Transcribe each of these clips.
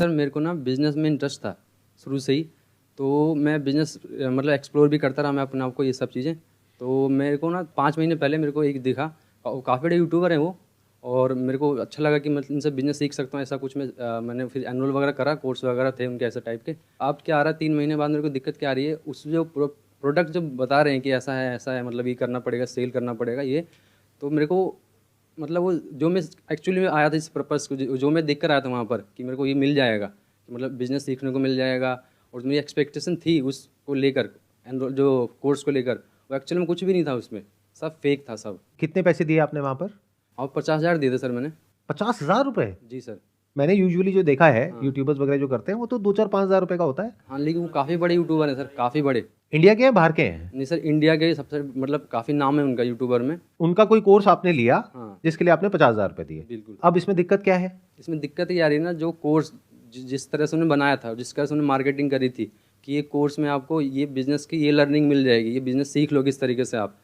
Sir मेरे को ना बिजनेस में इंटरेस्ट था शुरू से ही, तो मैं बिजनेस मतलब एक्सप्लोर भी करता रहा मैं अपने आप को, ये सब चीज़ें। तो मेरे को ना 5 महीने पहले मेरे को एक दिखा, काफ़ी बड़े यूट्यूबर हैं वो, और मेरे को अच्छा लगा कि मैं इनसे बिजनेस सीख सकता हूँ, ऐसा कुछ मैंने फिर एनरोल वगैरह करा, कोर्स वगैरह थे उनके ऐसे टाइप के। अब क्या आ रहा है 3 महीने बाद मेरे को दिक्कत क्या आ रही है, उस जो प्रोडक्ट जो बता रहे हैं कि ऐसा है मतलब ये करना पड़ेगा, सेल करना पड़ेगा ये, तो मेरे को मतलब वो जो मैं एक्चुअली में आया था इस पर्पज़ को, जो मैं देख कर आया था वहाँ पर कि मेरे को ये मिल जाएगा, मतलब बिज़नेस सीखने को मिल जाएगा, और मेरी एक्सपेक्टेशन थी उसको लेकर, एनरोल जो कोर्स को लेकर, वो एक्चुअली में कुछ भी नहीं था उसमें, सब फेक था सब। कितने पैसे दिए आपने वहाँ पर? और 50,000 दिए थे सर मैंने। 50,000 रुपए? जी सर। मैंने यूजुअली जो देखा है हाँ। यूट्यूबर्स वगैरह जो करते हैं वो तो 2-4-5,000 रुपए का होता है। हाँ लेकिन वो काफ़ी बड़े यूट्यूबर हैं सर, काफ़ी बड़े। इंडिया के हैं बाहर के हैं? नहीं सर, इंडिया के सबसे मतलब काफ़ी नाम है उनका यूट्यूबर में। उनका कोई कोर्स आपने लिया हाँ जिसके लिए आपने 50,000 रुपए दिए? बिल्कुल। अब इसमें दिक्कत क्या है? इसमें दिक्कत ये आ रही है ना, जो कोर्स जिस तरह से उन्होंने बनाया था, जिस तरह से उन्होंने मार्केटिंग करी थी कि ये कोर्स में आपको ये बिज़नेस की ये लर्निंग मिल जाएगी, ये बिज़नेस सीख लो किस तरीके से आप,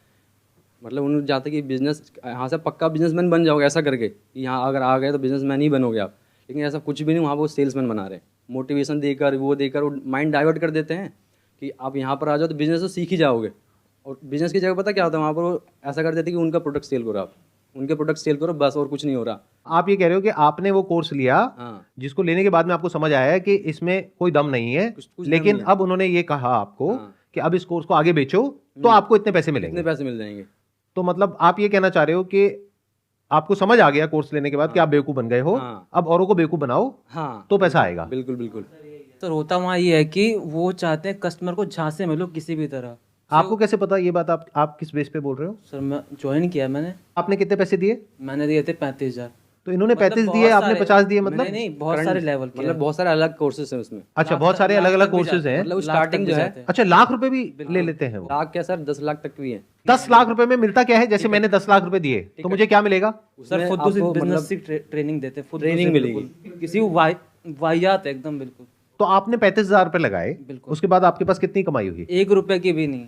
मतलब उन्होंने चाहते कि बिज़नेस यहाँ से पक्का बिजनेसमैन बन जाओगे ऐसा करके, कि यहाँ अगर आ गए तो बिजनेसमैन ही बनोगे आप, लेकिन ऐसा कुछ भी नहीं, वहाँ वो सेल्समैन बना रहे हैं, मोटिवेशन देकर वो माइंड डाइवर्ट कर देते हैं कि आप यहाँ पर आ जाओ तो बिज़नेस तो सीख ही जाओगे, और बिज़नेस की जगह पता क्या होता है वहाँ पर, वो ऐसा कर देते हैं कि उनका प्रोडक्ट सेल करो आप, उनके प्रोडक्ट सेल करो बस, और कुछ नहीं हो रहा। आप ये कह रहे हो कि आपने वो कोर्स लिया हाँ जिसको लेने के बाद में आपको समझ आया है कि इसमें कोई दम नहीं है, कुछ दम लेकिन नहीं है। अब उन्होंने ये कहा आपको हाँ। कि अब इस कोर्स को आगे बेचो तो आपको इतने पैसे कितने मिलेंगे। पैसे मिल जाएंगे। तो मतलब आप ये कहना चाह रहे हो कि आपको समझ आ गया कोर्स लेने के बाद कि आप बेवकूफ बन गए हो, हाँ। अब औरों को बेवकूफ बनाओ हाँ तो पैसा आएगा। बिल्कुल बिल्कुल। सर होता वहाँ ये है कि वो चाहते हैं कस्टमर को झांसे में लो किसी भी तरह। आपको कैसे पता ये बात? आप किस बेस पे बोल रहे हो? सर मैं ज्वाइन किया मैंने। आपने कितने पैसे दिए? मैंने दिए थे 35,000। तो इन्होंने 35 बहुत दिए, आपने सारे- 50 दिए, मतलब? नहीं नहीं, बहुत सारे लेवल के मतलब बहुत सारे अलग कोर्सेज हैं उसमें। अच्छा, बहुत सारे अलग अलग कोर्सेज हैं। मतलब लाख स्टार्टिंग तक जो भी है जाते हैं। अच्छा, लाख रुपए भी ले लेते हैं वो? लाख क्या सर, 10 लाख तक भी है। 10 लाख रुपए में मिलता क्या है? जैसे मैंने 10 लाख रुपए दिए तो मुझे क्या मिलेगा? सर खुद आपको बिजनेस की ट्रेनिंग देते हैं, खुद ट्रेनिंग मिलेगी। किसी वाहियात है एकदम बिल्कुल। तो आपने 35,000 रुपए लगाए, बिल्कुल। उसके बाद आपके पास कितनी कमाई हुई? 1 रुपए की भी नहीं।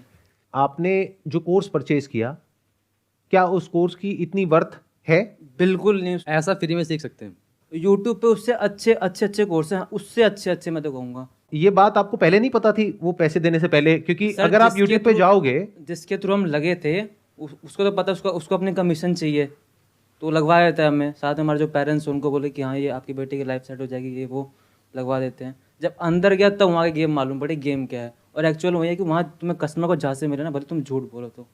आपने जो कोर्स परचेज किया, क्या उस कोर्स की इतनी वर्थ है? बिल्कुल नहीं। ऐसा फ्री में सीख सकते हैं। यूट्यूब पे उससे अच्छे कोर्स हैं, उससे अच्छे मैं तो कहूँगा। ये बात आपको पहले नहीं पता थी वो पैसे देने से पहले? क्योंकि सर, अगर आप जिसके यूट्यूब पे थ्रू- जाओगे, जिसके थ्रू हम लगे थे उसको तो पता, उसको अपनी कमीशन चाहिए तो लगवा देता है हमें। साथ में हमारे जो पेरेंट्स उनको बोले कि हाँ ये आपकी बेटी की लाइफ सेट हो जाएगी, ये वो लगवा देते हैं। जब अंदर गया तब वहाँ की गेम मालूम पड़ी गेम क्या है। और एक्चुअल वही है कि वहाँ तुम्हें कस्टमर को जहाँ से मिले ना, भले तुम झूठ बोलो तो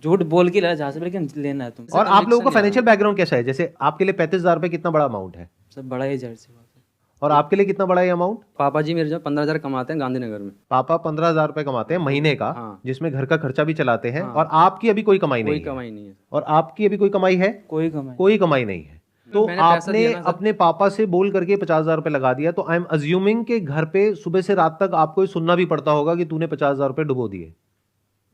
झूठ बोल के जहाँ से मिले, लेकिन लेना है तुम। और आप लोगों का फाइनेंशियल बैकग्राउंड कैसा है? जैसे आपके लिए 35,000 रुपए कितना बड़ा अमाउंट है? सब बड़ा ही जाहिर सी बात है। और आपके लिए कितना बड़ा है अमाउंट? पापा जी मेरे जो 15,000 कमाते हैं गांधीनगर में। पापा 15,000 रुपए कमाते हैं महीने का, हाँ। जिसमें घर का खर्चा भी चलाते हैं, हाँ। और आपकी अभी कोई कमाई कोई नहीं है। कमाई नहीं है। और आपकी अभी कोई कमाई है? कोई कमाई कोई कमाई नहीं है। तो मैंने पैसा आपने दिया ना सर। अपने पापा से बोल करके 50,000 रुपए लगा दिया, तो आई एम अज्यूमिंग कि घर पे सुबह से रात तक आपको ये सुनना भी पड़ता होगा कि तूने 50,000 रुपए डुबो दिए।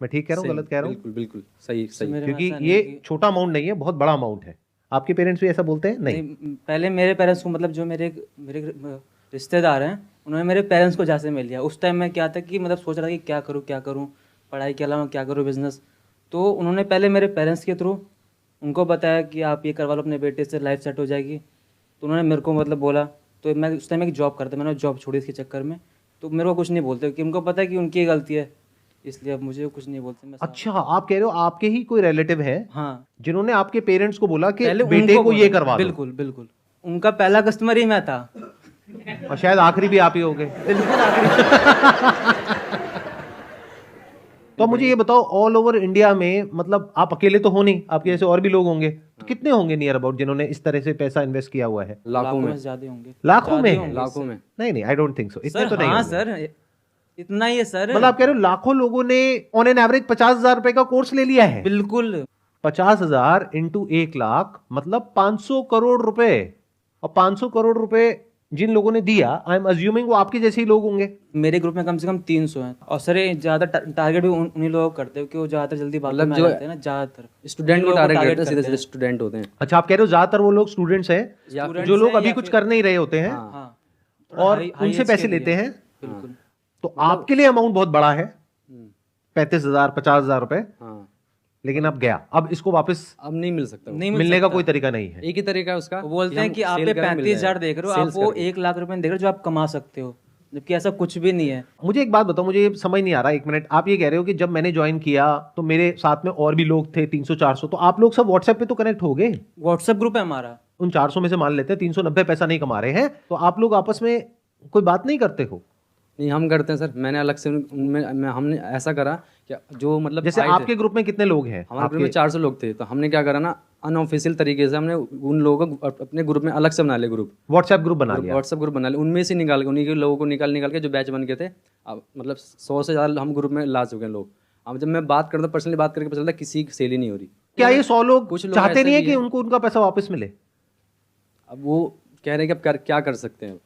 मैं ठीक कह रहा हूँ, सही, गलत कह रहा हूँ? बिल्कुल बिल्कुल सही सही। मेरे में क्योंकि ऐसा नहीं ये है कि- छोटा अमाउंट नहीं है, बहुत बड़ा अमाउंट है। आपके पेरेंट्स भी ऐसा बोलते हैं? नहीं। पहले मेरे पेरेंट्स को, मतलब जो मेरे रिश्तेदार हैं, उन्होंने मेरे पेरेंट्स को जहाँ से मिल लिया। उस टाइम मैं क्या था कि मतलब सोच रहा था कि क्या करूँ, पढ़ाई के अलावा क्या करूँ, बिजनेस। तो उन्होंने पहले मेरे पेरेंट्स के थ्रू उनको बताया कि आप ये करवा लो अपने बेटे से, लाइफ सेट हो जाएगी। तो उन्होंने मेरे को मतलब बोला, तो मैं उस टाइम एक जॉब करता, मैंने जॉब छोड़ी इसके चक्कर में। तो मेरे को कुछ नहीं बोलते क्योंकि उनको पता है कि उनकी गलती है, इसलिए अब मुझे कुछ नहीं बोलते। मैं अच्छा, आप कह रहे हो आपके ही कोई रिलेटिव हैं हाँ, जिन्होंने आपके पेरेंट्स को बोला कि पहले बेटे उनको को ये बोला। करवा दो, बिल्कुल बिल्कुल, उनका पहला कस्टमर ही मैं था। और शायद आखिरी भी आप ही होंगे। तो मुझे ये बताओ, ऑल ओवर इंडिया में, मतलब आप अकेले तो हो नहीं, आपके जैसे और भी लोग होंगे, तो कितने होंगे नियर अबाउट जिन्होंने इस तरह से पैसा इन्वेस्ट किया हुआ है? लाखों में। ज्यादा होंगे। लाखों में? होंगे। लाखों में। नहीं, आई डोंट थिंक सो, इतने सर तो नहीं हाँ होंगे। सर, इतना ही है सर। मतलब आप कह रहे हो लाखों लोगों ने ऑन एन एवरेज 50,000 रुपए का कोर्स ले लिया है? बिल्कुल। 50,000 इंटू 1 लाख मतलब 500 करोड़ रुपए। और 500 करोड़ रुपए जिन लोगों ने दिया, आई एम अज्यूमिंग वो आपके जैसे ही लोग होंगे। मेरे ग्रुप में कम से कम 300 हैं। और सर ये ज्यादा टारगेट भी उन्हीं लोगों को करते हो कि वो ज्यादातर जल्दी बातों मतलब में आ जो जाते हैं ना, ज्यादातर स्टूडेंट को लोगों को टारगेट target करते हैं, सीधे करते सीधे स्टूडेंट होते हैं। अच्छा, आप कह रहे हो ज्यादातर वो लोग स्टूडेंट्स हैं Students जो लोग हैं अभी या कुछ फिर- कर नहीं रहे होते हैं, हाँ। हाँ, और high उनसे age पैसे के लिए। लेते हैं। बिल्कुल। तो आपके लिए अमाउंट बहुत बड़ा है, 35,000 50,000 रुपए। हाँ लेकिन अब गया, अब इसको वापस अब नहीं मिल सकता वो। नहीं मिल मिलने का सकता। कोई तरीका नहीं है। एक ही तरीका है उसका, वो बोलते हैं हम कि आप sale पे करें, मिल 35,000 जाएगा। देख रहे हो, Sales आप वो करके। 1 लाख रुपए देख रहे हो जो आप कमा सकते हो, जबकि ऐसा कुछ भी नहीं है। मुझे एक बात बताओ, मुझे ये समझ नहीं आ रहा, एक मिनट। आप ये कह रहे हो कि जब मैंने ज्वाइन किया तो मेरे साथ में और भी लोग थे 300-400, तो आप लोग सब व्हाट्सएप पे तो कनेक्ट हो गए। व्हाट्सएप ग्रुप है हमारा। उन 400 में से मान लेते हैं 390 पैसा नहीं कमा रहे हैं, तो आप लोग आपस में कोई बात नहीं करते हो? नहीं, हम करते हैं सर। मैंने अलग से हमने ऐसा करा कि जो मतलब जैसे आए थे, आपके ग्रुप में कितने लोग हैं? हमारे ग्रुप में 400 लोग थे, तो हमने क्या करा ना, अनऑफिशियल तरीके से हमने उन लोगों को अपने ग्रुप में अलग से बना लिया, ग्रुप व्हाट्सएप ग्रुप बना लिया। व्हाट्सएप ग्रुप बना लिया, उनमें से निकाल के, उन्हीं के लोगों को निकाल के जो बैच बन गए थे, अब मतलब 100 से ज़्यादा हम ग्रुप में ला चुके हैं लोग। अब जब मैं बात करता हूँ, पर्सनली बात करके पता चलता है किसी की सेल ही नहीं हो रही। क्या ये 100 लोग कुछ लोग चाहते ऐसे नहीं है भी कि हैं। उनको उनका पैसा वापस मिले? अब वो कह रहे हैं कि अब क्या कर सकते हैं,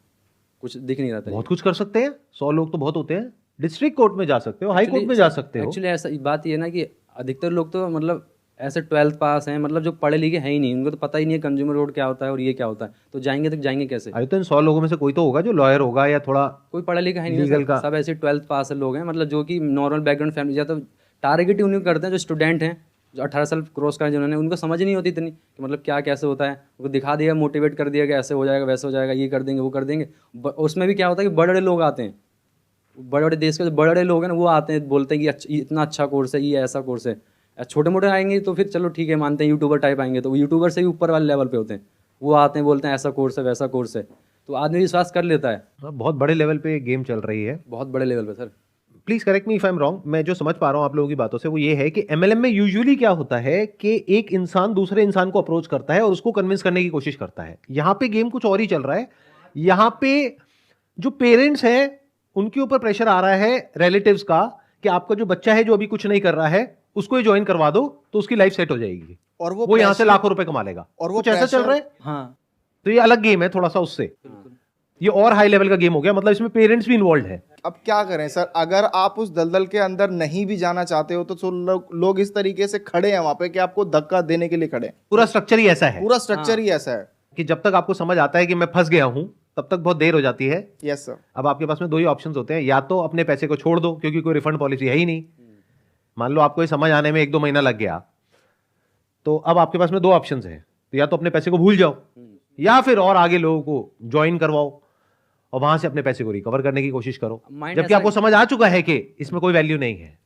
कुछ दिख नहीं रहा था। बहुत कुछ कर सकते हैं, 100 लोग तो बहुत होते हैं। डिस्ट्रिक्ट कोर्ट में जा सकते हो, हाई कोर्ट में जा सकते हो। एक्चुअली ऐसा बात ये है ना कि अधिकतर लोग तो मतलब ऐसे 12th पास हैं, मतलब जो पढ़े लिखे हैं ही नहीं, उनको तो पता ही नहीं है कंज्यूमर रोड क्या होता है और ये क्या होता है, तो जाएंगे कैसे? अरे तो इन 100 लोगों में से कोई तो होगा जो लॉयर होगा या थोड़ा कोई पढ़ा लिखा है नहीं लीगल सर, का। सब ऐसे 12th पास लोग हैं, मतलब जो कि नॉर्मल बैकग्राउंड फैमिली, या तो टारगेट ही उन्हें करते हैं जो स्टूडेंट हैं, जो 18 साल क्रॉस करें जिन्होंने, उनको समझ ही नहीं होती इतनी कि मतलब क्या कैसे होता है। उनको दिखा दिया, मोटिवेट कर दिया कि ऐसे हो जाएगा, वैसे हो जाएगा, ये कर देंगे, वो कर देंगे। उसमें भी क्या होता है कि बड़े बड़े लोग आते हैं, बड़े बड़े देश के जो बड़े बड़े लोग हैं ना, वो आते हैं, बोलते हैं कि इतना अच्छा कोर्स है, ये ऐसा कोर्स है। छोटे मोटे आएंगे तो फिर चलो ठीक है, मानते हैं, यूट्यूबर टाइप आएंगे तो वो यूट्यूबर से भी ऊपर वाले लेवल पे होते हैं, वो आते हैं, बोलते हैं ऐसा कोर्स है, वैसा कोर्स है, तो आदमी विश्वास कर लेता है। बहुत बड़े लेवल पे गेम चल रही है। बहुत बड़े लेवल पे sir. Please correct me if I am wrong. मैं जो समझ पा रहा हूं आप लोगों की बातों से वो ये है कि एमएलएम में यूजुअली क्या होता है कि एक इंसान दूसरे इंसान को अप्रोच करता है और उसको कन्विंस करने की कोशिश करता है। यहां पे गेम कुछ और ही चल रहा है। यहां पे जो पेरेंट्स हैं उनके ऊपर प्रेशर आ रहा है रिलेटिव्स का कि आपका जो बच्चा है जो अभी कुछ नहीं कर रहा है उसको ही ज्वाइन करवा दो तो उसकी लाइफ सेट हो जाएगी और वो यहां से लाखों रुपए कमा लेगा। और वो कुछ ऐसा चल रहा है। हाँ, तो ये अलग गेम है थोड़ा सा उससे, ये और हाई लेवल का गेम हो गया, मतलब इसमें पेरेंट्स भी इन्वॉल्व है। अब क्या करें सर, अगर आप उस दलदल के अंदर नहीं भी जाना चाहते हो तो लोग इस तरीके से खड़े हैं वहां पे कि आपको धक्का देने के लिए खड़े हैं। पूरा स्ट्रक्चर ही ऐसा है पूरा स्ट्रक्चर ही ऐसा है। कि जब तक आपको समझ आता है कि मैं फंस गया हूं तब तक बहुत देर हो जाती है। Yes sir. अब आपके पास में दो ही ऑप्शंस होते हैं, या तो अपने पैसे को छोड़ दो क्योंकि कोई रिफंड पॉलिसी है ही नहीं। मान लो आपको ये समझ आने में 1-2 महीना लग गया, तो अब आपके पास में दो ऑप्शंस हैं, तो या तो अपने पैसे को भूल जाओ या फिर और आगे लोगों को ज्वाइन करवाओ और वहां से अपने पैसे को रिकवर करने की कोशिश करो, Mind जबकि ऐसा आपको समझ आ चुका है कि इसमें कोई वैल्यू नहीं है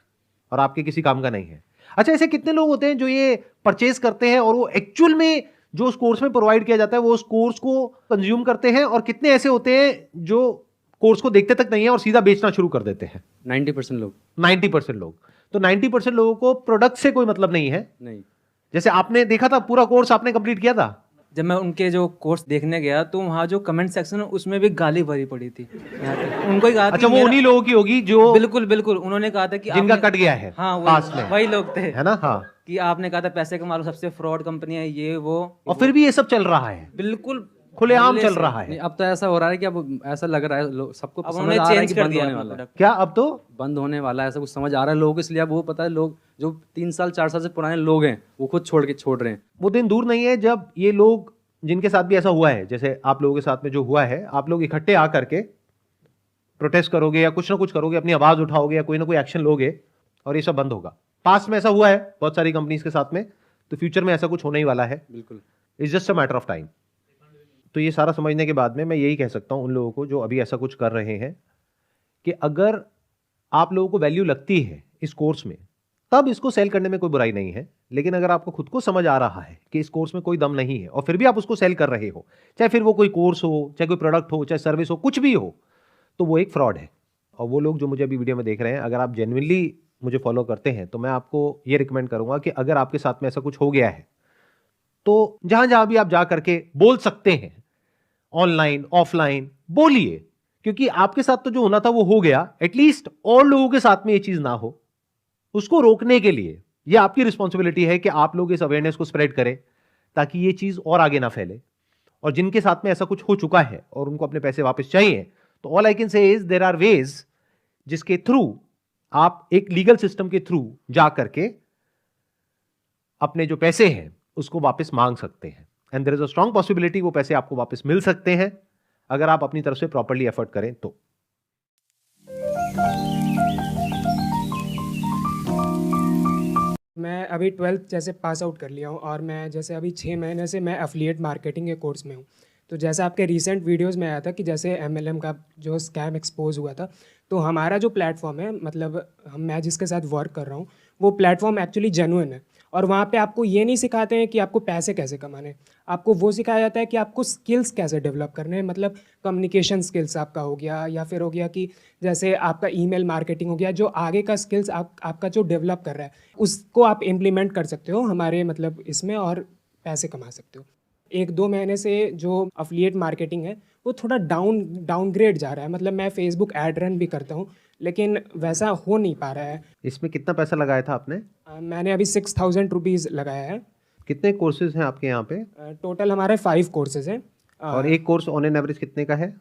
और आपके किसी काम का नहीं है। अच्छा, ऐसे कितने लोग होते हैं जो ये परचेज करते हैं और वो एक्चुअल में जो उस कोर्स में प्रोवाइड किया जाता है वो उस कोर्स को कंज्यूम करते हैं, और कितने ऐसे होते हैं जो कोर्स को देखते तक नहीं है और सीधा बेचना शुरू कर देते हैं? 90% लोग 90% लोग। तो 90% लोगों को प्रोडक्ट से कोई मतलब नहीं है। नहीं। जैसे आपने देखा था पूरा कोर्स आपने कंप्लीट किया था, जब मैं उनके जो कोर्स देखने गया तो वहाँ जो कमेंट सेक्शन है उसमें भी गाली भरी पड़ी थी। यहाँ पे उनको ही कहा था अच्छा कि वो मेरा- उन्हीं लोगों की होगी जो बिल्कुल बिल्कुल, उन्होंने कहा था कि जिनका आपने- कट गया है हाँ पास में, वही लोग थे, है ना? हाँ, कि आपने कहा था पैसे कमा लो, सबसे फ्रॉड कंपनी है ये वो, और फिर भी ये सब चल रहा है, बिल्कुल खुलेआम मोहल्ले चल से। रहा है। नहीं, अब तो ऐसा हो रहा है कि अब ऐसा लग रहा है सबको अब समझ उन्होंने आ रहा है चेंज कि कर बंद दिया होने अपना वाला है, प्रोडक्ट। क्या अब तो बंद होने वाला है, ऐसा कुछ समझ आ रहा है लोगों को। इसलिए अब वो पता है, लोग जो 3 साल 4 साल से पुराने लोग हैं वो खुद छोड़ रहे हैं। वो दिन दूर नहीं है जब ये लोग जिनके साथ भी ऐसा हुआ है, जैसे आप लोगों के साथ में जो हुआ है, आप लोग इकट्ठे आ करके प्रोटेस्ट करोगे या कुछ ना कुछ करोगे, अपनी आवाज उठाओगे या कोई ना कोई एक्शन लोगे और ये सब बंद होगा। पास्ट में ऐसा हुआ है बहुत सारी कंपनीज के साथ में, तो फ्यूचर में ऐसा कुछ होने ही वाला है। बिल्कुल। It's just a matter of time. तो ये सारा समझने के बाद में मैं यही कह सकता हूं उन लोगों को जो अभी ऐसा कुछ कर रहे हैं कि अगर आप लोगों को वैल्यू लगती है इस कोर्स में तब इसको सेल करने में कोई बुराई नहीं है, लेकिन अगर आपको खुद को समझ आ रहा है कि इस कोर्स में कोई दम नहीं है और फिर भी आप उसको सेल कर रहे हो, चाहे फिर वो कोई कोर्स हो, चाहे कोई प्रोडक्ट हो, चाहे सर्विस हो, कुछ भी हो, तो वो एक फ्रॉड है। और वो लोग जो मुझे अभी वीडियो में देख रहे हैं, अगर आप जेन्युइनली मुझे फॉलो करते हैं तो मैं आपको ये रिकमेंड करूंगा कि अगर आपके साथ में ऐसा कुछ हो गया है तो जहां जहां भी आप जा करके बोल सकते हैं, ऑनलाइन ऑफलाइन बोलिए, क्योंकि आपके साथ तो जो होना था वो हो गया, एटलीस्ट और लोगों के साथ में ये चीज ना हो, उसको रोकने के लिए ये आपकी रिस्पॉन्सिबिलिटी है कि आप लोग इस अवेयरनेस को स्प्रेड करें ताकि ये चीज और आगे ना फैले। और जिनके साथ में ऐसा कुछ हो चुका है और उनको अपने पैसे वापस चाहिए, तो all I can say is there are ways जिसके थ्रू आप एक लीगल सिस्टम के थ्रू जा करके अपने जो पैसे हैं उसको वापस मांग सकते हैं, and there is a strong possibility वो पैसे आपको वापस मिल सकते हैं अगर आप अपनी तरफ से प्रॉपर्ली एफर्ट करें तो। मैं अभी 12th जैसे पास आउट कर लिया हूँ और मैं जैसे अभी 6 महीने से मैं एफिलिएट मार्केटिंग के कोर्स में हूँ। तो जैसे आपके रीसेंट वीडियोस में आया था कि जैसे एमएलएम का जो स्कैम एक्सपोज हुआ था, तो हमारा जो प्लेटफॉर्म है, मतलब मैं जिसके साथ वर्क कर रहा हूँ, वो प्लेटफॉर्म एक्चुअली जेन्युइन है। और वहाँ पे आपको ये नहीं सिखाते हैं कि आपको पैसे कैसे कमाने हैं, आपको वो सिखाया जाता है कि आपको स्किल्स कैसे डेवलप करने हैं। मतलब कम्युनिकेशन स्किल्स आपका हो गया, या फिर हो गया कि जैसे आपका ईमेल मार्केटिंग हो गया, जो आगे का स्किल्स आपका जो डेवलप कर रहा है उसको आप इम्प्लीमेंट कर सकते हो हमारे मतलब इसमें, और पैसे कमा सकते हो। 1-2 महीने से जो अफिलिएट मार्केटिंग है वो थोड़ा डाउनग्रेड जा रहा है। मतलब मैं फेसबुक ऐड रन भी करता हूँ, लेकिन वैसा हो नहीं पा रहा है। इसमें कितना पैसा लगाया था आपने? मैंने अभी 6000 रुपीज़ लगाया है। कितने कोर्सेज हैं आपके यहाँ पे? टोटल हमारे 5 कोर्सेज हैं। और एक कोर्स ऑन एन एवरेज कितने का है?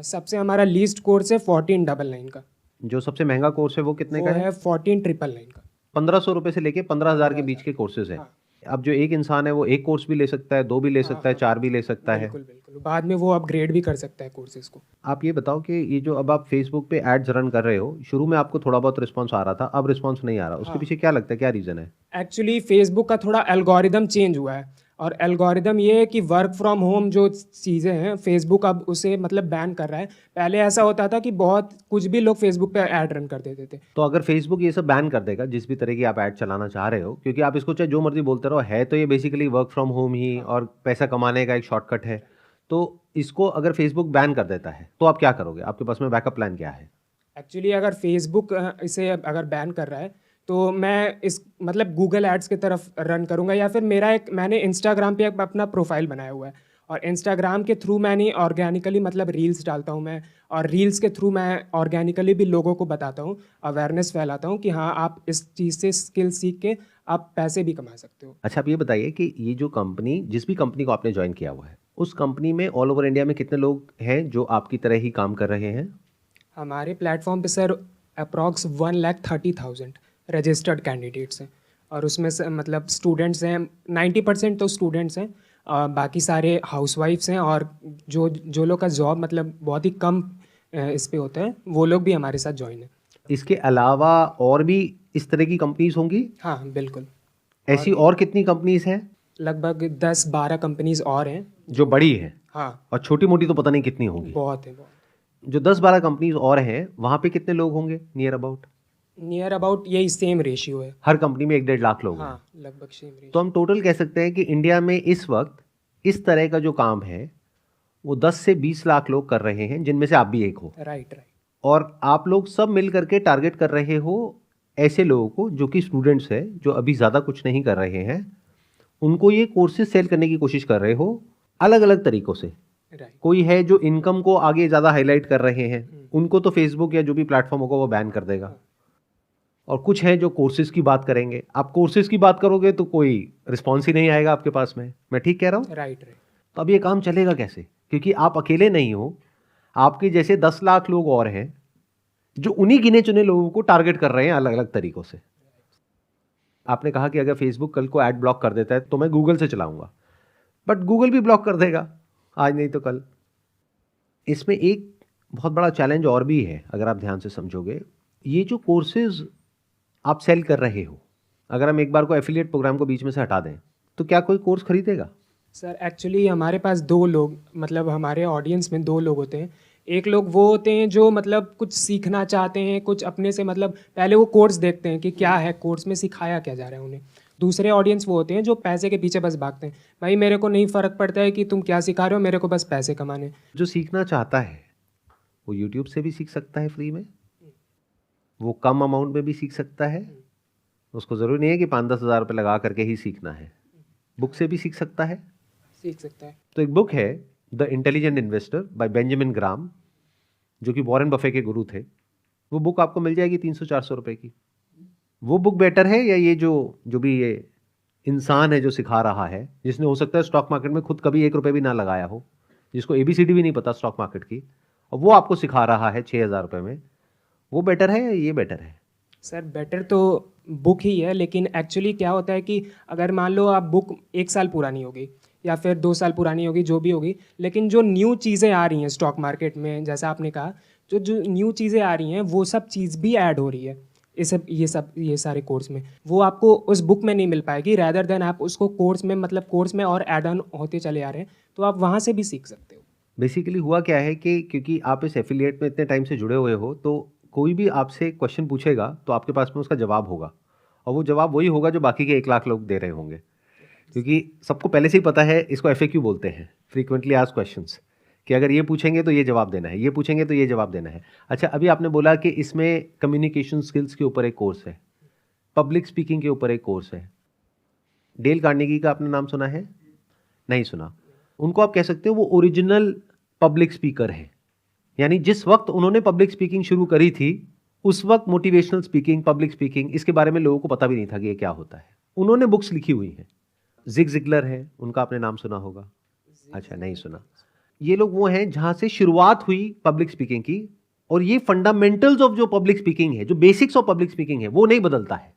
सबसे हमारा लीस्ट कोर्स है 1499 का। जो सबसे महंगा कोर्स है वो कितने वो का है? है 14999 का। 1500 रुपये से लेके 15,000 के बीच के कोर्सेज हैं। हाँ। अब जो एक इंसान है वो एक कोर्स भी ले सकता है, 2 भी ले सकता है, 4 भी ले सकता है। बिल्कुल बिल्कुल, बाद में वो अपग्रेड भी कर सकता है कोर्सेज को। आप ये बताओ कि ये जो अब आप फेसबुक पे एड्स रन कर रहे हो, शुरू में आपको थोड़ा बहुत रिस्पांस आ रहा था, अब रिस्पांस नहीं आ रहा, उसके पीछे क्या लगता है, क्या रीज़न है? एक्चुअली फेसबुक का थोड़ा एल्गोरिदम चेंज हुआ है, और एल्गोरिदम ये है कि वर्क फ्रॉम होम जो चीज़ें हैं फेसबुक अब उसे मतलब बैन कर रहा है। पहले ऐसा होता था कि बहुत कुछ भी लोग फेसबुक पे ऐड रन कर देते थे। तो अगर फेसबुक ये सब बैन कर देगा, जिस भी तरह की आप ऐड चलाना चाह रहे हो, क्योंकि आप इसको चाहे जो मर्जी बोलते रहो, है तो ये बेसिकली वर्क फ्रॉम होम ही और पैसा कमाने का एक शॉर्टकट है, तो इसको अगर फेसबुक बैन कर देता है तो आप क्या करोगे? आपके पास में बैकअप प्लान क्या है? एक्चुअली अगर फेसबुक इसे अगर बैन कर रहा है तो मैं इस मतलब गूगल एड्स की तरफ रन करूँगा, या फिर मैंने इंस्टाग्राम पे अपना प्रोफाइल बनाया हुआ है, और इंस्टाग्राम के थ्रू मैंने ऑर्गेनिकली मतलब रील्स डालता हूँ मैं, और रील्स के थ्रू मैं ऑर्गेनिकली भी लोगों को बताता हूँ, अवेयरनेस फैलाता हूँ कि हाँ आप इस चीज़ से स्किल सीख के आप पैसे भी कमा सकते हो। अच्छा, आप ये बताइए कि ये जो कंपनी, जिस भी कंपनी को आपने ज्वाइन किया हुआ है, उस कंपनी में ऑल ओवर इंडिया में कितने लोग हैं जो आपकी तरह ही काम कर रहे हैं? हमारे प्लेटफॉर्म पे सर अप्रॉक्स 1,30,000 रजिस्टर्ड कैंडिडेट्स हैं, और उसमें से मतलब स्टूडेंट्स हैं 90% तो स्टूडेंट्स हैं, बाकी सारे हाउसवाइफ्स हैं, और जो लोग का जॉब मतलब बहुत ही कम इस पे होता है वो लोग भी हमारे साथ ज्वाइन है। इसके अलावा और भी इस तरह की कंपनीज होंगी? हाँ बिल्कुल, ऐसी और कितनी कंपनीज हैं? लगभग 10-12 कंपनीज और हैं। जो बड़ी है, हाँ और छोटी मोटी तो पता नहीं कितनी होंगी। बहुत है, बहुत। जो 10-12 कंपनीज और हैं, वहाँ पे कितने लोग होंगे नियर अबाउट? नियर अबाउट यही सेम रेशियो है। हर कंपनी में 1-1.5 लाख लोग हैं। हाँ लगभग सेम रेशियो। तो हम टोटल कह सकते हैं कि इंडिया में इस वक्त इस तरह का जो काम है वो 10 से 20 लाख लोग कर रहे हैं, जिनमें से आप भी एक हो। राइट। और आप लोग सब मिल करके टारगेट कर रहे हो ऐसे लोगों को जो कि स्टूडेंट्स हैं, जो अभी ज़्यादा कुछ नहीं कर रहे हैं, उनको ये कोर्सेज सेल करने की कोशिश कर रहे हो अलग अलग तरीक़ों से। राइट। कोई है जो इनकम को आगे ज़्यादा हाईलाइट कर रहे हैं, उनको तो फेसबुक या जो भी प्लेटफॉर्म होगा वो बैन कर देगा, और कुछ हैं जो कोर्सेज की बात करेंगे। आप कोर्सेज की बात करोगे तो कोई रिस्पॉन्स ही नहीं आएगा आपके पास में। मैं ठीक कह रहा हूँ? राइट। तो अब ये काम चलेगा कैसे? क्योंकि आप अकेले नहीं हो, आपके जैसे 10 लाख लोग और हैं जो उन्हीं गिने चुने लोगों को टारगेट कर रहे हैं अलग अलग तरीकों से। आपने कहा कि अगर फेसबुक कल को ऐड ब्लॉक कर देता है तो मैं गूगल से चलाऊंगा, बट गूगल भी ब्लॉक कर देगा आज नहीं तो कल। इसमें एक बहुत बड़ा चैलेंज और भी है, अगर आप ध्यान से समझोगे। ये जो कोर्सेज आप सेल कर रहे हो, अगर हम एक बार को एफिलिएट प्रोग्राम को बीच में से हटा दें तो क्या कोई कोर्स खरीदेगा? सर एक्चुअली हमारे पास 2 लोग, मतलब हमारे ऑडियंस में 2 लोग होते हैं। एक लोग वो होते हैं जो मतलब कुछ सीखना चाहते हैं, कुछ अपने से मतलब पहले वो कोर्स देखते हैं कि क्या है कोर्स में, सिखाया क्या जा रहा है उन्हें। दूसरे ऑडियंस वो होते हैं जो पैसे के पीछे बस भागते हैं, भाई मेरे को नहीं फ़र्क पड़ता है कि तुम क्या सिखा रहे हो, मेरे को बस पैसे कमाने। जो सीखना चाहता है वो यूट्यूब से भी सीख सकता है फ्री में, वो कम अमाउंट में भी सीख सकता है। उसको ज़रूरी नहीं है कि 5-10 हज़ार रुपये लगा करके ही सीखना है, बुक से भी सीख सकता है। सीख सकता है। तो एक बुक है the intelligent investor by Benjamin Graham, जो कि वॉरेन बफे के गुरु थे। वो बुक आपको मिल जाएगी 300-400 रुपये की। वो बुक बेटर है या ये जो भी ये इंसान है जो सिखा रहा है, जिसने हो सकता है स्टॉक मार्केट में खुद कभी 1 रुपये भी ना लगाया हो, जिसको ABCD भी नहीं पता स्टॉक मार्केट की, और वो आपको सिखा रहा है 6,000 रुपये में, वो बेटर है या ये बेटर है? सर बेटर तो बुक ही है, लेकिन एक्चुअली क्या होता है कि अगर मान लो आप बुक 1 साल पुरानी होगी या फिर 2 साल पुरानी होगी, जो भी होगी, लेकिन जो न्यू चीज़ें आ रही हैं स्टॉक मार्केट में, जैसा आपने कहा, जो न्यू चीज़ें आ रही हैं वो सब चीज़ भी ऐड हो रही है। ये सारे कोर्स में, वो आपको उस बुक में नहीं मिल पाएगी। रैदर देन आप उसको कोर्स में, मतलब कोर्स में और ऐड ऑन होते चले आ रहे हैं, तो आप वहाँ से भी सीख सकते हो। बेसिकली हुआ क्या है कि क्योंकि आप इस एफिलिएट में इतने टाइम से जुड़े हुए हो, तो कोई भी आपसे क्वेश्चन पूछेगा तो आपके पास में उसका जवाब होगा, और वो जवाब वही होगा जो बाकी के 1 लाख लोग दे रहे होंगे, क्योंकि सबको पहले से ही पता है। इसको FAQ बोलते हैं, फ्रीक्वेंटली आस्क्ड क्वेश्चंस, कि अगर ये पूछेंगे तो ये जवाब देना है, ये पूछेंगे तो ये जवाब देना है। अच्छा, अभी आपने बोला कि इसमें कम्युनिकेशन स्किल्स के ऊपर एक कोर्स है, पब्लिक स्पीकिंग के ऊपर एक कोर्स है। डेल कार्नेगी का आपने नाम सुना है? नहीं सुना। उनको आप कह सकते हो वो ओरिजिनल पब्लिक स्पीकर है, यानी जिस वक्त उन्होंने पब्लिक स्पीकिंग शुरू करी थी उस वक्त मोटिवेशनल स्पीकिंग, पब्लिक स्पीकिंग, इसके बारे में लोगों को पता भी नहीं था कि ये क्या होता है। उन्होंने बुक्स लिखी हुई हैं। जिग जिगलर है, उनका आपने नाम सुना होगा? अच्छा, नहीं सुना। ये लोग वो हैं जहां से शुरुआत हुई पब्लिक स्पीकिंग की, और ये फंडामेंटल्स ऑफ जो पब्लिक स्पीकिंग है, जो बेसिक्स ऑफ पब्लिक स्पीकिंग है, वो नहीं बदलता है,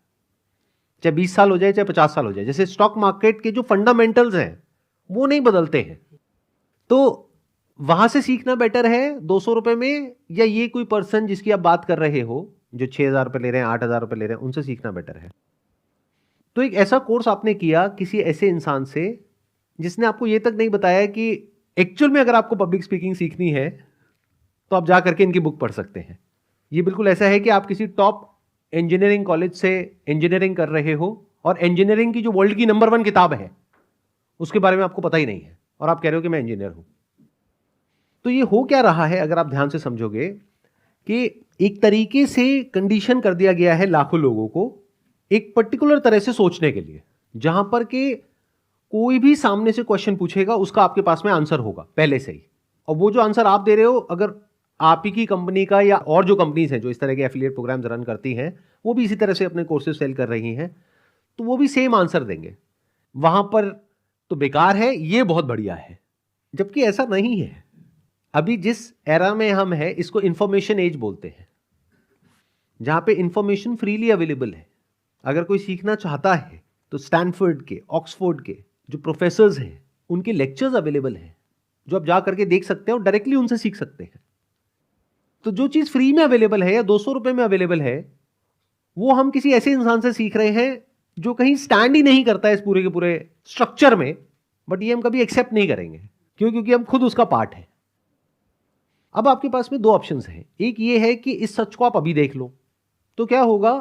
चाहे 20 साल हो जाए चाहे 50 साल हो जाए। जैसे स्टॉक मार्केट के जो फंडामेंटल्स हैं वो नहीं बदलते हैं। तो वहां से सीखना बेटर है 200 रुपए में, या ये कोई पर्सन जिसकी आप बात कर रहे हो जो 6,000 रुपए ले रहे हैं, 8,000 रुपए ले रहे हैं, उनसे सीखना बेटर है। तो एक ऐसा कोर्स आपने किया किसी ऐसे इंसान से जिसने आपको ये तक नहीं बताया कि एक्चुअल में अगर आपको पब्लिक स्पीकिंग सीखनी है तो आप जा करके इनकी बुक पढ़ सकते हैं। ये बिल्कुल ऐसा है कि आप किसी टॉप इंजीनियरिंग कॉलेज से इंजीनियरिंग कर रहे हो और इंजीनियरिंग की जो वर्ल्ड की नंबर 1 किताब है उसके बारे में आपको पता ही नहीं है, और आप कह रहे हो कि मैं इंजीनियर हूं। तो ये हो क्या रहा है, अगर आप ध्यान से समझोगे, कि एक तरीके से कंडीशन कर दिया गया है लाखों लोगों को एक पर्टिकुलर तरह से सोचने के लिए, जहां पर कि कोई भी सामने से क्वेश्चन पूछेगा उसका आपके पास में आंसर होगा पहले से ही, और वो जो आंसर आप दे रहे हो, अगर आप ही की कंपनी का या और जो कंपनीज हैं जो इस तरह के एफिलिएट प्रोग्राम्स रन करती हैं वो भी इसी तरह से अपने कोर्सेज सेल कर रही हैं, तो वो भी सेम आंसर देंगे। वहां पर तो बेकार है, ये बहुत बढ़िया है, जबकि ऐसा नहीं है। अभी जिस एरा में हम हैं इसको इंफॉर्मेशन एज बोलते हैं, जहां पे इंफॉर्मेशन फ्रीली अवेलेबल है। अगर कोई सीखना चाहता है तो स्टैनफोर्ड के, ऑक्सफोर्ड के जो प्रोफेसर्स हैं उनके लेक्चर्स अवेलेबल हैं जो आप जा करके देख सकते हैं और डायरेक्टली उनसे सीख सकते हैं। तो जो चीज फ्री में अवेलेबल है या 200 रुपए में अवेलेबल है, वो हम किसी ऐसे इंसान से सीख रहे हैं जो कहीं स्टैंड ही नहीं करता है इस पूरे के पूरे स्ट्रक्चर में, बट ये हम कभी एक्सेप्ट नहीं करेंगे। क्यों? क्योंकि हम खुद उसका पार्ट है। अब आपके पास में 2 ऑप्शंस हैं। एक ये है कि इस सच को आप अभी देख लो, तो क्या होगा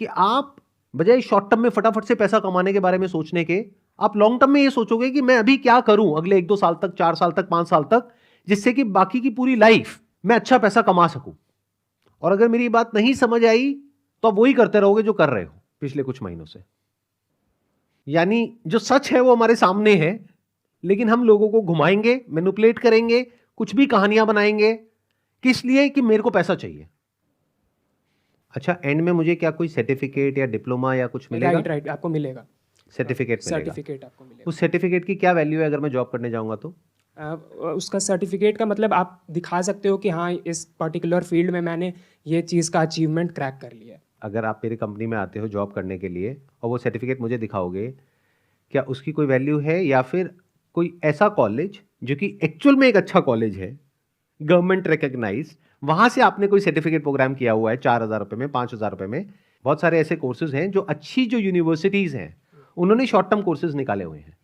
कि आप बजाय शॉर्ट टर्म में फटाफट से पैसा कमाने के बारे में सोचने के, आप लॉन्ग टर्म में ये सोचोगे कि मैं अभी क्या करूं अगले 1-2 साल तक, 4 साल तक, 5 साल तक, जिससे कि बाकी की पूरी लाइफ मैं अच्छा पैसा कमा सकूं। और अगर मेरी बात नहीं समझ आई तो आप वही करते रहोगे जो कर रहे हो पिछले कुछ महीनों से। यानी जो सच है वो हमारे सामने है, लेकिन हम लोगों को घुमाएंगे, मैनिपुलेट करेंगे, कुछ भी कहानियां बनाएंगे, किस लिए? कि मेरे को पैसा चाहिए। अच्छा, एंड में मुझे क्या कोई सर्टिफिकेट या डिप्लोमा या कुछ मिलेगा? राइट, आपको मिलेगा सर्टिफिकेट मिलेगा। सर्टिफिकेट आपको मिलेगा। उस सर्टिफिकेट की क्या वैल्यू है अगर मैं जॉब करने जाऊंगा तो? उसका सर्टिफिकेट का मतलब आप दिखा सकते हो कि हाँ, इस पर्टिकुलर फील्ड में मैंने ये चीज़ का अचीवमेंट क्रैक कर लिया है। अगर आप मेरी कंपनी में आते हो जॉब करने के लिए और वो सर्टिफिकेट मुझे दिखाओगे, क्या उसकी कोई वैल्यू है? या फिर कोई ऐसा कॉलेज जो कि एक्चुअल में एक अच्छा कॉलेज है, गवर्नमेंट रिकग्नाइज, वहां से आपने कोई सर्टिफिकेट प्रोग्राम किया हुआ है 4,000 रुपए में, 5,000 रुपए में? बहुत सारे ऐसे कोर्सेज हैं जो अच्छी जो यूनिवर्सिटीज हैं उन्होंने शॉर्ट टर्म कोर्सेज निकाले हुए हैं।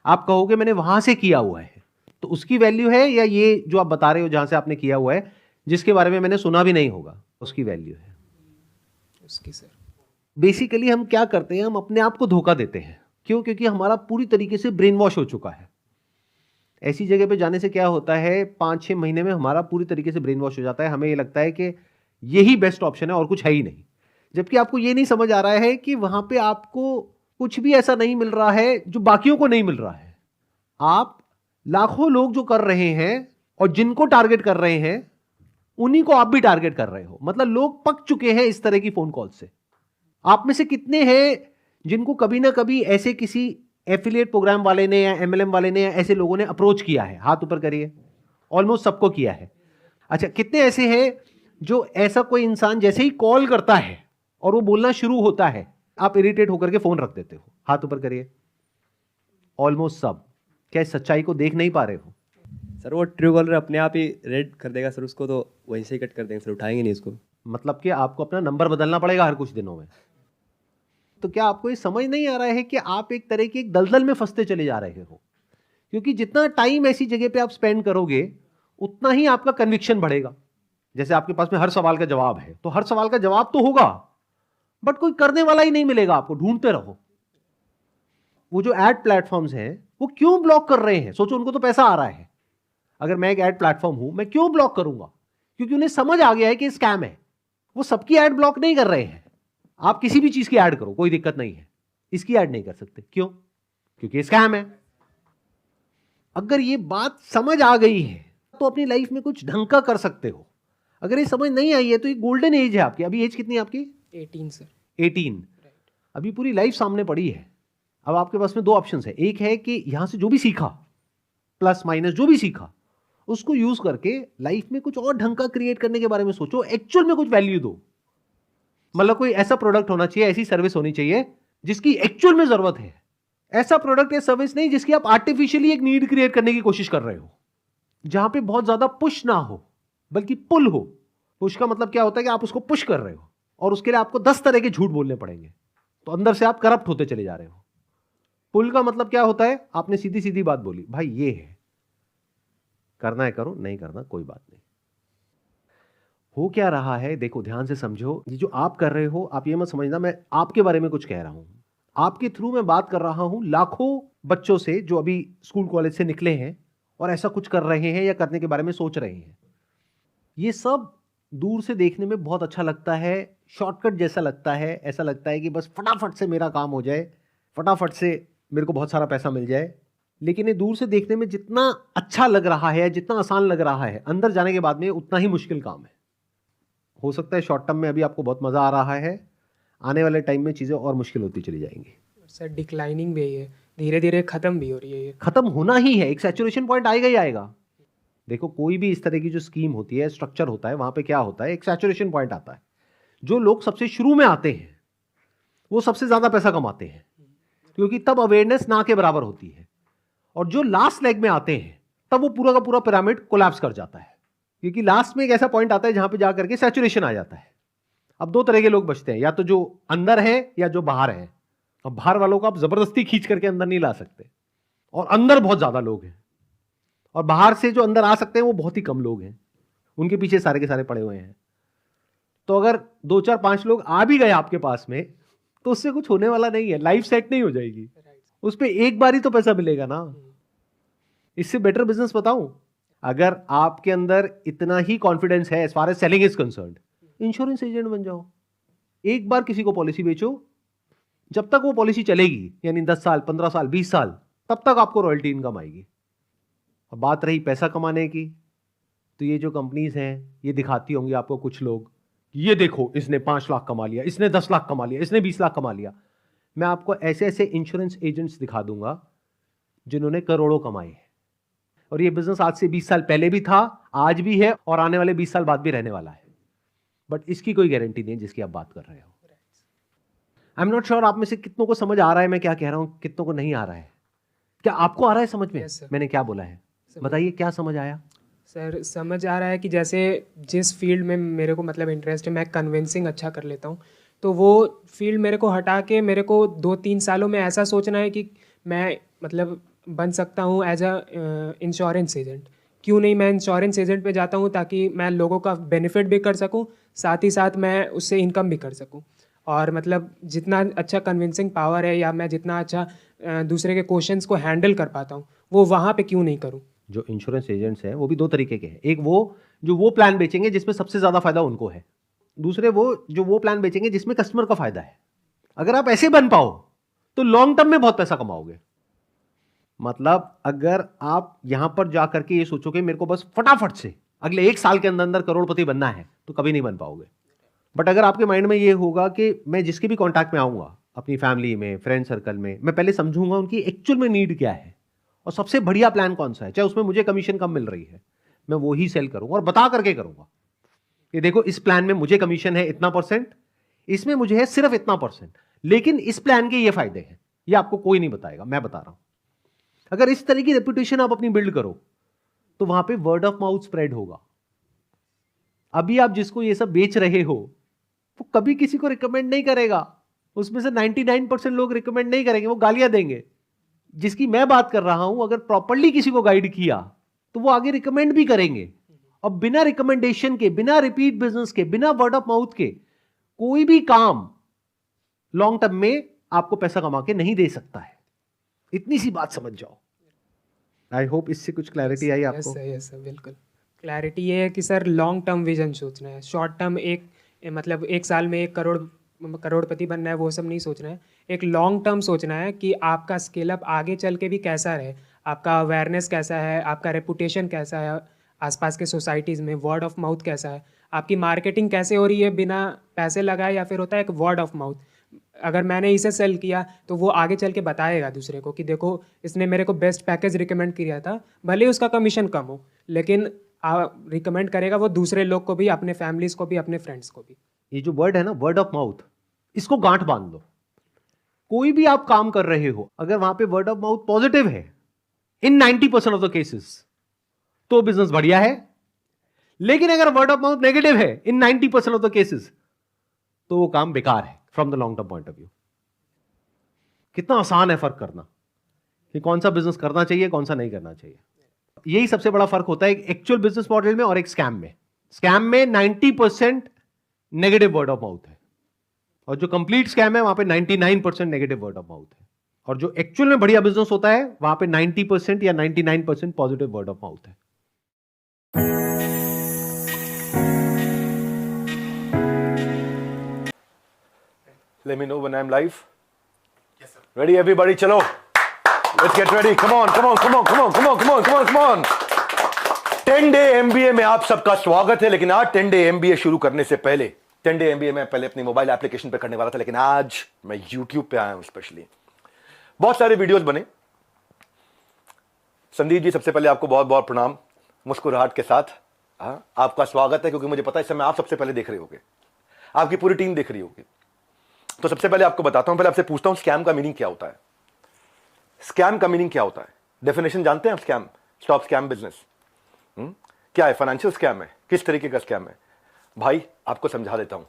आप कहोगे मैंने वहां से किया हुआ है, तो उसकी वैल्यू है? या ये जो आप बता रहे हो जहां से आपने किया हुआ है, जिसके बारे में मैंने सुना भी नहीं होगा, उसकी वैल्यू है? उसकी सर बेसिकली हम क्या करते हैं, हम अपने आप को धोखा देते हैं। क्यों? क्योंकि हमारा पूरी तरीके से ब्रेन वॉश हो चुका है। ऐसी जगह पे जाने से क्या होता है, 5-6 महीने में हमारा पूरी तरीके से ब्रेन वॉश हो जाता है। हमें ये लगता है कि यही बेस्ट ऑप्शन है और कुछ है ही नहीं, जबकि आपको ये नहीं समझ आ रहा है कि वहां पे आपको कुछ भी ऐसा नहीं मिल रहा है जो बाकियों को नहीं मिल रहा है। आप लाखों लोग जो कर रहे हैं और जिनको टारगेट कर रहे हैं, उन्हीं को आप भी टारगेट कर रहे हो। मतलब लोग पक चुके हैं इस तरह की फोन कॉल से। आप में से कितने हैं जिनको कभी ना कभी ऐसे किसी एफिलिएट प्रोग्राम वाले ने या MLM वाले ने या ऐसे लोगों ने अप्रोच किया है? हाथ ऊपर करिए। ऑलमोस्ट सबको किया है। अच्छा, कितने ऐसे हैं जो ऐसा कोई इंसान जैसे ही कॉल करता है और वो बोलना शुरू होता है, आप इरिटेट होकर के फोन रख देते हो? हाथ ऊपर करिए। ऑलमोस्ट सब। क्या इस सच्चाई को देख नहीं पा रहे हो? सर वो ट्रू कॉलर अपने आप ही रेड कर देगा सर उसको, तो वहीं से ही कट कर देंगे सर, उठाएंगे नहीं उसको। मतलब कि आपको अपना नंबर बदलना पड़ेगा हर कुछ दिनों में। तो क्या आपको ये समझ नहीं आ रहा है कि आप एक तरह की एक दलदल में फंसते चले जा रहे हो? क्योंकि जितना टाइम ऐसी जगह पे आप स्पेंड करोगे उतना ही आपका कन्विक्शन बढ़ेगा। जैसे आपके पास में हर सवाल का जवाब है, तो हर सवाल का जवाब तो होगा, बट कोई करने वाला ही नहीं मिलेगा आपको, ढूंढते रहो। वो जो एड प्लेटफॉर्म्स हैं वो क्यों ब्लॉक कर रहे हैं? सोचो, उनको तो पैसा आ रहा है। अगर मैं एक एड प्लेटफॉर्म हूं, मैं क्यों ब्लॉक करूंगा? क्योंकि उन्हें समझ आ गया है कि स्कैम है। वो सबकी एड ब्लॉक नहीं कर रहे हैं। आप किसी भी चीज की ऐड करो, कोई दिक्कत नहीं है, इसकी ऐड नहीं कर सकते। क्यों? क्योंकि स्कैम है। अगर ये बात समझ आ गई है तो अपनी लाइफ में कुछ ढंग का कर सकते हो। अगर ये समझ नहीं आई है तो ये गोल्डन एज है आपकी। अभी एज कितनी है आपकी? 18 सर। 18। अभी पूरी लाइफ सामने पड़ी है। अब आपके पास में दो ऑप्शंस है। एक है कि यहां से जो भी सीखा, प्लस माइनस जो भी सीखा, उसको यूज करके लाइफ में कुछ और ढंग का क्रिएट करने के बारे में सोचो, एक्चुअल में कुछ वैल्यू दो। मतलब कोई ऐसा प्रोडक्ट होना चाहिए, ऐसी सर्विस होनी चाहिए जिसकी एक्चुअल में जरूरत है। ऐसा प्रोडक्ट या सर्विस नहीं जिसकी आप आर्टिफिशियली एक नीड क्रिएट करने की कोशिश कर रहे हो, जहां पे बहुत ज्यादा पुश ना हो बल्कि पुल हो। पुश का मतलब क्या होता है कि आप उसको पुश कर रहे हो और उसके लिए आपको 10 तरह के झूठ बोलने पड़ेंगे, तो अंदर से आप करप्ट होते चले जा रहे हो। पुल का मतलब क्या होता है? आपने सीधी सीधी बात बोली, भाई ये है, करना है करो, नहीं करना कोई बात नहीं। हो क्या रहा है देखो, ध्यान से समझो। ये जो आप कर रहे हो, आप ये मत समझना मैं आपके बारे में कुछ कह रहा हूं। आपके थ्रू मैं बात कर रहा हूं लाखों बच्चों से जो अभी स्कूल कॉलेज से निकले हैं और ऐसा कुछ कर रहे हैं या करने के बारे में सोच रहे हैं। ये सब दूर से देखने में बहुत अच्छा लगता है, शॉर्टकट जैसा लगता है। ऐसा लगता है कि बस फटाफट से मेरा काम हो जाए, फटाफट से मेरे को बहुत सारा पैसा मिल जाए। लेकिन ये दूर से देखने में जितना अच्छा लग रहा है, जितना आसान लग रहा है, अंदर जाने के बाद में उतना ही मुश्किल काम है। हो सकता है शॉर्ट टर्म में अभी आपको बहुत मजा आ रहा है, आने वाले टाइम में चीजें और मुश्किल होती चली जाएंगी। सर डिक्लाइनिंग भी है, धीरे धीरे खत्म भी हो रही है ये। खत्म होना ही है, एक सैचुरेशन पॉइंट आएगा ही आएगा। देखो, कोई भी इस तरह की जो स्कीम होती है, स्ट्रक्चर होता है, वहां पे क्या होता है, एक सैचुरेशन पॉइंट आता है। जो लोग सबसे शुरू में आते हैं वो सबसे ज्यादा पैसा कमाते हैं, क्योंकि तब अवेयरनेस ना के बराबर होती है। और जो लास्ट लेग में आते हैं तब वो पूरा का पूरा पिरामिड कोलैप्स कर जाता है, क्योंकि लास्ट में एक ऐसा पॉइंट आता है जहां पे जाकर के सैचुरेशन आ जाता है। अब दो तरह के लोग बचते हैं, या तो जो अंदर है या जो बाहर है। अब बाहर वालों को आप जबरदस्ती खींच करके अंदर नहीं ला सकते, और अंदर बहुत ज्यादा लोग हैं, और बाहर से जो अंदर आ सकते हैं वो बहुत ही कम लोग हैं, उनके पीछे सारे के सारे पड़े हुए हैं। तो अगर 2 4 5 लोग आ भी गए आपके पास में तो उससे कुछ होने वाला नहीं है, लाइफ सेट नहीं हो जाएगी, उस पर एक बार ही तो पैसा मिलेगा ना। इससे बेटर बिजनेस बताऊं, अगर आपके अंदर इतना ही कॉन्फिडेंस है as far as selling is concerned, insurance agent बन जाओ। एक बार किसी को पॉलिसी बेचो, जब तक वो पॉलिसी चलेगी, यानी 10 साल 15 साल 20 साल, तब तक आपको रॉयल्टी इनकम आएगी। अब बात रही पैसा कमाने की, तो ये जो कंपनीज हैं ये दिखाती होंगी आपको कुछ लोग, ये देखो इसने 5 लाख कमा लिया, इसने 10 लाख कमा लिया, इसने 20 लाख कमा लिया। मैं आपको ऐसे ऐसे इंश्योरेंस एजेंट्स दिखा दूंगा जिन्होंने करोड़ों कमाए हैं, और ये बिजनेस आज से 20 साल पहले भी था, आज भी है, और आने वाले 20 साल बाद भी रहने वाला है। बट इसकी कोई गारंटी नहीं है जिसकी आप बात कर रहे हो। आई एम नॉट श्योर आप में से कितनों को समझ आ रहा है मैं क्या कह रहा हूं, कितनों को नहीं आ रहा है। क्या आपको आ रहा है समझ में? Yes, sir. मैंने क्या बोला है बताइए, क्या समझ आया? सर समझ आ रहा है कि जैसे जिस फील्ड में मेरे को मतलब इंटरेस्ट है, मैं कन्विंसिंग अच्छा कर लेता हूँ, तो वो फील्ड मेरे को हटा के मेरे को 2-3 सालों में ऐसा सोचना है कि मैं मतलब बन सकता हूँ एज अ इंश्योरेंस एजेंट। क्यों नहीं मैं इंश्योरेंस एजेंट पे जाता हूँ, ताकि मैं लोगों का बेनिफिट भी कर सकूँ, साथ ही साथ मैं उससे इनकम भी कर सकूँ। और मतलब जितना अच्छा कन्विंसिंग पावर है, या मैं जितना अच्छा दूसरे के क्वेश्चंस को हैंडल कर पाता हूँ, वो वहाँ पे क्यों नहीं करूँ। जो इंश्योरेंस एजेंट्स हैं वो भी 2 तरीके के हैं। एक वो जो वो प्लान बेचेंगे जिसमें सबसे ज्यादा फायदा उनको है, दूसरे वो जो वो प्लान बेचेंगे जिसमें कस्टमर का फायदा है। अगर आप ऐसे बन पाओ तो लॉन्ग टर्म में बहुत पैसा कमाओगे। मतलब अगर आप यहां पर जाकर के ये सोचोगे मेरे को बस फटाफट से अगले 1 साल के अंदर अंदर करोड़पति बनना है, तो कभी नहीं बन पाओगे। बट अगर आपके माइंड में ये होगा कि मैं जिसके भी कॉन्टैक्ट में आऊंगा, अपनी फैमिली में, फ्रेंड सर्कल में, मैं पहले समझूंगा उनकी एक्चुअल में नीड क्या है और सबसे बढ़िया प्लान कौन सा है, चाहे उसमें मुझे कमीशन कम मिल रही है, मैं वो ही सेल करूंगा, और बता करके करूंगा कि देखो इस प्लान में मुझे कमीशन है इतना %, इसमें मुझे है सिर्फ इतना %, लेकिन इस प्लान के ये फायदे हैं, ये आपको कोई नहीं बताएगा, मैं बता रहा हूं। अगर इस तरह की रेपुटेशन आप अपनी बिल्ड करो तो वहां पे वर्ड ऑफ माउथ स्प्रेड होगा। अभी आप जिसको ये सब बेच रहे हो वो कभी किसी को रिकमेंड नहीं करेगा, उसमें से 99% लोग रिकमेंड नहीं करेंगे, वो गालियां देंगे। जिसकी मैं बात कर रहा हूं, अगर प्रॉपर्ली किसी को गाइड किया तो वो आगे रिकमेंड भी करेंगे। और बिना रिकमेंडेशन के, बिना रिपीट बिजनेस के, बिना वर्ड ऑफ माउथ के कोई भी काम लॉन्ग टर्म में आपको पैसा कमा के नहीं दे सकता है। इतनी सी बात समझ जाओ। आई होप इससे कुछ क्लैरिटी आई आपको। यस सर, बिल्कुल क्लैरिटी ये है कि सर लॉन्ग टर्म विजन सोचना है। शॉर्ट टर्म मतलब 1 साल में 1 करोड़पति बनना है, वो सब नहीं सोचना है। एक लॉन्ग टर्म सोचना है कि आपका स्केल अप आगे चल के भी कैसा रहे, आपका अवेयरनेस कैसा है, आपका रेपुटेशन कैसा है आसपास के सोसाइटीज़ में, वर्ड ऑफ माउथ कैसा है, आपकी मार्केटिंग कैसे हो रही है बिना पैसे लगाए, या फिर होता है एक वर्ड ऑफ माउथ। अगर मैंने इसे सेल किया तो वो आगे चल के बताएगा दूसरे को कि देखो इसने मेरे को बेस्ट पैकेज रिकमेंड किया था, भले ही उसका कमीशन कम हो, लेकिन रिकमेंड करेगा वो दूसरे लोग को भी, अपने फैमिलीज को भी, अपने फ्रेंड्स को भी। ये जो वर्ड है ना, वर्ड ऑफ माउथ, इसको गांठ बांध लो। कोई भी आप काम कर रहे हो, अगर वहां पे वर्ड ऑफ माउथ पॉजिटिव है इन 90% ऑफ द केसेस, तो बिजनेस बढ़िया है। लेकिन अगर वर्ड ऑफ माउथ नेगेटिव है इन 90% ऑफ द केसेस, तो वो काम बेकार है from the long term point of view. कितना आसान है फर्क करना कि कौन सा बिजनेस करना चाहिए, कौन सा नहीं करना चाहिए। यही सबसे बड़ा फर्क होता है एक एक्चुअल बिजनेस मॉडल में और एक स्कैम में। स्कैम में 90% नेगेटिव वर्ड ऑफ माउथ है, और जो कंप्लीट स्कैम है वहां पे 99% नेगेटिव वर्ड ऑफ माउथ है। और जो एक्चुअल में बढ़िया बिजनेस होता है वहां पे 90% या 99% पॉजिटिव वर्ड ऑफ माउथ है। Let me know when I'm live. Yes, sir. Ready, everybody? Chalo. Let's get ready. Come on, come on, come on, come on, come on, come on, come on, come on. 10-day MBA में आप सबका स्वागत है। लेकिन आज 10-day MBA शुरू करने से पहले, 10-day MBA मैं पहले अपनी मोबाइल एप्लीकेशन पे करने वाला था, लेकिन आज मैं YouTube पे आया हूं स्पेशली। बहुत सारे वीडियोस बने। संदीप जी, सबसे पहले आपको बहुत बहुत प्रणाम, मुस्कुराहट के साथ। हाँ, आपका स्वागत है, क्योंकि मुझे पता है इस समय आप सबसे पहले देख रहे होगे, आपकी पूरी टीम देख रही होगी। तो सबसे पहले आपको बताता हूं, पहले आपसे पूछता हूं स्कैम का मीनिंग क्या होता है। स्कैम का मीनिंग क्या होता है? डेफिनेशन जानते हैं आप? स्कैम, स्टॉप स्कैम बिजनेस क्या है? फाइनेंशियल स्कैम है? किस तरीके का स्कैम है भाई? आपको समझा देता हूं।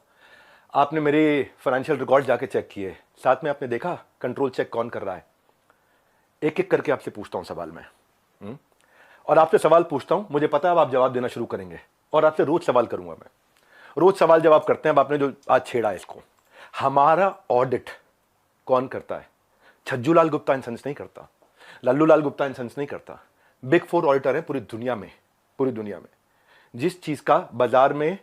आपने मेरे फाइनेंशियल रिकॉर्ड जाके चेक किए, साथ में आपने देखा कंट्रोल चेक कौन कर रहा है? एक एक करके आपसे पूछता हूं सवाल में, और आपसे सवाल पूछता हूं, मुझे पता है अब आप जवाब देना शुरू करेंगे, और आपसे रोज सवाल करूंगा मैं। रोज सवाल जवाब करते हैं। अब आपने जो आज छेड़ा इसको, हमारा ऑडिट कौन करता है? छज्जू लाल गुप्ता एंड सन्स नहीं करता, लल्लू लाल गुप्ता एंड सन्स नहीं करता। बिग 4 ऑडिटर है पूरी दुनिया में। पूरी दुनिया में जिस चीज का बाजार में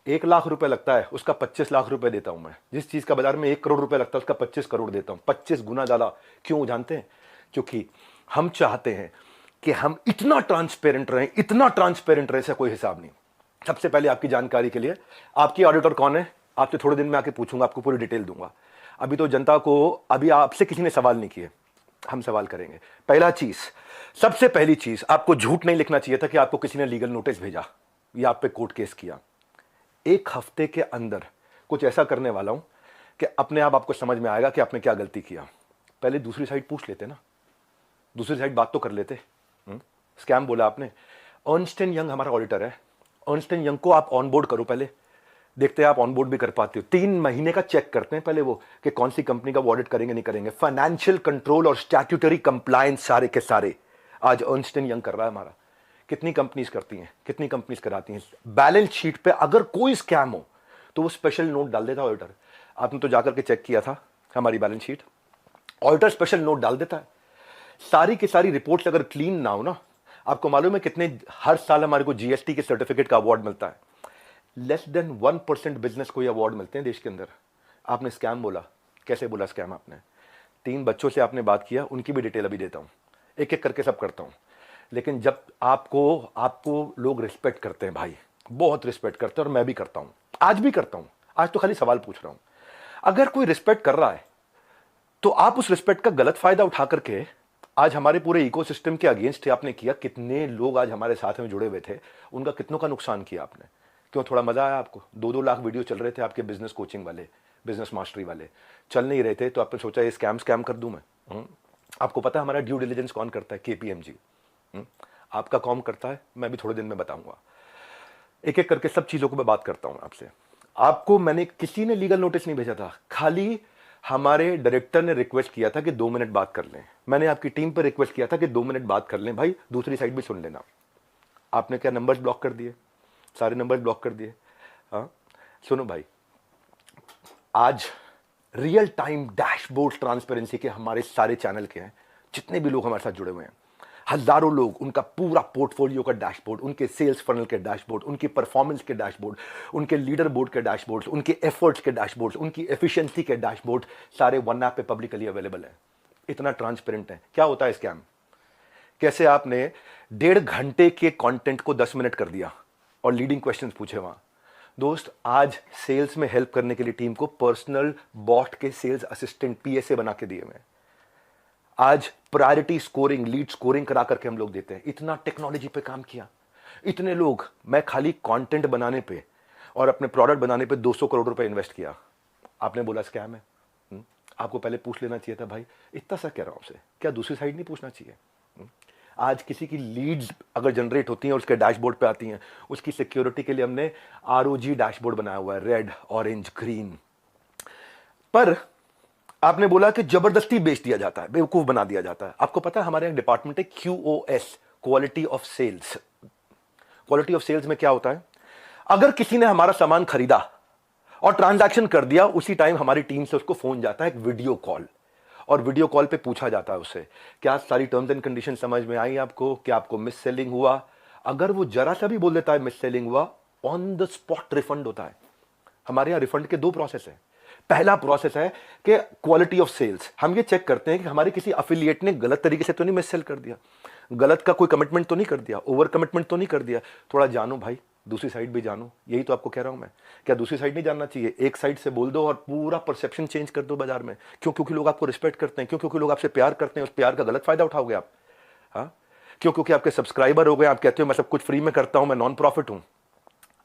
1 लाख रुपए लगता है, उसका 25 लाख रुपए देता हूं मैं। जिस चीज का बाजार में 1 करोड़ रुपए लगता है, उसका 25 करोड़ देता हूं। 25 गुना ज्यादा। क्यों जानते हैं? क्योंकि हम चाहते हैं कि हम इतना ट्रांसपेरेंट रहें, इतना ट्रांसपेरेंट रहे, कोई हिसाब नहीं। सबसे पहले आपकी जानकारी के लिए, आपकी ऑडिटर कौन है? आपसे थोड़े दिन में आके पूछूंगा, आपको पूरी डिटेल दूंगा। अभी तो जनता को, अभी आपसे किसी ने सवाल नहीं किए, हम सवाल करेंगे। पहला चीज, सबसे पहली चीज, आपको झूठ नहीं लिखना चाहिए था कि आपको किसी ने लीगल नोटिस भेजा या आप पे कोर्ट केस किया। 1 हफ्ते के अंदर कुछ ऐसा करने वाला हूं कि अपने आप आपको समझ में आएगा कि आपने क्या गलती किया। पहले दूसरी साइड पूछ लेते ना, दूसरी साइड बात तो कर लेते। स्कैम बोला आपने। अर्नस्ट एंड यंग हमारा ऑडिटर है। अर्नस्ट एंड यंग को आप ऑनबोर्ड करो, पहले देखते हैं आप ऑनबोर्ड भी कर पाते हो। 3 महीने का चेक करते हैं पहले वो, कि कौन सी कंपनी का वो ऑडिट करेंगे नहीं करेंगे। फाइनेंशियल कंट्रोल और स्टैट्यूटरी कंप्लायंस सारे के सारे आज अर्नस्ट एंड यंग कर रहा है हमारा। कितनी कंपनीज करती हैं, कितनी कंपनीज कराती हैं। बैलेंस शीट पे अगर कोई स्कैम हो तो वो स्पेशल नोट डाल देता है ऑडिटर। आपने तो जाकर के चेक किया था हमारी balance sheet, auditor special note डाल देता है। सारी की सारी रिपोर्ट्स अगर क्लीन ना हो ना, आपको मालूम है कितने हर साल हमारे को जीएसटी के सर्टिफिकेट का अवार्ड मिलता है? लेस देन 1% बिजनेस को ये अवार्ड मिलते हैं देश के अंदर। आपने स्कैम बोला, कैसे बोला स्कैम आपने? 3 बच्चों से आपने बात किया, उनकी भी डिटेल अभी देता हूं, एक एक करके सब करता हूं। लेकिन जब आपको लोग रिस्पेक्ट करते हैं भाई, बहुत रिस्पेक्ट करते हैं, और मैं भी करता हूं, आज भी करता हूं। आज तो खाली सवाल पूछ रहा हूं। अगर कोई रिस्पेक्ट कर रहा है तो आप उस रिस्पेक्ट का गलत फायदा उठा करके आज हमारे पूरे इकोसिस्टम के अगेंस्ट आपने किया। कितने लोग आज हमारे साथ में जुड़े हुए थे, उनका कितनों का नुकसान किया आपने। क्यों? थोड़ा मजा आया आपको? 2-2 लाख वीडियो चल रहे थे आपके बिजनेस कोचिंग वाले, बिजनेस मास्टरी वाले, चल नहीं रहे थे, तो आपने सोचा ये स्कैम कर दूं मैं। आपको पता है हमारा ड्यू डिलिजेंस कौन करता है? KPMG। आपका कौन करता है? मैं भी थोड़े दिन में बताऊंगा। एक एक करके सब चीज़ों को मैं बात करता हूँ आपसे। आपको मैंने, किसी ने लीगल नोटिस नहीं भेजा था, खाली हमारे डायरेक्टर ने रिक्वेस्ट किया था कि 2 मिनट बात कर लें। मैंने आपकी टीम पर रिक्वेस्ट किया था कि 2 मिनट बात कर लें भाई, दूसरी साइड भी सुन लेना। आपने क्या नंबर्स ब्लॉक कर दिए, सारे नंबर्स ब्लॉक कर दिए। हाँ सुनो भाई, आज रियल टाइम डैशबोर्ड ट्रांसपेरेंसी के हमारे सारे चैनल के हैं, जितने भी लोग हमारे साथ जुड़े हुए हैं, हजारों लोग, उनका पूरा पोर्टफोलियो का डैशबोर्ड, उनके सेल्स फनल के डैशबोर्ड, उनकी परफॉर्मेंस के डैशबोर्ड, उनके लीडर बोर्ड के डैशबोर्ड, उनके एफर्ट्स के डैशबोर्ड, उनकी एफिशिएंसी के डैशबोर्ड सारे वन ऐप पे पब्लिकली अवेलेबल है। इतना ट्रांसपेरेंट है। क्या होता है स्कैम? कैसे आपने 1.5 घंटे के कंटेंट को 10 मिनट कर दिया और लीडिंग क्वेश्चंस पूछे वहां। दोस्त, आज सेल्स में हेल्प करने के लिए टीम को पर्सनल बॉट के सेल्स असिस्टेंट पीएसए बना के दिए हुए। आज प्रायोरिटी स्कोरिंग, लीड स्कोरिंग करा करके हम लोग देते हैं। इतना टेक्नोलॉजी पे काम किया, इतने लोग, मैं खाली कंटेंट बनाने पे और अपने प्रोडक्ट बनाने पे 200 करोड़ रुपए इन्वेस्ट किया। आपने बोला स्कैम है? आपको पहले पूछ लेना चाहिए था भाई, इतना सा कह रहा हूं आपसे, क्या दूसरी साइड नहीं पूछना चाहिए? आज किसी की लीड्स अगर जनरेट होती हैं और उसके डैशबोर्ड पे आती हैं, उसकी सिक्योरिटी के लिए हमने आरओजी डैशबोर्ड बनाया हुआ है, रेड, ऑरेंज, ग्रीन। पर आपने बोला कि जबरदस्ती बेच दिया जाता है, बेवकूफ बना दिया जाता है। आपको पता है हमारे यहाँ डिपार्टमेंट है QoS, quality of sales. Quality of sales में क्या होता है? अगर किसी ने हमारा सामान खरीदा और ट्रांजैक्शन कर दिया, उसी टाइम हमारी टीम से उसको फोन जाता है, एक वीडियो कॉल, और वीडियो कॉल पे पूछा जाता है उससे, क्या सारी टर्म्स एंड कंडीशन समझ में आई आपको? क्या आपको मिस सेलिंग हुआ? अगर वो जरा सा भी बोल देता है मिस सेलिंग हुआ, ऑन द स्पॉट रिफंड होता है। हमारे यहाँ रिफंड के 2 प्रोसेस है। पहला प्रोसेस है कि क्वालिटी ऑफ सेल्स, हम ये चेक करते हैं कि हमारे किसी अफिलिएट ने गलत तरीके से तो नहीं मिस सेल कर दिया, गलत का कोई कमिटमेंट तो नहीं कर दिया, ओवर कमिटमेंट तो नहीं कर दिया। थोड़ा जानो भाई, दूसरी साइड भी जानो, यही तो आपको कह रहा हूं मैं। क्या दूसरी साइड नहीं जानना चाहिए? एक साइड से बोल दो और पूरा परसेप्शन चेंज कर दो बाजार में। क्यों? क्योंकि लोग आपको रिस्पेक्ट करते हैं। क्यों? क्योंकि लोग आपसे प्यार करते हैं। उस प्यार का गलत फायदा उठाओगे आप? हाँ, क्यों? क्योंकि आपके सब्सक्राइबर हो गए, आप कहते हो मैं सब कुछ फ्री में करता हूं, मैं नॉन प्रॉफिट हूं।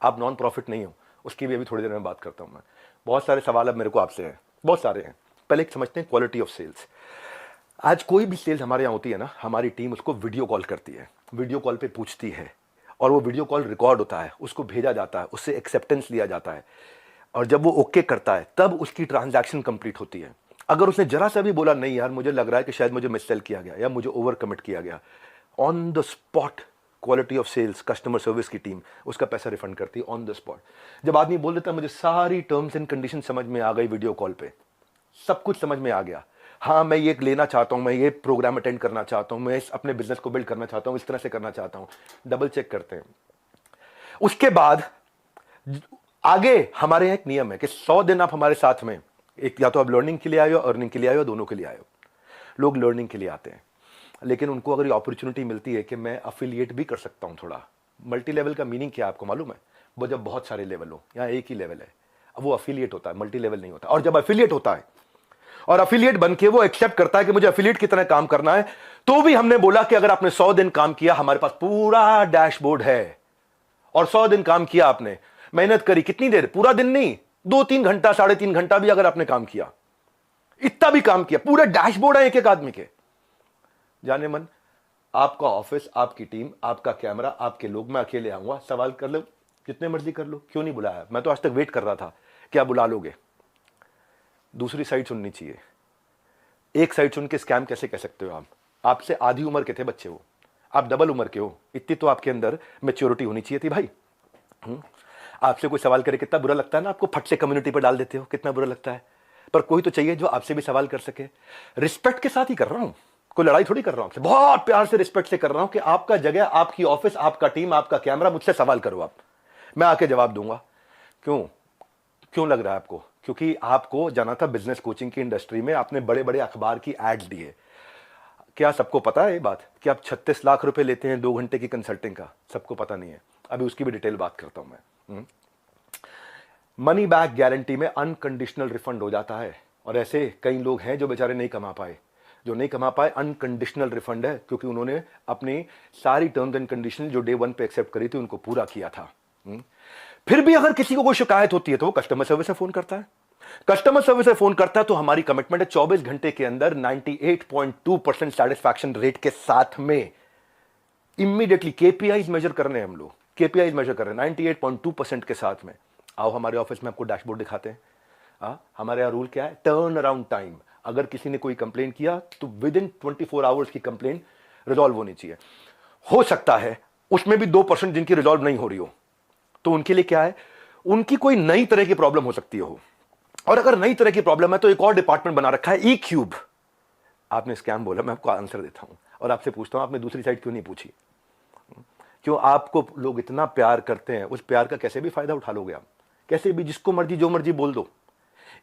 आप नॉन प्रॉफिट नहीं हो, उसकी भी अभी थोड़ी देर में बात करता हूं मैं। बहुत सारे सवाल अब मेरे को आपसे हैं, बहुत सारे हैं। पहले समझते हैं क्वालिटी ऑफ सेल्स। आज कोई भी सेल्स हमारे यहाँ होती है ना, हमारी टीम उसको वीडियो कॉल करती है, वीडियो कॉल पे पूछती है, और वो वीडियो कॉल रिकॉर्ड होता है, उसको भेजा जाता है, उससे एक्सेप्टेंस लिया जाता है, और जब वो ओके करता है तब उसकी ट्रांजैक्शन कंप्लीट होती है। अगर उसने जरा सा भी बोला नहीं यार मुझे लग रहा है कि शायद मुझे मिस सेल किया गया या मुझे ओवर कमिट किया गया, on the spot quality of sales customer service की टीम उसका पैसा रिफंड करती है ऑन द स्पॉट। जब आदमी बोल देता है मुझे सारी टर्म्स एंड कंडीशन समझ में आ गई, वीडियो कॉल पे सब कुछ समझ में आ गया, हाँ मैं ये लेना चाहता हूं, मैं ये प्रोग्राम अटेंड करना चाहता हूं, मैं अपने बिजनेस को बिल्ड करना चाहता हूं, इस तरह से करना चाहता हूं, डबल चेक करते हैं। उसके बाद आगे हमारे यहाँ एक नियम है कि 100 दिन आप हमारे साथ में, एक या तो आप लर्निंग के लिए आए हो, अर्निंग के लिए आए हो, दोनों के लिए आए हो। लोग लर्निंग के लिए आते हैं, लेकिन उनको अगर ये अपॉर्चुनिटी मिलती है कि मैं अफिलिएट भी कर सकता हूं थोड़ा। मल्टी लेवल का मीनिंग क्या है आपको मालूम है? वो जब बहुत सारे लेवल हो, यहाँ एक ही लेवल है, अब वो अफिलिएट होता है, मल्टी लेवल नहीं होता। और जब अफिलिएट होता है और अफिलिएट बनके वो एक्सेप्ट करता है कि मुझे अफिलिएट की तरह काम करना है, तो भी हमने बोला कि अगर आपने 100 दिन काम किया, हमारे पास पूरा डैशबोर्ड है, और 100 दिन काम किया आपने, मेहनत करी, कितनी देर? पूरा दिन नहीं, 2-3 घंटा, 3.5 घंटा भी अगर आपने काम किया, इतना भी काम किया, पूरे डैशबोर्ड है एक एक आदमी के। जाने मन, आपका ऑफिस, आपकी टीम, आपका कैमरा, आपके लोग, मैं अकेले आऊंगा, सवाल कर लो जितने मर्जी कर लो, क्यों नहीं बुलाया? मैं तो आज तक वेट कर रहा था, क्या बुला लोगे? दूसरी साइड सुननी चाहिए। एक साइड सुन के स्कैम कैसे कह सकते हो आप? आपसे आधी उम्र के थे बच्चे, वो आप डबल उम्र के हो, इतनी तो आपके अंदर मैच्योरिटी होनी चाहिए थी भाई। आपसे कोई सवाल करे कितना बुरा लगता है ना, आपको फट से कम्युनिटी पर डाल देते हो, कितना बुरा लगता है। पर कोई तो चाहिए जो आपसे भी सवाल कर सके। रिस्पेक्ट के साथ ही कर रहा हूं, कोई लड़ाई थोड़ी कर रहा हूं आपसे, बहुत प्यार से रिस्पेक्ट से कर रहा हूं कि आपका जगह, आपकी ऑफिस, आपका टीम, आपका कैमरा, मुझसे सवाल करो आप, मैं आके जवाब दूंगा। क्यों लग रहा है आपको? क्योंकि आपको जाना था बिजनेस कोचिंग की इंडस्ट्री में, आपने बड़े बड़े अखबार की एड्स दिए। क्या सबको पता है ये बात कि आप 36 लाख रुपए लेते हैं 2 घंटे की कंसल्टिंग का? सबको पता नहीं है। अभी उसकी भी डिटेल बात करता हूं मैं। मनी बैक गारंटी में अनकंडीशनल रिफंड हो जाता है, और ऐसे कई लोग हैं जो बेचारे नहीं कमा पाए, जो नहीं कमा पाए, अनकंडीशनल रिफंड है, क्योंकि उन्होंने अपनी सारी टर्म्स एंड कंडीशन जो डे 1 पे एक्सेप्ट करी थी उनको पूरा किया था। फिर भी अगर किसी को कोई शिकायत होती है तो वो कस्टमर सर्विस से फोन करता है। कस्टमर सर्विस से फोन करता है तो हमारी कमिटमेंट है 24 घंटे के अंदर 98.2% सेटिस्फैक्शन रेट के साथ में इमीडिएटली KPIs मेजर करने हैं हम लोग KPI मेजर कर रहे हैं 98.2% के साथ में। आओ हमारे ऑफिस में आपको डैशबोर्ड दिखाते हैं। हमारे यहाँ रूल क्या है, टर्न अराउंड टाइम। अगर किसी ने कोई कंप्लेन किया तो विद इन 24 आवर्स की कंप्लेन रिजॉल्व होनी चाहिए। हो सकता है उसमें भी 2% जिनकी रिजॉल्व नहीं हो रही हो, तो उनके लिए क्या है, उनकी कोई नई तरह की प्रॉब्लम हो सकती हो। और अगर नई तरह की प्रॉब्लम है तो एक और डिपार्टमेंट बना रखा है, E-Cube। आपने स्कैम बोला, मैं आपको आंसर देता हूं और आपसे पूछता हूं, आपने दूसरी साइड क्यों नहीं पूछी? क्यों? आपको लोग इतना प्यार करते हैं, उस प्यार का कैसे भी फायदा उठा लोगे आप, कैसे भी, जिसको मर्जी जो मर्जी बोल दो।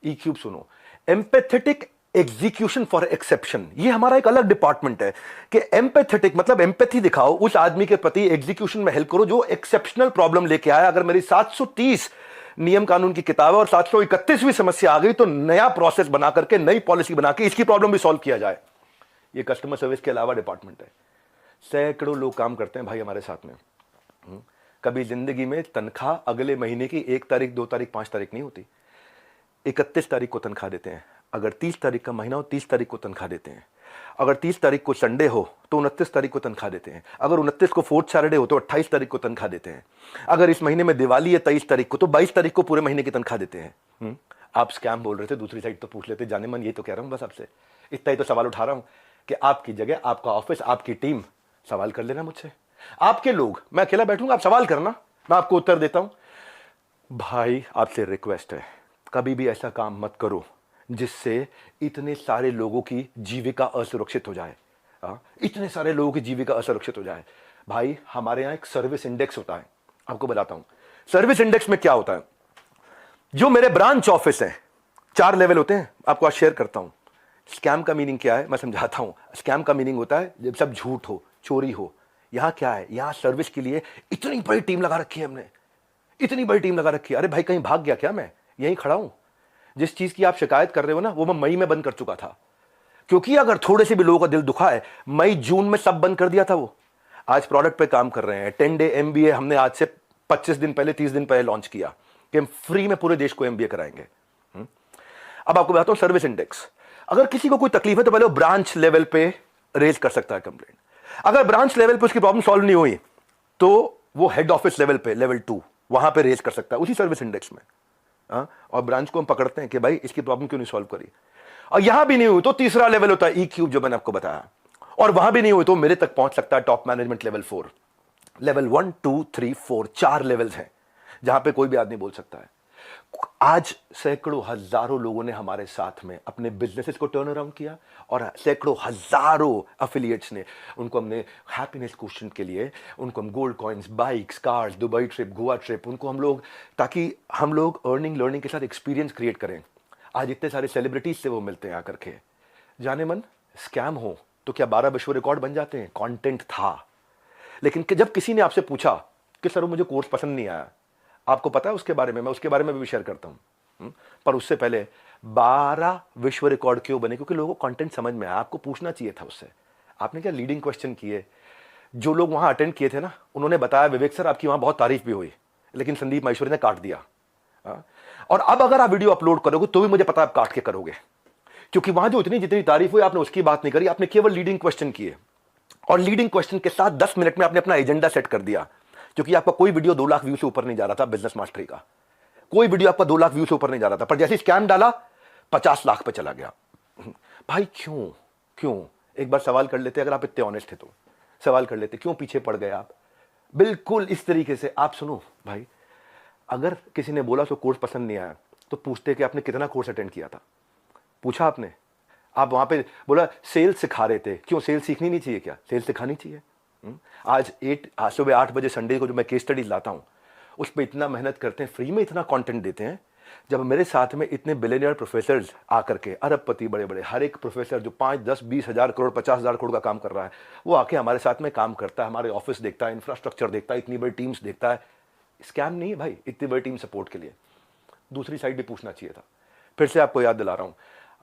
E-Cube सुनो, एम्पैथेटिक एग्जीक्यूशन फॉर एक्सेप्शन, ये हमारा एक अलग डिपार्टमेंट है कि एम्पैथेटिक मतलब एम्पैथी दिखाओ उस आदमी के प्रति, एग्जीक्यूशन में हेल्प करो जो एक्सेप्शनल प्रॉब्लम लेके आया। अगर मेरी 730 नियम कानून की किताब है और 731वीं समस्या आ गई तो नया प्रोसेस बना करके, नई पॉलिसी बना के इसकी प्रॉब्लम भी सॉल्व किया जाए। ये कस्टमर सर्विस के अलावा डिपार्टमेंट है। सैकड़ों लोग काम करते हैं भाई हमारे साथ में। कभी जिंदगी में तनख्वाह अगले महीने की 1 तारीख, 2 तारीख, 5 तारीख नहीं होती, 31 तारीख को तनख्वाह देते हैं। अगर 30 तारीख का महीना हो, 30 तारीख को तनख्वाह देते हैं। अगर 30 तारीख को संडे हो तो 29 तारीख को तनख्वाह देते हैं। अगर 29 को फोर्थ सैटरडे हो तो 28 तारीख को तनख्वाह देते हैं। अगर इस महीने में दिवाली है 23 तारीख को तो 22 तारीख को पूरे महीने की तनख्वाह देते हैं। आप स्कैम बोल रहे थे, दूसरी साइड तो पूछ लेते। जाने मन ये तो कह रहा हूं बस आपसे, इतना ही तो सवाल उठा रहा हूं कि आपकी जगह, आपका ऑफिस, आपकी टीम सवाल कर लेना मुझसे। आपके लोग, मैं अकेला बैठूंगा, आप सवाल करना, मैं आपको उत्तर देता हूं। भाई आपसे रिक्वेस्ट है, कभी भी ऐसा काम मत करो जिससे इतने सारे लोगों की जीविका असुरक्षित हो जाए। इतने सारे लोगों की जीविका असुरक्षित हो जाए। भाई हमारे यहां एक सर्विस इंडेक्स होता है, आपको बताता हूं। सर्विस इंडेक्स में क्या होता है, जो मेरे ब्रांच ऑफिस है, 4 लेवल होते हैं, आपको आज शेयर करता हूं। स्कैम का मीनिंग क्या है मैं समझाता हूं। स्कैम का मीनिंग होता है जब सब झूठ हो, चोरी हो। यहां क्या है, यहां सर्विस के लिए इतनी बड़ी टीम लगा रखी है हमने, इतनी बड़ी टीम लगा रखी है। अरे भाई कहीं भाग गया क्या? मैं यहीं खड़ा हूं। जिस चीज की आप शिकायत कर रहे हो ना, वो मैं मई में बंद कर चुका था, क्योंकि अगर थोड़े से भी लोगों का दिल दुखा है, मई जून में सब बंद कर दिया था। वो आज प्रोडक्ट पे काम कर रहे हैं। 10 डे MBA हमने आज से 25 दिन पहले, 30 दिन पहले लॉन्च किया कि हम फ्री में पूरे देश को MBA कराएंगे। अब आपको बताता हूं सर्विस इंडेक्स। अगर किसी को कोई तकलीफ है तो पहले वो ब्रांच लेवल पे रेज कर सकता है कंप्लेंट। अगर ब्रांच लेवल पे उसकी प्रॉब्लम सॉल्व नहीं हुई तो वो हेड ऑफिस लेवल पे, लेवल 2, वहां पे रेज कर सकता है उसी सर्विस इंडेक्स में। और ब्रांच को हम पकड़ते हैं कि भाई इसकी प्रॉब्लम क्यों नहीं सॉल्व करी। और यहां भी नहीं हुई तो तीसरा लेवल होता है E-Cube, जो मैंने आपको बताया। और वहां भी नहीं हुई तो मेरे तक पहुंच सकता है top management level 4। Level 1, 2, 3, 4, 4 levels हैं जहां पे कोई भी आदमी बोल सकता है। आज सैकड़ों हजारों लोगों ने हमारे साथ में अपने बिजनेसेस को टर्न अराउंड किया और सैकड़ों हजारों एफिलिएट्स ने, उनको हमने हैप्पीनेस क्वेश्चन के लिए, उनको हम gold coins, bikes, cars, Dubai trip, Goa trip, उनको हम लोग, ताकि हम लोग अर्निंग लर्निंग के साथ एक्सपीरियंस क्रिएट करें। आज इतने सारे सेलिब्रिटीज से वो मिलते हैं आकर के। जाने मन स्कैम हो तो क्या 12 विश्व रिकॉर्ड बन जाते हैं? कंटेंट था। लेकिन जब किसी ने आपसे पूछा कि सर मुझे कोर्स पसंद नहीं आया, आपको पता है उसके बारे में, मैं उसके बारे में भी शेयर करता हूं। पर उससे पहले 12 विश्व रिकॉर्ड क्यों बने? क्योंकि लोगों को कंटेंट समझ में आया। आपको पूछना चाहिए था उससे। आपने क्या लीडिंग क्वेश्चन किए? जो लोग वहां अटेंड किए थे ना, उन्होंने बताया विवेक सर आपकी वहां बहुत तारीफ भी हुई, लेकिन संदीप माहेश्वरी ने काट दिया। और अब अगर आप वीडियो अपलोड करोगे तो भी मुझे पता है आप काट के करोगे, क्योंकि वहां जो जितनी तारीफ हुई आपने उसकी बात नहीं करी, आपने केवल लीडिंग क्वेश्चन किए। और लीडिंग क्वेश्चन के साथ 10 मिनट में आपने अपना एजेंडा सेट कर दिया, क्योंकि आपका कोई वीडियो 2 लाख व्यू से ऊपर नहीं जा रहा था। बिजनेस मास्टरी का कोई वीडियो आपका 2 लाख व्यू से ऊपर नहीं जा रहा था, पर जैसे स्कैम डाला 50 लाख पे चला गया। भाई क्यों? एक बार सवाल कर लेते, अगर आप इतने ऑनेस्ट थे तो सवाल कर लेते, क्यों पीछे पड़ गए आप? बिल्कुल इस तरीके से आप सुनो भाई, अगर किसी ने बोला तो कोर्स पसंद नहीं आया तो पूछते कि आपने कितना कोर्स अटेंड किया था? पूछा आपने? आप वहां पे बोला सेल्स सिखा रहे थे, क्यों सेल्स सीखनी नहीं चाहिए? क्या सेल्स सिखानी चाहिए? आज सुबह 8 बजे संडे को जो मैं केस स्टडीज लाता हूं उस पर इतना मेहनत करते हैं, फ्री में इतना कंटेंट देते हैं। जब मेरे साथ में इतने बिलियनियर प्रोफेसर्स आकर के, अरबपति बड़े बड़े, हर एक प्रोफेसर जो 5, 10, 20 हजार करोड़, 50 हजार करोड़ का काम कर रहा है, वो आके हमारे साथ में काम करता है, हमारे ऑफिस देखता है, इंफ्रास्ट्रक्चर देखता है, इतनी बड़ी टीम्स देखता है। स्कैम नहीं है भाई, इतनी बड़ी टीम सपोर्ट के लिए। दूसरी साइड भी पूछना चाहिए था। फिर से आपको याद दिला रहा हूं,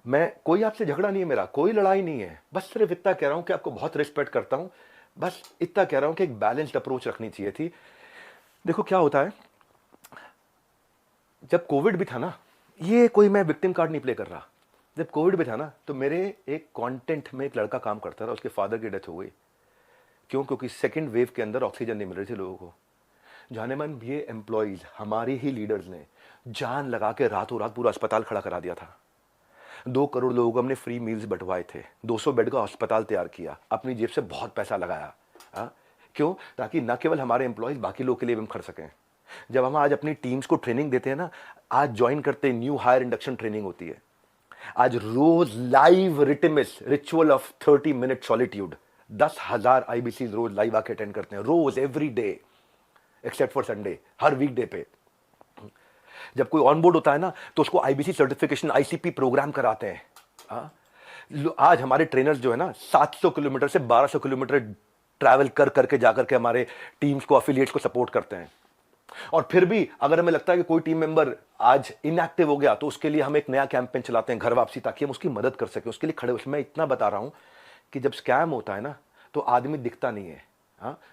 मैं कोई आपसे झगड़ा नहीं है, मेरा कोई लड़ाई नहीं है, बस सिर्फ इतना कह रहा हूं कि आपको बहुत रिस्पेक्ट करता हूं, बस इतना कह रहा हूं कि एक बैलेंस्ड अप्रोच रखनी चाहिए थी। देखो क्या होता है, जब कोविड भी था ना, ये कोई मैं विक्टिम कार्ड नहीं प्ले कर रहा, जब कोविड भी था ना तो मेरे एक कंटेंट में एक लड़का काम करता था, उसके फादर की डेथ हो गई। क्यों? क्योंकि सेकंड वेव के अंदर ऑक्सीजन नहीं मिल रही थी लोगों को। जाने मन ये एम्प्लॉयज हमारे ही लीडर्स ने जान लगा के रातों रात पूरा अस्पताल खड़ा करा दिया था। 2 करोड़ लोगों को हमने फ्री मील्स बंटवाए थे, 200 बेड का अस्पताल तैयार किया, अपनी जेब से बहुत पैसा लगाया। क्यों? ताकि न केवल हमारे एम्प्लॉयज बाकी लोगों के लिए भी हम खड़ सकें। जब हम आज अपनी टीम्स को ट्रेनिंग देते हैं ना, आज ज्वाइन करते न्यू हायर इंडक्शन ट्रेनिंग होती है, आज रोज लाइव रिटिमिस ritual of 30 minute solitude 10,000 IBCs रोज लाइव आके अटेंड करते हैं, रोज every day except for Sunday, हर वीकडे पे। जब कोई ऑन बोर्ड होता है ना तो उसको IBC सर्टिफिकेशन ICP प्रोग्राम कराते हैं। आज हमारे ट्रेनर्स जो है ना 700 किलोमीटर से 1200 किलोमीटर ट्रैवल कर करके जाकर के हमारे टीम्स को, अफिलिएट्स को सपोर्ट करते हैं। और फिर भी अगर हमें लगता है कि कोई टीम मेंबर आज इनएक्टिव हो गया तो उसके लिए हम एक नया कैंपेन चलाते हैं, घर वापसी, ताकि हम उसकी मदद कर सकें, उसके लिए खड़े। उसमें इतना बता रहा हूं कि जब स्कैम होता है ना तो आदमी दिखता नहीं है,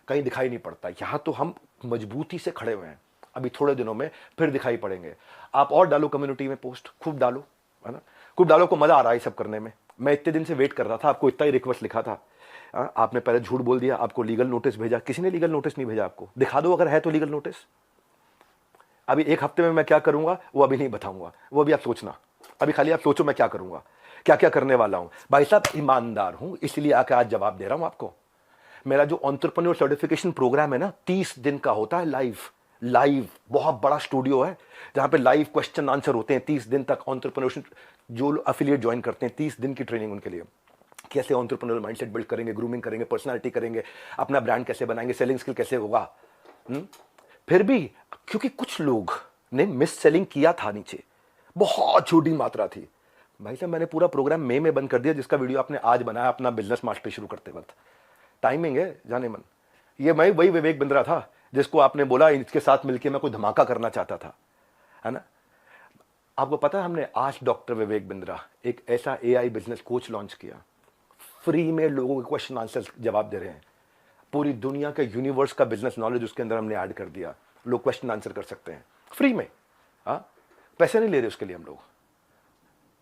कहीं दिखाई नहीं पड़ता। यहां तो हम मजबूती से खड़े हुए हैं, अभी थोड़े दिनों में फिर दिखाई पड़ेंगे। आप और डालो कम्युनिटी में पोस्ट, खूब डालो, है ना, खूब डालो। को मजा आ रहा है सब करने में। मैं इतने दिन से वेट कर रहा था, आपको इतना ही रिक्वेस्ट लिखा था, आपने पहले झूठ बोल दिया, आपको लीगल नोटिस भेजा। किसी ने लीगल नोटिस नहीं भेजा आपको, दिखा दो अगर है तो लीगल नोटिस। अभी 1 हफ्ते में मैं क्या करूंगा वो अभी नहीं बताऊंगा, वो अभी आप सोचना। अभी खाली आप सोचो मैं क्या करूंगा, क्या क्या करने वाला हूं। भाई साहब ईमानदार हूं इसलिए आके आज जवाब दे रहा हूं आपको। मेरा जो एंटरप्रेन्योर सर्टिफिकेशन प्रोग्राम है ना 30 दिन का होता है, लाइव बहुत बड़ा स्टूडियो है जहां पे लाइव क्वेश्चन आंसर होते हैं 30 दिन तक। एंटरप्रेन्योरशिप जो अफिलिएट ज्वाइन करते हैं 30 दिन की ट्रेनिंग उनके लिए, कैसे एंटरप्रेन्योर माइंडसेट बिल्ड करेंगे, ग्रूमिंग करेंगे, पर्सनालिटी करेंगे, अपना ब्रांड कैसे बनाएंगे, सेलिंग स्किल कैसे होगा। फिर भी क्योंकि कुछ लोग ने मिस सेलिंग किया था, नीचे बहुत छोटी मात्रा थी। भाई साहब मैंने पूरा प्रोग्राम मई में बंद कर दिया, जिसका वीडियो आपने आज बनाया अपना बिजनेस मास्टरी शुरू करते वक्त। टाइमिंग है जाने मन। ये मैं वही विवेक बिंद्रा था जिसको आपने बोला इसके साथ मिलकर मैं कोई धमाका करना चाहता था, है ना। आपको पता है हमने आज डॉक्टर विवेक बिंद्रा एक ऐसा AI बिजनेस कोच लॉन्च किया, फ्री में लोगों के क्वेश्चन आंसर जवाब दे रहे हैं। पूरी दुनिया के यूनिवर्स का बिजनेस नॉलेज उसके अंदर हमने ऐड कर दिया, लोग क्वेश्चन आंसर कर सकते हैं फ्री में। पैसे नहीं ले रहे उसके लिए हम लोग।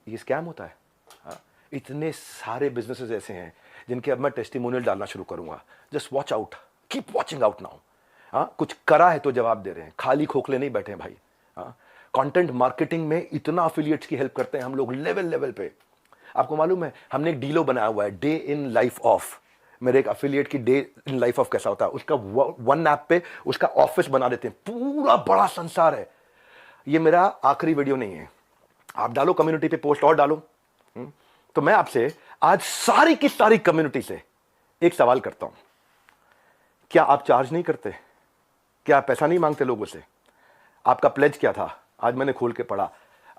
ये स्कैम होता है। इतने सारे बिजनेसेस ऐसे हैं जिनके अब मैं टेस्टिमोनियल डालना शुरू करूंगा। Just watch out, keep watching out now. कुछ करा है तो जवाब दे रहे हैं, खाली खोखले नहीं बैठे हैं भाई। कंटेंट मार्केटिंग में इतना अफिलिएट्स की हेल्प करते हैं हम लोग लेवल पे। आपको मालूम है हमने एक डीलो बनाया हुआ है, डे इन लाइफ ऑफ। मेरे एक अफिलिएट की डे इन लाइफ ऑफ कैसा होता है, उसका वन ऐप पे उसका ऑफिस बना देते हैं, पूरा बड़ा संसार है। ये मेरा आखिरी वीडियो नहीं है, आप डालो कम्युनिटी पे पोस्ट और डालो। तो मैं आपसे आज सारी की सारी कम्युनिटी से एक सवाल करता हूं, क्या आप चार्ज नहीं करते? क्या आप पैसा नहीं मांगते लोगों से? आपका प्लेज क्या था? आज मैंने खोल के पढ़ा,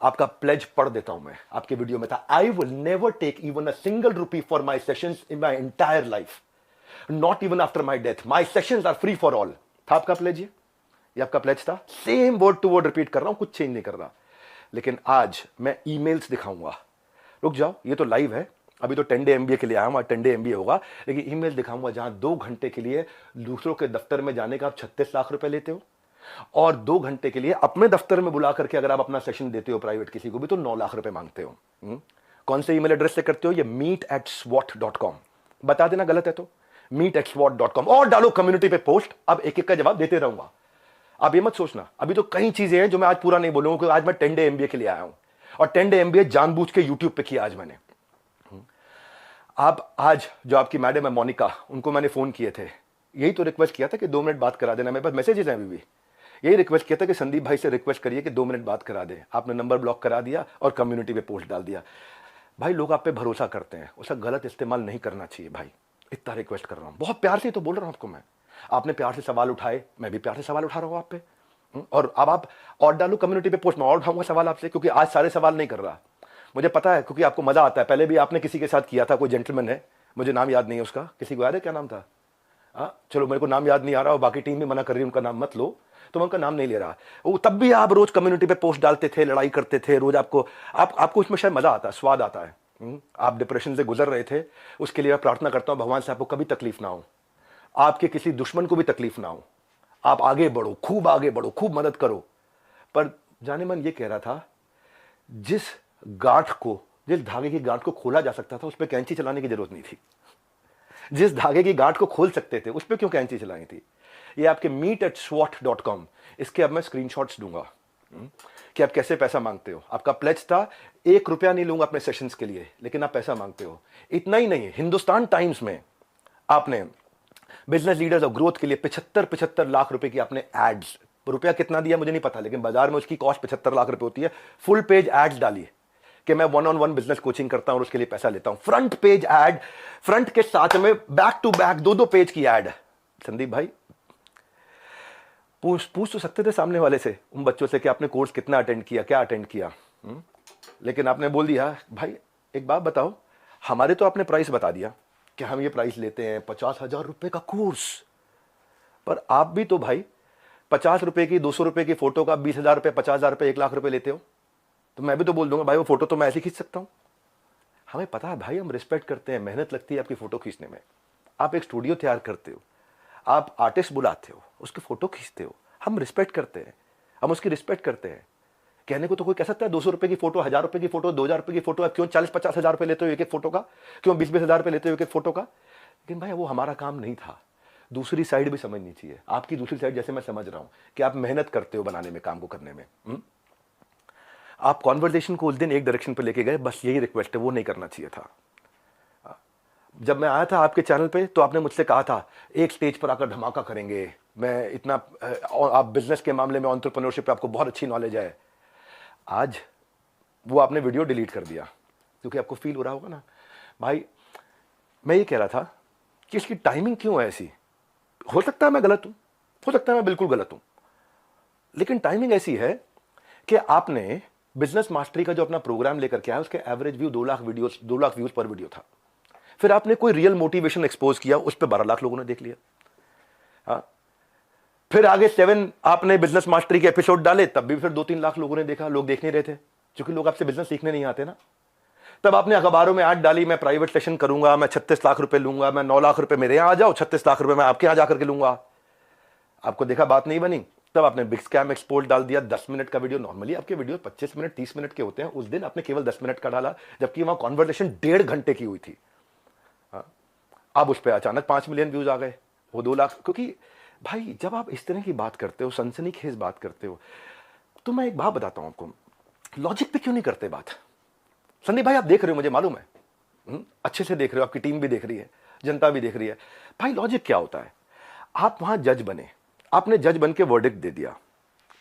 आपका प्लेज पढ़ देता हूं मैं, आपके वीडियो में था, I will never take even a single rupee for my sessions in my entire life, not even after my death, my sessions are free for all. था आपका प्लेज? ये आपका प्लेज था। Same word to word repeat कर रहा हूं, कुछ change नहीं कर रहा। लेकिन आज मैं ईमेल्स दिखाऊंगा। रुक जाओ, ये तो लाइव है, अभी तो 10 डे MBA के लिए आया हूं, 10 डे MBA होगा, लेकिन ईमेल दिखाऊंगा जहां 2 घंटे के लिए दूसरों के दफ्तर में जाने का आप 36 लाख रुपए लेते हो, और 2 घंटे के लिए अपने दफ्तर में बुला करके अगर आप अपना सेशन देते हो प्राइवेट किसी को भी तो 9 लाख रुपए मांगते हो। कौन से ईमेल एड्रेस से करते हो? ये meet@swat.com। बता देना गलत है तो meet@swat.com, और डालो कम्युनिटी पे पोस्ट। अब एक एक का जवाब देते रहूंगा। आप ये मत सोचना, अभी तो कई चीजें हैं जो मैं आज पूरा नहीं बोलूंगा, क्योंकि आज मैं 10 डे MBA के लिए आया हूं, और 10 डे MBA जानबूझ के यूट्यूब पे किया आज मैंने। आप आज जो आपकी मैडम है मोनिका, उनको मैंने फोन किए थे, यही तो रिक्वेस्ट किया था कि 2 मिनट बात करा देना। मेरे पास मैसेजेस हैं अभी भी, यही रिक्वेस्ट किया था कि संदीप भाई से रिक्वेस्ट करिए कि 2 मिनट बात करा दे। आपने नंबर ब्लॉक करा दिया और कम्युनिटी पे पोस्ट डाल दिया। भाई लोग आप पे भरोसा करते हैं, उसका गलत इस्तेमाल नहीं करना चाहिए भाई। इतना रिक्वेस्ट कर रहा हूं, बहुत प्यार से तो बोल रहा हूं आपको मैं। आपने प्यार से सवाल उठाए, मैं भी प्यार से सवाल उठा रहा हूं आप पे। और अब आप और डालो कम्युनिटी पे पोस्ट, मैं और उठाऊंगा सवाल आपसे, क्योंकि आज सारे सवाल नहीं कर रहा, मुझे पता है, क्योंकि आपको मजा आता है। पहले भी आपने किसी के साथ किया था, कोई जेंटलमैन है, मुझे नाम याद नहीं है उसका, किसी को याद है क्या नाम था? चलो मेरे को नाम याद नहीं आ रहा और बाकी टीम भी मना कर रही है उनका नाम मत लो, तो मैं उनका नाम नहीं ले रहा। वो तब भी आप रोज कम्युनिटी पे पोस्ट डालते थे, लड़ाई करते थे रोज। आपको इसमें शायद मजा आता है, स्वाद आता है। आप डिप्रेशन से गुजर रहे थे, उसके लिए मैं प्रार्थना करता हूं भगवान से आपको कभी तकलीफ ना हो, आपके किसी दुश्मन को भी तकलीफ ना हो, आप आगे बढ़ो, खूब आगे बढ़ो, खूब मदद करो। पर जाने मन ये कह रहा था, जिस गांठ को, जिस धागे की गांठ को खोला जा सकता था उस पर कैंची चलाने की जरूरत नहीं थी। जिस धागे की गांठ को खोल सकते थे उस पर क्यों कैंची चलाई थी? ये आपके meet@swat.com, इसके अब मैं स्क्रीनशॉट्स दूंगा कि आप कैसे पैसा मांगते हो। आपका प्लेज था 1 रुपया नहीं लूंगा अपने सेशंस के लिए, लेकिन आप पैसा मांगते हो। इतना ही नहीं, हिंदुस्तान टाइम्स में आपने बिजनेस लीडर्स ऑफ ग्रोथ के लिए 75 लाख रुपए की आपने एड्स, रुपया कितना दिया मुझे नहीं पता, लेकिन बाजार में उसकी कॉस्ट 75 लाख रुपए होती है। फुल पेज एड्स डाली कि मैं 1-on-1 बिजनेस कोचिंग करता हूं और उसके लिए पैसा लेता हूं। फ्रंट पेज एड, फ्रंट के साथ में बैक टू बैक 2-2 पेज की एड। संदीप भाई पूछ तो सकते थे सामने वाले से, उन बच्चों से कि आपने कोर्स कितना अटेंड किया, क्या अटेंड किया, लेकिन आपने बोल दिया भाई एक बात बताओ, हमारे तो आपने प्राइस बता दिया कि हम ये प्राइस लेते हैं 50,000 रुपए का कोर्स, पर आप भी तो भाई 50 रुपए की 200 रुपए की फोटो का 20,000 रुपए, 50,000 रुपए, 1 लाख रुपए लेते हो। तो मैं भी तो बोल दूंगा भाई वो फोटो तो मैं ऐसे खींच सकता हूं। हमें पता है भाई, हम रिस्पेक्ट करते हैं, मेहनत लगती है आपकी फोटो खींचने में। आप एक स्टूडियो तैयार करते हो, आप आर्टिस्ट बुलाते हो, उसकी फोटो खींचते हो, हम रिस्पेक्ट करते हैं, हम उसकी रिस्पेक्ट करते हैं। कहने को तो कोई कह सकता है 200 रुपए की फोटो, 1000 रुपए की फोटो, 2000 रुपए की फोटो, क्यों 40-50 हजार रुपए लेते हो एक एक फोटो का, क्यों 20-20 हजार रुपए लेते हो एक एक फोटो का? लेकिन भाई वो हमारा काम नहीं था। दूसरी साइड भी समझनी चाहिए, आपकी दूसरी साइड जैसे मैं समझ रहा हूं कि आप मेहनत करते हो बनाने में, काम को करने में। आप कॉन्वर्सेशन को उस दिन एक डायरेक्शन पे लेके गए, बस यही रिक्वेस्ट है, वो नहीं करना चाहिए था। जब मैं आया था आपके चैनल पे तो आपने मुझसे कहा था एक स्टेज पर आकर धमाका करेंगे, मैं इतना, आप बिजनेस के मामले में, एंटरप्रेन्योरशिप पे आपको बहुत अच्छी नॉलेज है। आज वो आपने वीडियो डिलीट कर दिया क्योंकि आपको फील हो रहा होगा ना भाई, मैं ये कह रहा था कि इसकी टाइमिंग क्यों है ऐसी। हो सकता है मैं गलत हूं, हो सकता है मैं बिल्कुल गलत हूं, लेकिन टाइमिंग ऐसी है कि आपने बिजनेस मास्टरी का जो अपना प्रोग्राम लेकर के आया, उसके average view 2 lakh videos, 2 lakh views पर वीडियो था। फिर आपने कोई रियल मोटिवेशन एक्सपोज किया, उस पर 12 लाख लोगों ने देख लिया। हाँ, फिर आगे 7 आपने बिजनेस मास्टरी के एपिसोड डाले, तब भी फिर 2-3 लाख लोगों ने देखा। लोग देख नहीं रहे थे क्योंकि लोग आपसे बिजनेस सीखने नहीं आते ना। तब आपने अखबारों में ऐड डाली, मैं प्राइवेट सेशन करूंगा, मैं 36 लाख रुपए लूंगा, मैं 9 लाख रुपए मेरे यहां आ जाओ, 36 लाख रुपए मैं आपके यहां जाकर के लूंगा। आपको देखा बात नहीं बनी, तब आपने बिग स्कैम एक्सपोर्ट डाल दिया। 10 मिनट का वीडियो, नॉर्मली आपके वीडियो 25 मिनट 30 मिनट के होते हैं, उस दिन आपने केवल 10 मिनट का डाला, जबकि वहां कॉन्वर्सेशन 1.5 घंटे की हुई थी। अब उस पर अचानक 5 मिलियन व्यूज आ गए, वो 2 लाख। क्योंकि भाई जब आप इस तरह की बात करते हो, सनसनीखेज बात करते हो, तो मैं एक बात बताता हूं आपको, लॉजिक पे क्यों नहीं करते बात। संदीप भाई आप देख रहे हो, मुझे मालूम है, अच्छे से देख रहे हो, आपकी टीम भी देख रही है, जनता भी देख रही है। भाई लॉजिक क्या होता है, आप वहां जज बने, आपने जज बन के वर्डिक्ट दे दिया।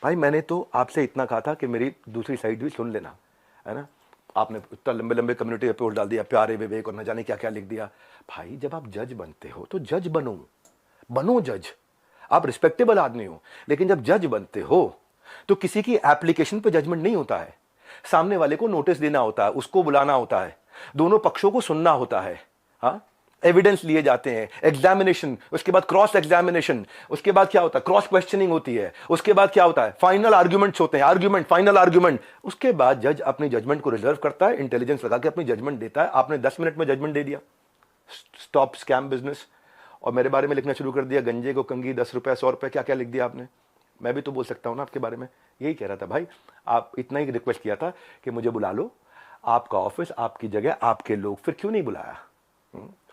भाई मैंने तो आपसे इतना कहा था कि मेरी दूसरी साइड भी सुन लेना, है ना। आपने इतना लंबे लंबे कम्युनिटी रिपोर्ट डाल दिया, प्यारे विवेक और न जाने क्या क्या लिख दिया। भाई जब आप जज बनते हो तो जज बनो जज। आप रिस्पेक्टेबल आदमी हो, लेकिन जब जज बनते हो तो किसी की एप्लीकेशन पे जजमेंट नहीं होता है, सामने वाले को नोटिस देना होता है, उसको बुलाना होता है, दोनों पक्षों को सुनना होता है। हाँ, एविडेंस लिए जाते हैं, एग्जामिनेशन, उसके बाद क्रॉस एग्जामिनेशन, उसके बाद क्या होता है, क्रॉस क्वेश्चनिंग होती है, उसके बाद क्या होता है, फाइनल आर्ग्यूमेंट्स होते हैं, आर्ग्यूमेंट, फाइनल आर्ग्यूमेंट। उसके बाद जज अपनी जजमेंट को रिजर्व करता है, इंटेलिजेंस लगा के अपनी जजमेंट देता है। आपने 10 मिनट में जजमेंट दे दिया, स्टॉप स्कैम बिजनेस, और मेरे बारे में लिखना शुरू कर दिया, गंजे को कंगी, 10 रुपए 100 रुपए, क्या क्या लिख दिया आपने। मैं भी तो बोल सकता हूं ना आपके बारे में, यही कह रहा था भाई, आप इतना ही रिक्वेस्ट किया था कि मुझे बुला लो, आपका ऑफिस, आपकी जगह, आपके लोग, फिर क्यों नहीं बुलाया।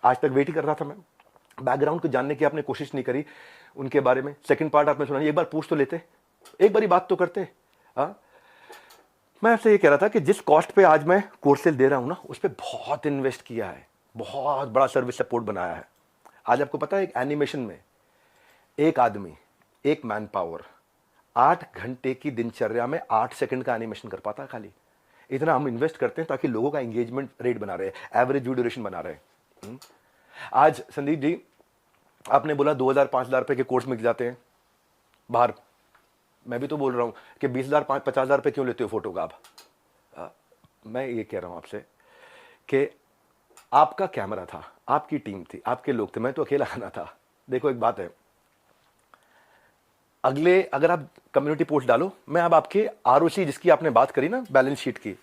आज तक वेट ही कर रहा था मैं, बैकग्राउंड को जानने की आपने कोशिश नहीं करी उनके बारे में। सेकंड पार्ट आपने सुना, एक बार पूछ तो लेते, एक बारी बात तो करते। हाँ, मैं आपसे ये कह रहा था कि जिस कॉस्ट पे आज मैं कोर्सेज दे रहा हूं ना, उस पर बहुत इन्वेस्ट किया है, बहुत बड़ा सर्विस सपोर्ट बनाया है। आज आपको पता है एक एनिमेशन में एक आदमी, एक मैन पावर 8 घंटे की दिनचर्या में 8 सेकंड का एनिमेशन कर पाता है खाली। इतना हम इन्वेस्ट करते हैं ताकि लोगों का एंगेजमेंट रेट बना रहे, एवरेज व्यू ड्यूरेशन बना रहे। आज संदीप जी आपने बोला 2,000-5,000 रुपए के कोर्स मिल जाते हैं बाहर। मैं भी तो बोल रहा हूं कि 20,000-50,000 रुपए क्यों लेते हो फोटो का आप। मैं ये कह रहा हूं आपसे कि आपका कैमरा था, आपकी टीम थी, आपके लोग थे, मैं तो अकेला आना था। देखो एक बात है, अगले अगर आप कम्युनिटी पोस्ट डालो, मैं अब आपके आरओसी जिसकी आपने बात करी ना, बैलेंस शीट की,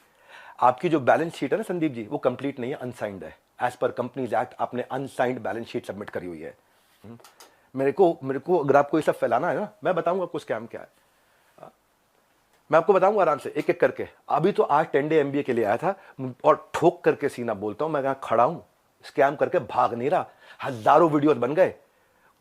आपकी जो बैलेंस शीट है ना संदीप जी, वो कंप्लीट नहीं है, अनसाइंड है। एज पर कंपनीज एक्ट आपने अनसाइंड बैलेंस शीट सबमिट करी हुई है। मेरे को अगर आपको ये सब फैलाना है ना, मैं बताऊंगा आपको स्कैम क्या है, मैं आपको बताऊंगा आराम से एक एक करके। अभी तो आज 10 डे MBA के लिए आया था और ठोक करके सीना बोलता हूं, मैं यहां खड़ा हूं, स्कैम करके भाग नहीं रहा। हजारों वीडियोस बन गए,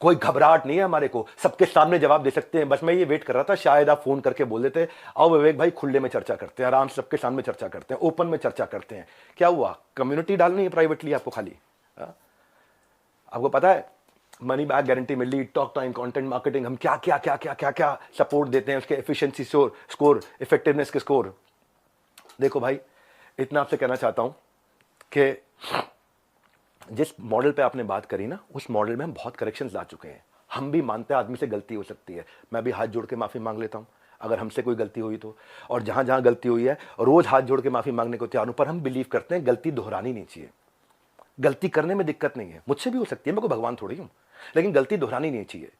कोई घबराहट नहीं है हमारे को, सबके सामने जवाब दे सकते हैं। बस मैं ये वेट कर रहा था शायद आप फोन करके बोल देते, आओ विवेक भाई खुले में चर्चा करते हैं, आराम से सबके सामने चर्चा करते हैं, ओपन में चर्चा करते हैं। क्या हुआ, कम्युनिटी डालनी है प्राइवेटली आपको खाली? आपको पता है मनी बैक गारंटी मिल ली, टॉक टाइम, कंटेंट मार्केटिंग, हम क्या क्या क्या क्या क्या क्या सपोर्ट देते हैं, उसके एफिशिएंसी स्कोर, इफेक्टिवनेस के स्कोर। देखो भाई, इतना आपसे कहना चाहता हूं कि जिस मॉडल पे आपने बात करी ना, उस मॉडल में हम बहुत करेक्शंस ला चुके हैं। हम भी मानते हैं आदमी से गलती हो सकती है, मैं भी हाथ जोड़ के माफी मांग लेता हूं अगर हमसे कोई गलती हुई तो, और जहां जहां गलती हुई है रोज हाथ जोड़ के माफी मांगने को तैयार हूं। पर हम बिलीव करते हैं गलती दोहरानी नहीं चाहिए। गलती करने में दिक्कत नहीं है, मुझसे भी हो सकती है, मैं कोई भगवान थोड़ी हूं, लेकिन गलती दोहरानी नहीं चाहिए।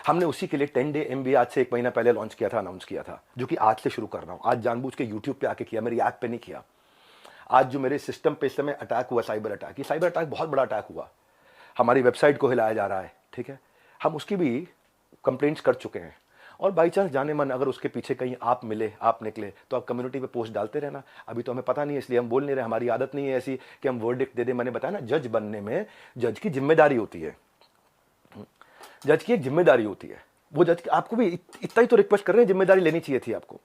हमने उसी के लिए 10 डे MBA आज से 1 महीना पहले लॉन्च किया था, अनाउंस किया था, जो कि आज से शुरू कर रहा हूं। आज जानबूझ के यूट्यूब पे आके किया, मेरी ऐप पे नहीं किया। आज जो मेरे सिस्टम पे इस समय अटैक हुआ, साइबर अटैक, ये साइबर अटैक बहुत बड़ा अटैक हुआ, हमारी वेबसाइट को हिलाया जा रहा है, ठीक है, हम उसकी भी कंप्लेंट्स कर चुके हैं। और बाई चांस जाने मन अगर उसके पीछे कहीं आप मिले, आप निकले, तो आप कम्युनिटी पे पोस्ट डालते रहना। अभी तो हमें पता नहीं है इसलिए हम बोल नहीं रहे, हमारी आदत नहीं है ऐसी कि हम वर्डिक्ट दे दे। मैंने बताया ना, जज बनने में जज की जिम्मेदारी होती है, जज की एक जिम्मेदारी होती है। वो जज आपको भी इतना ही तो रिक्वेस्ट कर रहे हैं, जिम्मेदारी लेनी चाहिए थी आपको।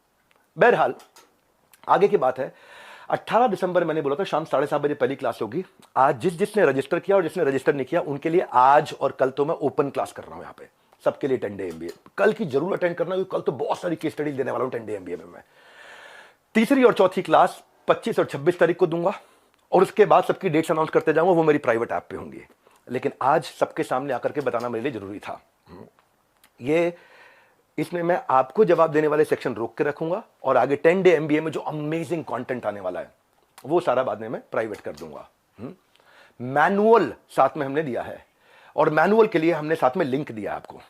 बहरहाल आगे की बात है, 18 दिसंबर मैंने बोला था शाम 7:30 बजे पहली क्लास होगी। आज जिसने रजिस्टर किया और जिसने रजिस्टर नहीं किया उनके लिए आज और कल तो मैं ओपन क्लास कर रहा हूं यहाँ पे, सबके लिए 10 डे MBA। कल की जरूर अटेंड करना, क्योंकि कल तो बहुत सारी केस स्टडी देने वाला हूं 10 डे MBA में मैं। तीसरी और चौथी क्लास 25 और 26 तारीख को दूंगा, और उसके बाद सबकी डेट्स अनाउंस करते जाऊंगा, वो मेरी प्राइवेट ऐप पे होंगी। लेकिन आज सबके सामने आकर के बताना मेरे लिए जरूरी था। ये इसमें मैं आपको जवाब देने वाले सेक्शन रोक के रखूंगा, और आगे 10 डे MBA में जो अमेजिंग कंटेंट आने वाला है वो सारा बाद में मैं प्राइवेट कर दूंगा। मैनुअल साथ में हमने दिया है, और मैनुअल के लिए हमने साथ में लिंक दिया है, आपको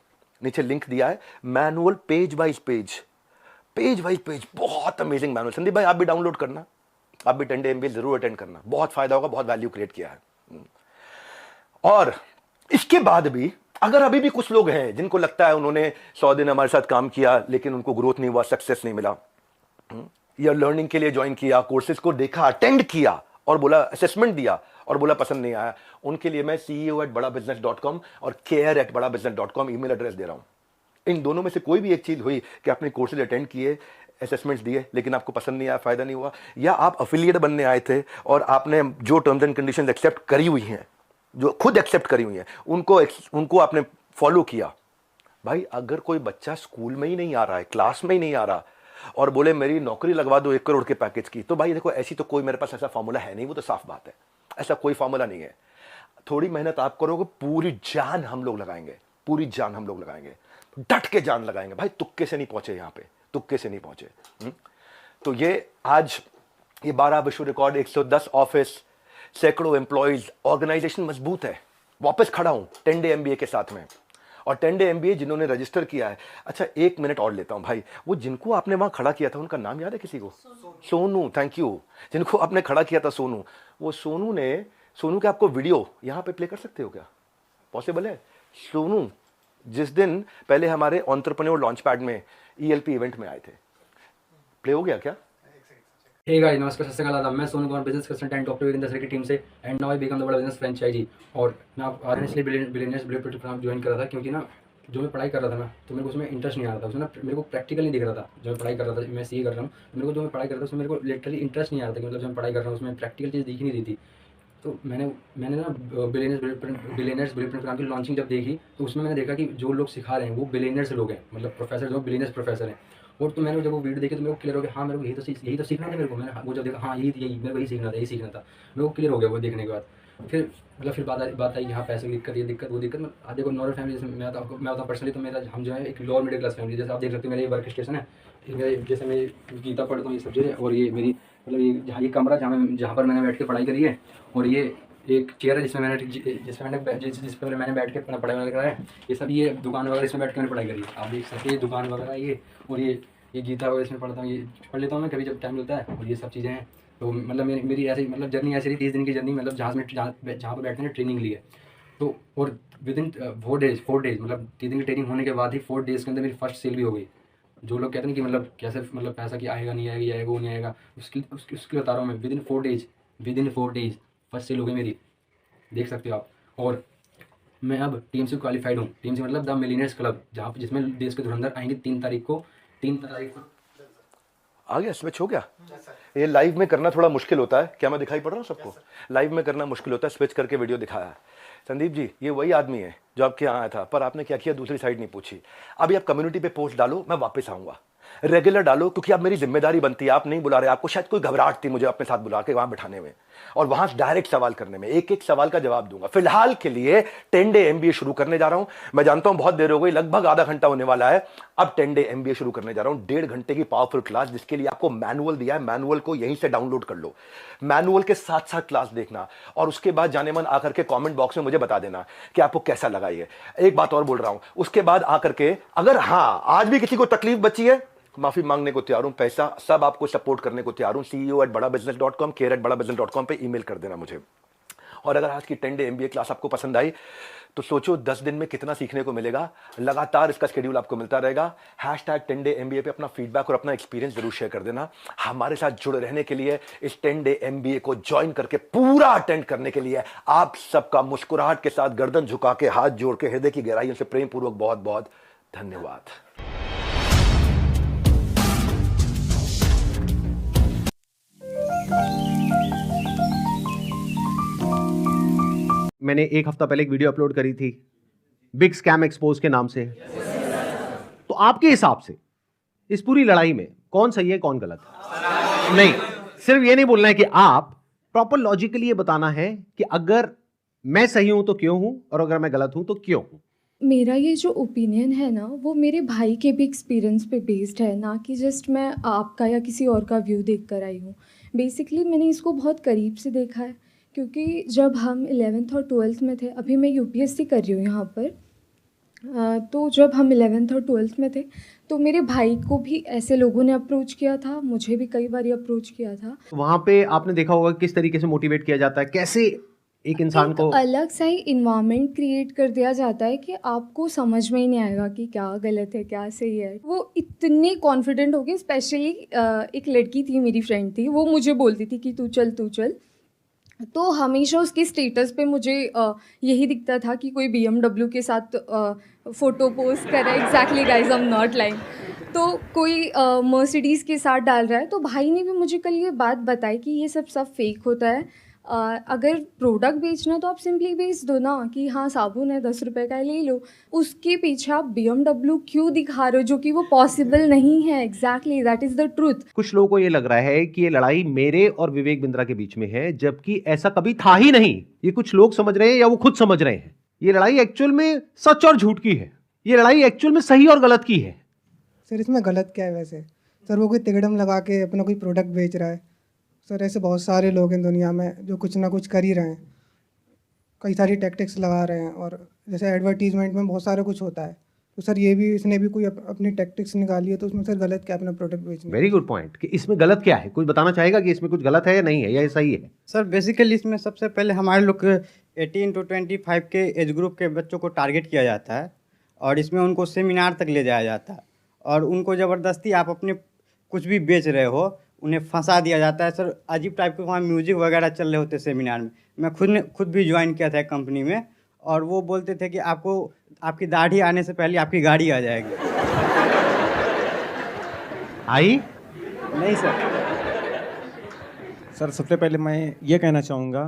नीचे लिंक दिया है, मैनुअल पेज वाइज पेज, बहुत अमेजिंग मैनुअल। संदीप भाई आप भी डाउनलोड करना, आप भी 10 डे MBA जरूर अटेंड करना, बहुत फायदा होगा, बहुत वैल्यू क्रिएट किया है। और इसके बाद भी अगर अभी भी कुछ लोग हैं जिनको लगता है उन्होंने 100 दिन हमारे साथ काम किया लेकिन उनको ग्रोथ नहीं हुआ, सक्सेस नहीं मिला, या लर्निंग के लिए ज्वाइन किया, कोर्सेज को देखा, अटेंड किया और बोला, असेसमेंट दिया और बोला पसंद नहीं आया, उनके लिए मैं CEO@badabusiness.com और care@badabusiness.com ईमेल एड्रेस दे रहा हूं। इन दोनों में से कोई भी एक चीज हुई कि आपने कोर्सेज अटेंड किए, असेसमेंट्स दिए, लेकिन आपको पसंद नहीं आया, फायदा नहीं हुआ, या आप अफिलिएट बनने आए थे और आपने जो टर्म्स एंड कंडीशंस एक्सेप्ट करी हुई हैं, जो खुद एक्सेप्ट करी हुई हैं, उनको आपने फॉलो किया। भाई अगर कोई बच्चा स्कूल में ही नहीं आ रहा है, क्लास में ही नहीं आ रहा, और बोले मेरी नौकरी लगवा दो 1 करोड़ के पैकेज की, तो भाई देखो ऐसी तो कोई मेरे पास ऐसा फॉर्मूला है नहीं, वो तो साफ बात है, ऐसा कोई फॉर्मूला नहीं है। थोड़ी मेहनत आप करोगे, पूरी जान हम लोग लगाएंगे, पूरी जान हम लोग लगाएंगे, डट के जान लगाएंगे भाई। तुक्के से नहीं पहुंचे यहां पे, तुक्के से नहीं पहुंचे। तो ये आज ये 12 विश्व रिकॉर्ड, 110 ऑफिस, सैकड़ों एम्प्लॉइज, ऑर्गेनाइजेशन मजबूत है, वापस खड़ा हूं 10 डे MBA के साथ में। और 10 डे MBA जिन्होंने रजिस्टर किया है, अच्छा 1 मिनट और लेता हूं भाई, वो जिनको आपने वहां खड़ा किया था उनका नाम याद है किसी को? Sonu, thank you. जिनको आपने खड़ा किया था सोनू, वो सोनू के आपको वीडियो यहां पे प्ले कर सकते हो क्या? पॉसिबल है? सोनू जिस दिन पहले हमारे एंटरप्रेन्योर लॉन्च पैड में ELP इवेंट में आए थे, प्ले हो गया क्या? हे गाइस, नमस्कार, सत श्री अकाल, आदाब। मैं Sonu Kumar, business consultant doctor Virendra sir की टीम से, and now I become the बड़ा बिजनेस फ्रेंचाइजी। और मैं आप आज इसलिए बिलियनियर्स ब्लूप्रिंट प्रोग्राम ज्वाइन कर रहा था, क्योंकि ना जो मैं पढ़ाई कर रहा था ना, तो मेरे को उसमें इंटरेस्ट नहीं आ रहा था, उसमें ना मेरे को प्रैक्टिकल नहीं दिख रहा था। जो मैं पढ़ाई कर रहा था, मैं CA कर रहा हूँ, मेरे को जो मैं पढ़ाई कर रहा था उसमें मेरे को लिटरली इंटरेस्ट नहीं आ रहा था, कि मतलब जो मैं पढ़ाई कर रहा हूँ उसमें प्रैक्टिकल चीज़ दिख नहीं रही थी। तो मैंने ना बिलियनियर्स ब्लूप्रिंट प्रोग्राम की लॉन्चिंग जब देखी, तो उसमें मैंने देखा कि जो लोग सिखा रहे हैं वो बिलियनियर्स लोग हैं, मतलब प्रोफेसर जो बिलियनियर्स प्रोफेसर हैं। और तो मैंने जब वो वीडियो देखी तो मेरे को क्लियर हो गया, हाँ मेरे को यही तो सीखना था मेरे को। मैंने वो जब देखा, हाँ यही मेरे को यही सीखना था, मेरे को क्लियर हो गया वो देखने के बाद। फिर बात आई यहाँ पैसे की दिक्कत, ये दिक्कत वो दिक्कत। मैं देखो नॉर्मल फैमिली, जैसे मैं बताऊँ पर्सनली, तो मेरा हम जो है एक लोअर मिडिल क्लास फैमिली, जैसे आप देख सकते हो मेरा ये वर्क स्टेशन है, जैसे मैं गीता पढ़ता हूँ, ये सब चीज़ें, और ये मेरी मतलब ये कमरा जहाँ पर मैंने बैठ के पढ़ाई करी है, और ये एक चेयर है जिसमें मैंने बैठ के पढ़ाई वगैरह करा है। ये सब ये दुकान वगैरह इसमें बैठ के मैंने पढ़ाई करी है, आप देख सकते हैं, ये दुकान वगैरह ये, और ये गीता वगैरह इसमें पढ़ता हूँ, ये पढ़ लेता हूँ मैं कभी जब टाइम मिलता है, और ये सब चीज़ें हैं। तो मतलब मेरी ऐसी मतलब जर्नी ऐसी रही, 30 दिन की जर्नी, मतलब जहाँ पर बैठने ने ट्रेनिंग ली है। तो और विद इन 4 डेज मतलब 3 दिन की ट्रेनिंग होने के बाद ही 4 डेज़ के अंदर मेरी फर्स्ट सेल भी हो गई। जो लोग कहते हैं कि मतलब कैसे मतलब पैसा कि आएगा नहीं आएगा, ये आएगा वो नहीं आएगा, उसकी बता रहा हूँ मैं, within 4 days first sale हो गई मेरी, देख सकते हो आप। और मैं अब टीम से क्वालिफाइड हूँ। टीम से मतलब द मिलियनेयर्स क्लब, जहाँ पे जिसमें देश के धुरंधर आएंगे 3 तारीख को। आ गया, स्विच हो गया। ये लाइव में करना थोड़ा मुश्किल होता है। क्या मैं दिखाई पड़ रहा हूँ सबको? लाइव में करना मुश्किल होता है, स्विच करके वीडियो दिखाया। संदीप जी, ये वही आदमी है जो आपके यहाँ आया था, पर आपने क्या किया, दूसरी साइड नहीं पूछी। अभी आप कम्युनिटी पे पोस्ट डालो, मैं वापस आऊंगा। रेगुलर डालो, क्योंकि अब मेरी जिम्मेदारी बनती है। आप नहीं बुला रहे, आपको शायद कोई घबराहट थी मुझे अपने साथ बुला के वहां बैठाने में और वहां डायरेक्ट सवाल करने में। एक एक सवाल का जवाब दूंगा। फिलहाल के लिए 10 डे MBA शुरू करने जा रहा हूं। मैं जानता हूं बहुत देर हो गई, लगभग आधा घंटा होने वाला है। अब 10 डे MBA शुरू करने जा रहा हूं, 1.5 घंटे की पावरफुल क्लास, जिसके लिए आपको मैनुअल दिया है। मैनुअल को यहीं से डाउनलोड कर लो, मैनुअल के साथ साथ क्लास देखना और उसके बाद जाने मन आकर के कमेंट बॉक्स में मुझे बता देना कि आपको कैसा लगा। ये एक बात और बोल रहा हूं, उसके बाद आकर के अगर हाँ आज भी किसी को तकलीफ बची है, माफी मांगने को तैयार हूं, पैसा सब आपको सपोर्ट करने को तैयार हूं। CEO@badabusiness.com, care@badabusiness.com पे ईमेल कर देना मुझे। और अगर आज की 10 डे MBA क्लास आपको पसंद आई तो सोचो 10 दिन में कितना सीखने को मिलेगा। लगातार इसका शेड्यूल आपको मिलता रहेगा। #10 डे MBA पे अपना फीडबैक और अपना एक्सपीरियंस जरूर शेयर कर देना। हमारे साथ जुड़े रहने के लिए, इस 10 डे MBA को ज्वाइन करके पूरा अटेंड करने के लिए आप सबका मुस्कुराहट के साथ, गर्दन झुका के, हाथ जोड़ के, हृदय की गहराइयों से प्रेम पूर्वक बहुत बहुत धन्यवाद। मैंने एक हफ्ता पहले एक वीडियो अपलोड करी थी बिग स्कैम एक्सपोज के नाम से। तो आपके हिसाब से इस पूरी लड़ाई में कौन सही है कौन गलत है? नहीं, सिर्फ ये नहीं बोलना है कि आप प्रॉपर लॉजिकली ये बताना है कि अगर मैं सही हूं तो क्यों हूं और अगर मैं गलत हूं तो क्यों हूं। मेरा ये जो ओपिनियन है ना, वो मेरे भाई के भी एक्सपीरियंस पे बेस्ड है, ना कि जस्ट मैं आपका या किसी और का व्यू देख कर आई हूँ। बेसिकली मैंने इसको बहुत करीब से देखा है, क्योंकि जब हम 11th और 12th में थे, अभी मैं UPSC कर रही हूँ यहाँ पर, तो जब हम 11th और 12th में थे तो मेरे भाई को भी ऐसे लोगों ने अप्रोच किया था, मुझे भी कई बार अप्रोच किया था। वहां पे आपने देखा होगा किस तरीके से मोटिवेट किया जाता है, कैसे एक इंसान को अलग सा ही इन्वायरमेंट क्रिएट कर दिया जाता है कि आपको समझ में ही नहीं आएगा कि क्या गलत है क्या सही है। वो इतने कॉन्फिडेंट हो गए, स्पेशली एक लड़की थी, मेरी फ्रेंड थी, वो मुझे बोलती थी कि तू चल। तो हमेशा उसके स्टेटस पे मुझे यही दिखता था कि कोई BMW के साथ फ़ोटो पोस्ट कर रहा है। Exactly guys, I am not lying. तो कोई मर्सिडीज़ के साथ डाल रहा है। तो भाई ने भी मुझे कल ये बात बताई कि ये सब फेक होता है। अगर प्रोडक्ट बेचना तो आप सिंपली बेच दो ना, कि हाँ साबुन है 10 रुपये का ले लो। उसके पीछे आप BMW क्यों दिखा रहे हो, जो कि वो पॉसिबल नहीं है। Exactly, that is the truth. कुछ लोगों को ये लग रहा है कि ये लड़ाई मेरे और विवेक बिंद्रा के बीच में है, जबकि ऐसा कभी था ही नहीं। ये कुछ लोग समझ रहे हैं या वो खुद समझ रहे हैं। ये लड़ाई एक्चुअल में सच और झूठ की है। ये लड़ाई एक्चुअल में सही और गलत की है। सर इसमें गलत क्या है वैसे? सर वो कोई तिकड़म लगा के अपना कोई प्रोडक्ट बेच रहा है। सर ऐसे बहुत सारे लोग हैं दुनिया में जो कुछ ना कुछ कर ही रहे हैं, कई सारी टैक्टिक्स लगा रहे हैं। और जैसे एडवर्टीजमेंट में बहुत सारा कुछ होता है, तो सर ये भी इसने भी कोई अपनी टैक्टिक्स निकाली है, तो उसमें सर गलत क्या अपना प्रोडक्ट बेचना। वेरी गुड पॉइंट कि इसमें गलत क्या है। कुछ बताना चाहेगा कि इसमें कुछ गलत है या नहीं है या ये सही है? सर बेसिकली इसमें सबसे पहले हमारे लोग 18 to 25 के एज ग्रुप के बच्चों को टारगेट किया जाता है और इसमें उनको सेमिनार तक ले जाया जाता है और उनको ज़बरदस्ती आप अपने कुछ भी बेच रहे हो उन्हें फंसा दिया जाता है। सर अजीब टाइप के वहाँ म्यूजिक वगैरह चल रहे होते सेमिनार में। मैं खुद भी ज्वाइन किया था कंपनी में और वो बोलते थे कि आपको आपकी दाढ़ी आने से पहले आपकी गाड़ी आ जाएगी। आई नहीं सर सबसे पहले मैं ये कहना चाहूँगा,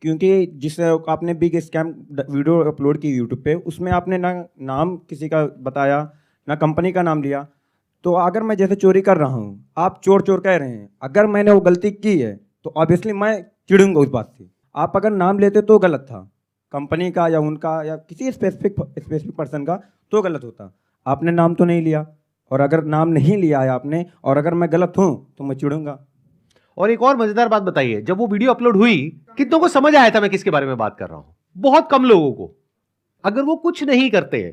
क्योंकि जिस आपने बिग स्कैम वीडियो अपलोड की यूट्यूब पे, उसमें आपने ना नाम किसी का बताया ना कंपनी का नाम लिया। तो अगर मैं जैसे चोरी कर रहा हूँ, आप चोर कह रहे हैं, अगर मैंने वो गलती की है तो ऑब्वियसली मैं चिढ़ूंगा उस बात से। आप अगर नाम लेते तो गलत था, कंपनी का या उनका या किसी स्पेसिफिक पर्सन का तो गलत होता। आपने नाम तो नहीं लिया, और अगर नाम नहीं लिया है आपने और अगर मैं गलत हूँ तो मैं चिढ़ूंगा। और एक और मजेदार बात बताइए, जब वो वीडियो अपलोड हुई कितनों को समझ आया था मैं किसके बारे में बात कर रहा हूं? बहुत कम लोगों को। अगर वो कुछ नहीं करते,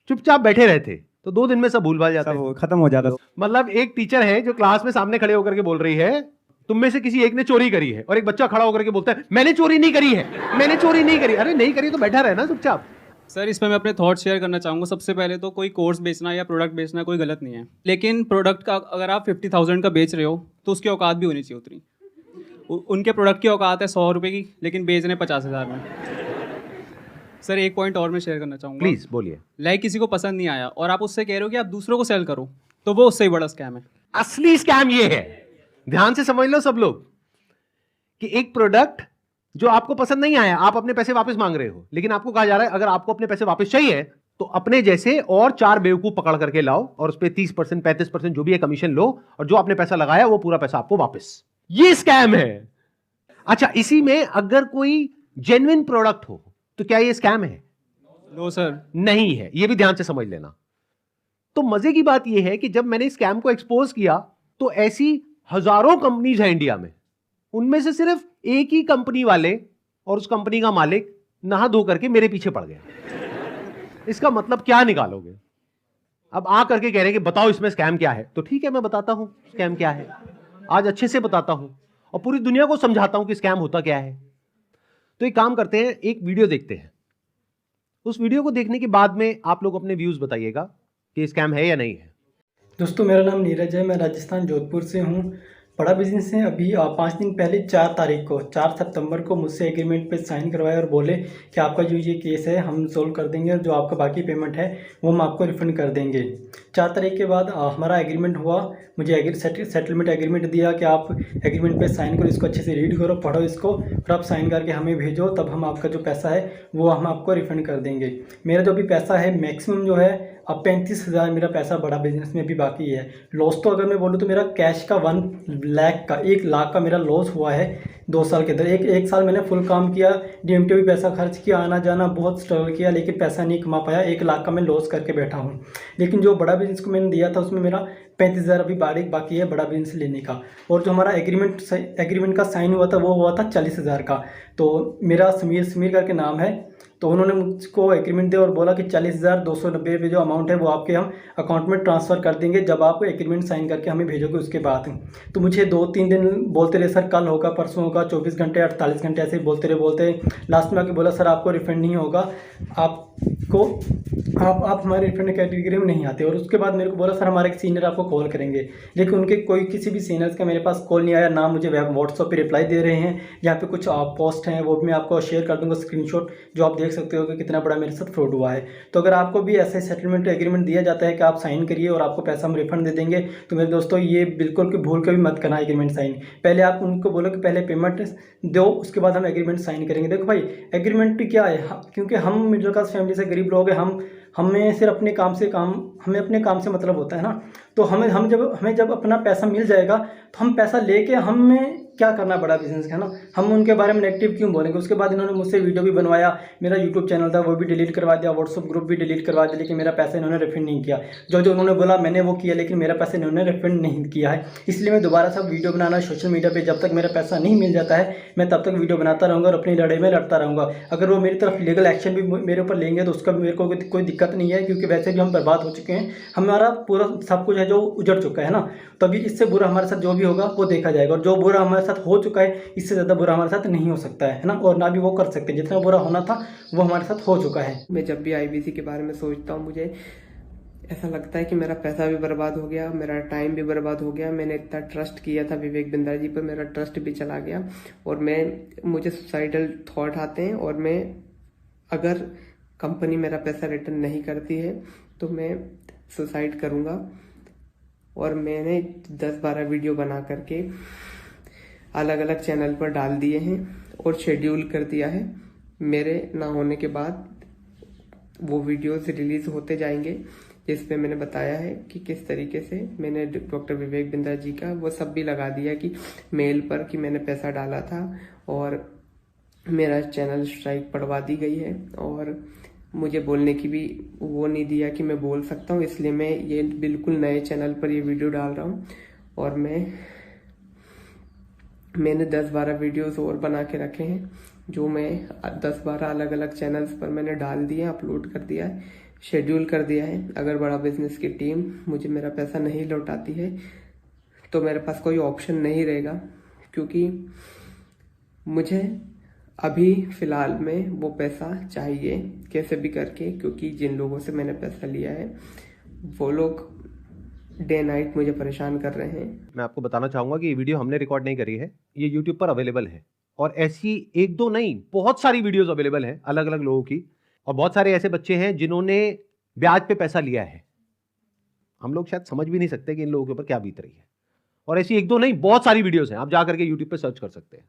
चुपचाप बैठे रहते, तो 2 दिन में सब भूल भाल जाता है, खत्म हो जाता। मतलब एक टीचर है जो क्लास में सामने खड़े होकर के बोल रही है तुम में से किसी एक ने चोरी करी है, और एक बच्चा खड़ा होकर के बोलता है मैंने चोरी नहीं करी है, मैंने चोरी नहीं करी। अरे नहीं करी तो बैठा रहे ना चुपचाप। सर इस पर मैं अपने थॉट शेयर करना चाहूँगा। सबसे पहले तो कोई कोर्स बेचना या प्रोडक्ट बेचना कोई गलत नहीं है, लेकिन प्रोडक्ट का अगर आप 50,000 का बेच रहे हो तो उसकी औकात भी होनी चाहिए उतनी। उनके प्रोडक्ट की औकात है 100 रुपये की, लेकिन बेच रहे हैं 50,000 में। सर एक पॉइंट और मैं शेयर करना चाहूँगा। प्लीज बोलिए। लाइक किसी को पसंद नहीं आया और आप उससे कह रहे हो कि आप दूसरों को सेल करो, तो वो उससे ही बड़ा स्कैम है। असली स्कैम ये है, ध्यान से समझ लो सब लोग, कि एक प्रोडक्ट जो आपको पसंद नहीं आया, आप अपने पैसे वापस मांग रहे हो, लेकिन आपको कहा जा रहा है अगर आपको अपने पैसे वापस चाहिए तो अपने जैसे और 4 बेवकूफ पकड़ करके लाओ और उस पर 30% 35% जो भी है कमीशन लो, और जो आपने पैसा लगाया वो पूरा पैसा आपको वापस। ये स्कैम है। अच्छा, इसी में अगर कोई जेन्युइन प्रोडक्ट हो तो क्या ये स्कैम है? नो सर, नहीं है। ये भी ध्यान से समझ लेना। तो मजे की बात यह है कि जब मैंने स्कैम को एक्सपोज किया तो ऐसी हजारों कंपनीज हैं इंडिया में, उनमें से सिर्फ एक ही कंपनी वाले और उस कंपनी का मालिक नहा धो करके मेरे पीछे पड़ गया। इसका मतलब क्या निकालोगे? अब आ करके कह रहे हैं कि बताओ इसमें स्कैम क्या है, तो ठीक है मैं बताता हूं स्कैम क्या है। आज अच्छे से बताता हूं और पूरी दुनिया को समझाता हूं कि स्कैम होता क्या है। तो एक काम करते हैं, एक वीडियो देखते हैं। उस वीडियो को देखने के बाद में आप लोग अपने व्यूज बताइएगा कि स्कैम है या नहीं है। दोस्तों मेरा नाम नीरज है, मैं राजस्थान जोधपुर से हूँ। बड़ा बिजनेस है। अभी 5 दिन पहले 4 तारीख को 4 सितंबर को मुझसे एग्रीमेंट पे साइन करवाया और बोले कि आपका जो ये केस है हम सोल्व कर देंगे और जो आपका बाकी पेमेंट है वो हम आपको रिफंड कर देंगे। 4 तारीख के बाद हमारा एग्रीमेंट हुआ। मुझे सेटलमेंट एग्रीमेंट दिया कि आप एग्रीमेंट पे साइन करो, इसको अच्छे से रीड करो, पढ़ो इसको, फिर आप साइन करके हमें भेजो, तब हम आपका जो पैसा है वो हम आपको रिफ़ंड कर देंगे। मेरा जो भी पैसा है मैक्सिमम जो है अब 35,000 मेरा पैसा बड़ा बिजनेस में भी बाकी है। लॉस तो अगर मैं बोलूँ तो मेरा कैश का 1 लाख का मेरा लॉस हुआ है 2 साल के अंदर। एक साल मैंने फुल काम किया, DMT भी पैसा खर्च किया, आना जाना बहुत स्ट्रगल किया, लेकिन पैसा नहीं कमा पाया। 1 लाख का मैं लॉस करके बैठा हूँ। लेकिन जो बड़ा बिजनेस को मैंने दिया था उसमें मेरा 35,000 अभी बाकी है बड़ा बिजनेस लेने का। और जो हमारा एग्रीमेंट का साइन हुआ था वो हुआ था 40,000 का। तो मेरा समीर करके नाम है, तो उन्होंने मुझको एग्रीमेंट दिया और बोला कि 40,290 रुपये जो अमाउंट है वो आपके हम अकाउंट में ट्रांसफ़र कर देंगे जब आप एग्रीमेंट साइन करके हमें भेजोगे उसके बाद। तो मुझे 2-3 दिन बोलते रहे सर कल होगा, परसों होगा, 24 घंटे 48 घंटे ऐसे ही बोलते रहे। लास्ट में आके बोला सर आपको रिफंड नहीं होगा, आप हमारे रिफंड कैटेगरी में नहीं आते। और उसके बाद मेरे को बोला सर हमारे एक सीनियर आपको कॉल करेंगे, लेकिन उनके किसी भी सीनियर्स का मेरे पास कॉल नहीं आया, ना मुझे व्हाट्सएप पे रिप्लाई दे रहे हैं। यहाँ पे कुछ पोस्ट हैं वो भी मैं आपको शेयर कर दूंगा स्क्रीनशॉट, जो आप देख सकते हो कि कितना बड़ा मेरे साथ फ्रॉड हुआ है। तो अगर आपको भी ऐसे सेटलमेंट एग्रीमेंट दिया जाता है कि आप साइन करिए और आपको पैसा हम रिफंड दे देंगे, तो मेरे दोस्तों ये बिल्कुल भी भूल के भी मत करना एग्रीमेंट साइन। पहले आप उनको बोलो कि पहले पेमेंट दो, उसके बाद हम एग्रीमेंट साइन करेंगे। देखो भाई एग्रीमेंट भी क्या है, क्योंकि हम मिडिल क्लास फैमिली से गरीब लोग हैं, हमें सिर्फ अपने काम से मतलब होता है ना। तो हमें जब अपना पैसा मिल जाएगा तो हम पैसा लेके हमें क्या करना बड़ा बिजनेस है ना, हम उनके बारे में नेगेटिव क्यों बोलेंगे। उसके बाद इन्होंने मुझसे वीडियो भी बनवाया, मेरा यूट्यूब चैनल था वो भी डिलीट करवा दिया, व्हाट्सअप ग्रुप भी डिलीट करवा दिया, लेकिन मेरा पैसा इन्होंने रिफंड नहीं किया। जो उन्होंने बोला मैंने वो किया, लेकिन मेरा पैसा इन्होंने रिफंड नहीं किया है। इसलिए मैं दोबारा सब वीडियो बनाना सोशल मीडिया पर जब तक मेरा पैसा नहीं मिल जाता है मैं तब तक वीडियो बनाता रहूँगा और अपनी लड़ाई में लड़ता रहूँगा। अगर वो मेरी तरफ लीगल एक्शन भी मेरे ऊपर लेंगे तो उसका भी मेरे को कोई दिक्कत नहीं है, क्योंकि वैसे भी हम बर्बाद हो चुके हैं, हमारा पूरा सब कुछ है जो उजड़ चुका है ना। तभी इससे बुरा हमारे साथ जो भी होगा वो देखा जाएगा, और जो बुरा हमारे साथ हो चुका है इससे ज़्यादा बुरा हमारे साथ नहीं हो सकता है ना, और ना भी वो कर सकते। जितना बुरा होना था वो हमारे साथ हो चुका है। मैं जब भी IBC के बारे में सोचता हूँ मुझे ऐसा लगता है कि मेरा पैसा भी बर्बाद हो गया, मेरा टाइम भी बर्बाद हो गया। मैंने इतना ट्रस्ट किया था विवेक बिंद्रा जी पर, मेरा ट्रस्ट भी चला गया और मुझे सुसाइडल थॉट आते हैं। और मैं अगर कंपनी मेरा पैसा रिटर्न नहीं करती है तो मैं सुसाइड करूँगा। और मैंने 10-12 वीडियो बना करके अलग अलग चैनल पर डाल दिए हैं और शेड्यूल कर दिया है। मेरे ना होने के बाद वो वीडियोस रिलीज होते जाएंगे जिसमें मैंने बताया है कि किस तरीके से मैंने डॉक्टर विवेक बिंद्रा जी का वो सब भी लगा दिया कि मेल पर कि मैंने पैसा डाला था, और मेरा चैनल स्ट्राइक पड़वा दी गई है। और मुझे बोलने की भी वो नहीं दिया कि मैं बोल सकता हूँ, इसलिए मैं ये बिल्कुल नए चैनल पर ये वीडियो डाल रहा हूँ। और मैंने 10-12 वीडियोस और बना के रखे हैं जो मैं 10-12 अलग अलग चैनल्स पर मैंने डाल दिए, अपलोड कर दिया है, शेड्यूल कर दिया है। अगर बड़ा बिजनेस की टीम मुझे मेरा पैसा नहीं लौटाती है तो मेरे पास कोई ऑप्शन नहीं रहेगा, क्योंकि मुझे अभी फ़िलहाल में वो पैसा चाहिए कैसे भी करके, क्योंकि जिन लोगों से मैंने पैसा लिया है वो लोग डे नाइट मुझे परेशान कर रहे हैं। मैं आपको बताना चाहूंगा कि ये वीडियो हमने रिकॉर्ड नहीं करी है, ये YouTube पर अवेलेबल है, और ऐसी 1-2 नहीं बहुत सारी वीडियोस अवेलेबल है अलग अलग लोगों की और बहुत सारे ऐसे बच्चे हैं जिन्होंने ब्याज पे पैसा लिया है। हम लोग शायद समझ भी नहीं सकते कि इन लोगों के ऊपर क्या बीत रही है। और ऐसी एक दो नहीं, बहुत सारी वीडियोस हैं, आप जा करके यूट्यूब पे सर्च कर सकते हैं।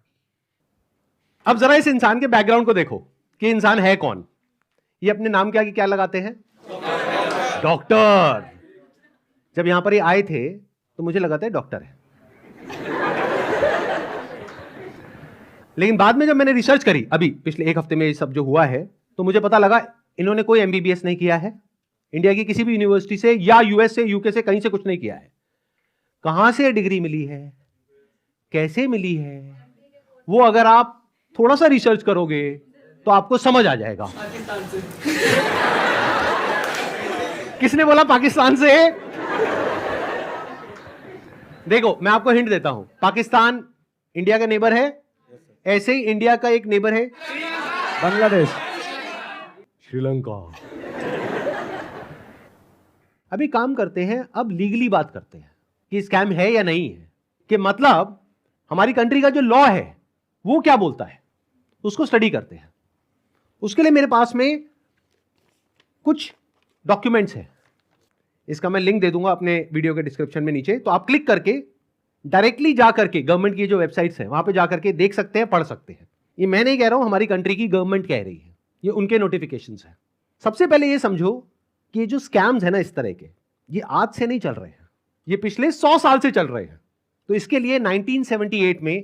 अब जरा इस इंसान के बैकग्राउंड को देखो कि इंसान है कौन। ये अपने नाम के आगे क्या लगाते हैं? डॉक्टर। जब यहां पर ये आए थे तो मुझे लगा था डॉक्टर है, लेकिन बाद में जब मैंने रिसर्च करी अभी पिछले एक हफ्ते में ये सब जो हुआ है, तो मुझे पता लगा इन्होंने कोई एमबीबीएस नहीं किया है इंडिया की किसी भी यूनिवर्सिटी से, या यूएस से, यूके से, कहीं से कुछ नहीं किया है। कहां से डिग्री मिली है, कैसे मिली है, वो अगर आप थोड़ा सा रिसर्च करोगे तो आपको समझ आ जाएगा। किसने बोला पाकिस्तान से? देखो मैं आपको हिंट देता हूं, पाकिस्तान इंडिया का नेबर है, ऐसे ही इंडिया का एक नेबर है बांग्लादेश, श्रीलंका। अभी काम करते हैं, अब लीगली बात करते हैं कि स्कैम है या नहीं है, कि मतलब हमारी कंट्री का जो लॉ है वो क्या बोलता है, उसको स्टडी करते हैं। उसके लिए मेरे पास में कुछ डॉक्यूमेंट्स हैं, इसका मैं लिंक दे दूंगा अपने वीडियो के डिस्क्रिप्शन में नीचे, तो आप क्लिक करके डायरेक्टली जा करके गवर्नमेंट की जो वेबसाइट्स हैं वहां पे जा करके देख सकते हैं, पढ़ सकते हैं। ये मैं नहीं कह रहा हूं, हमारी कंट्री की गवर्नमेंट कह रही है, ये उनके नोटिफिकेशंस हैं। सबसे पहले ये समझो कि ये जो स्कैम्स है ना इस तरह के, ये आज से नहीं चल रहे हैं, ये पिछले 100 साल से चल रहे हैं। तो इसके लिए 1978 में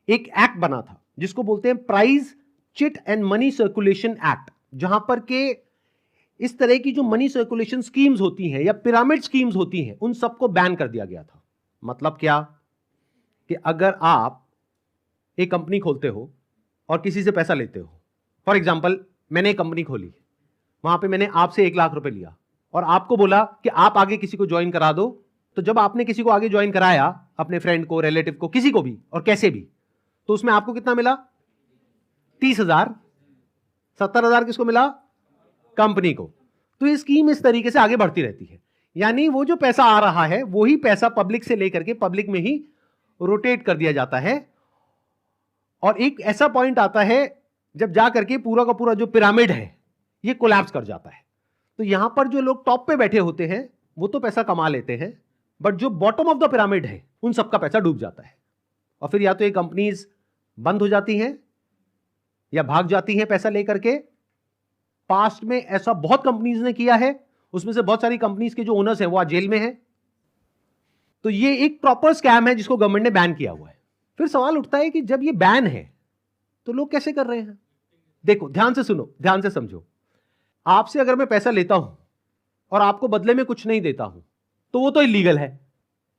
एक एक्ट बना था जिसको बोलते हैं prize chit and money circulation act, जहां पर के इस तरह की जो मनी सर्कुलेशन स्कीम्स होती हैं या पिरामिड स्कीम्स होती हैं उन सबको बैन कर दिया गया था। मतलब क्या कि अगर आप एक कंपनी खोलते हो और किसी से पैसा लेते हो, फॉर एग्जांपल मैंने एक कंपनी खोली, वहां पे मैंने आपसे 1 लाख रुपए लिया और आपको बोला कि आप आगे किसी को ज्वाइन करा दो, तो जब आपने किसी को आगे ज्वाइन कराया, अपने फ्रेंड को, रिलेटिव को, किसी को भी और कैसे भी, तो उसमें आपको कितना मिला? 30,000। 70,000 किसको मिला? कंपनी को। तो ये स्कीम इस तरीके से आगे बढ़ती रहती है, यानी वो जो पैसा आ रहा है वही पैसा पब्लिक से लेकर के पब्लिक में ही रोटेट कर दिया जाता है। और एक ऐसा पॉइंट आता है जब जा करके पूरा का पूरा जो पिरामिड है ये कोलैप्स कर जाता है। तो यहां पर जो लोग टॉप पे बैठे होते हैं वो तो पैसा कमा लेते हैं, बट जो बॉटम ऑफ द पिरामिड है उन सबका पैसा डूब जाता है। और फिर या तो ये कंपनीज बंद हो जाती हैं या भाग जाती हैं पैसा लेकर के। पास्ट में ऐसा बहुत कंपनीज ने किया है, उसमें से बहुत सारी कंपनीज के जो ओनर्स हैं वो आज जेल में हैं। तो ये एक प्रॉपर स्कैम है जिसको गवर्नमेंट ने बैन किया हुआ है। फिर सवाल उठता है कि जब ये बैन है तो लोग कैसे कर रहे हैं? देखो ध्यान से सुनो, ध्यान से समझो। आपसे अगर मैं पैसा लेता हूं और आपको बदले में कुछ नहीं देता हूं तो वो तो इलीगल है।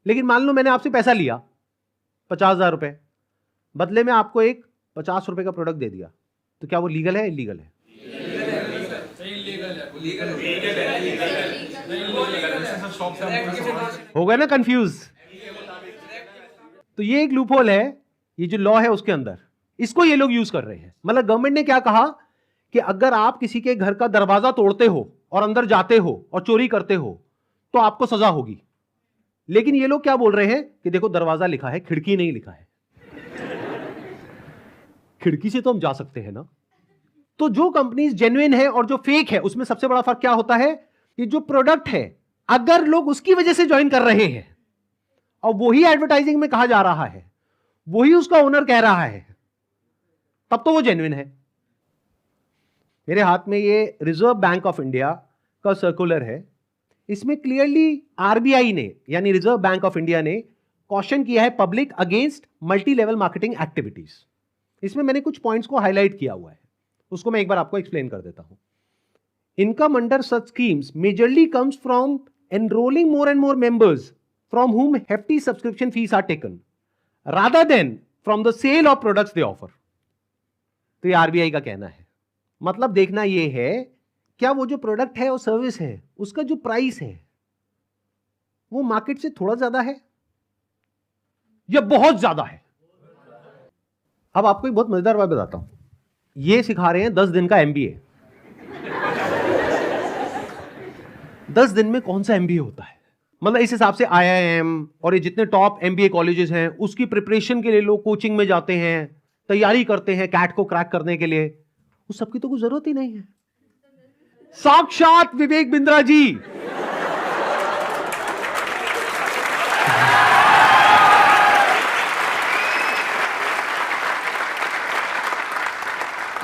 लेकिन मान लो मैंने आपसे पैसा लिया 50,000 रुपए, बदले में आपको एक 50 रुपए का प्रोडक्ट दे दिया, तो क्या वो लीगल है? इलीगल है? हो गया ना कंफ्यूज? तो ये एक लूपहोल है, ये जो लॉ है उसके अंदर, इसको ये लोग यूज कर रहे हैं। मतलब गवर्नमेंट ने क्या कहा कि अगर आप किसी के घर का दरवाजा तोड़ते हो और अंदर जाते हो और चोरी करते हो तो आपको सजा होगी। लेकिन ये लोग क्या बोल रहे हैं कि देखो दरवाजा लिखा है, खिड़की नहीं लिखा है। खिड़की से तो हम जा सकते हैं ना। तो जो कंपनीज जेन्युइन है और जो फेक है उसमें सबसे बड़ा फर्क क्या होता है कि जो प्रोडक्ट है अगर लोग उसकी वजह से ज्वाइन कर रहे हैं और वही एडवर्टाइजिंग में कहा जा रहा है, वही उसका ओनर कह रहा है, तब तो वो जेन्युइन है। मेरे हाथ में ये रिजर्व बैंक ऑफ इंडिया का सर्कुलर है। इसमें क्लियरली आरबीआई ने यानी रिजर्व बैंक ऑफ इंडिया ने कॉशन किया है public against multi level marketing activities. इसमें मैंने कुछ पॉइंट्स को हाईलाइट किया हुआ है, उसको मैं एक बार आपको एक्सप्लेन कर देता हूं। Income under such schemes majorly comes from enrolling more and more members from whom hefty subscription fees are taken rather than from the sale of products they offer। तो ये आरबीआई का कहना है। मतलब देखना ये है क्या वो जो प्रोडक्ट है और सर्विस है उसका जो प्राइस है वो मार्केट से थोड़ा ज्यादा है या बहुत ज्यादा है। अब आपको एक बहुत मजेदार बात बताता हूं। ये सिखा रहे हैं 10 दिन का एमबीए। 10 दिन में कौन सा एमबीए होता है? मतलब इस हिसाब से आईआईएम और ये जितने टॉप एमबीए कॉलेजेस हैं उसकी प्रिपरेशन के लिए लोग कोचिंग में जाते हैं, तैयारी करते हैं कैट को क्रैक करने के लिए, उस सबकी तो कोई जरूरत ही नहीं है। साक्षात विवेक बिंद्रा जी।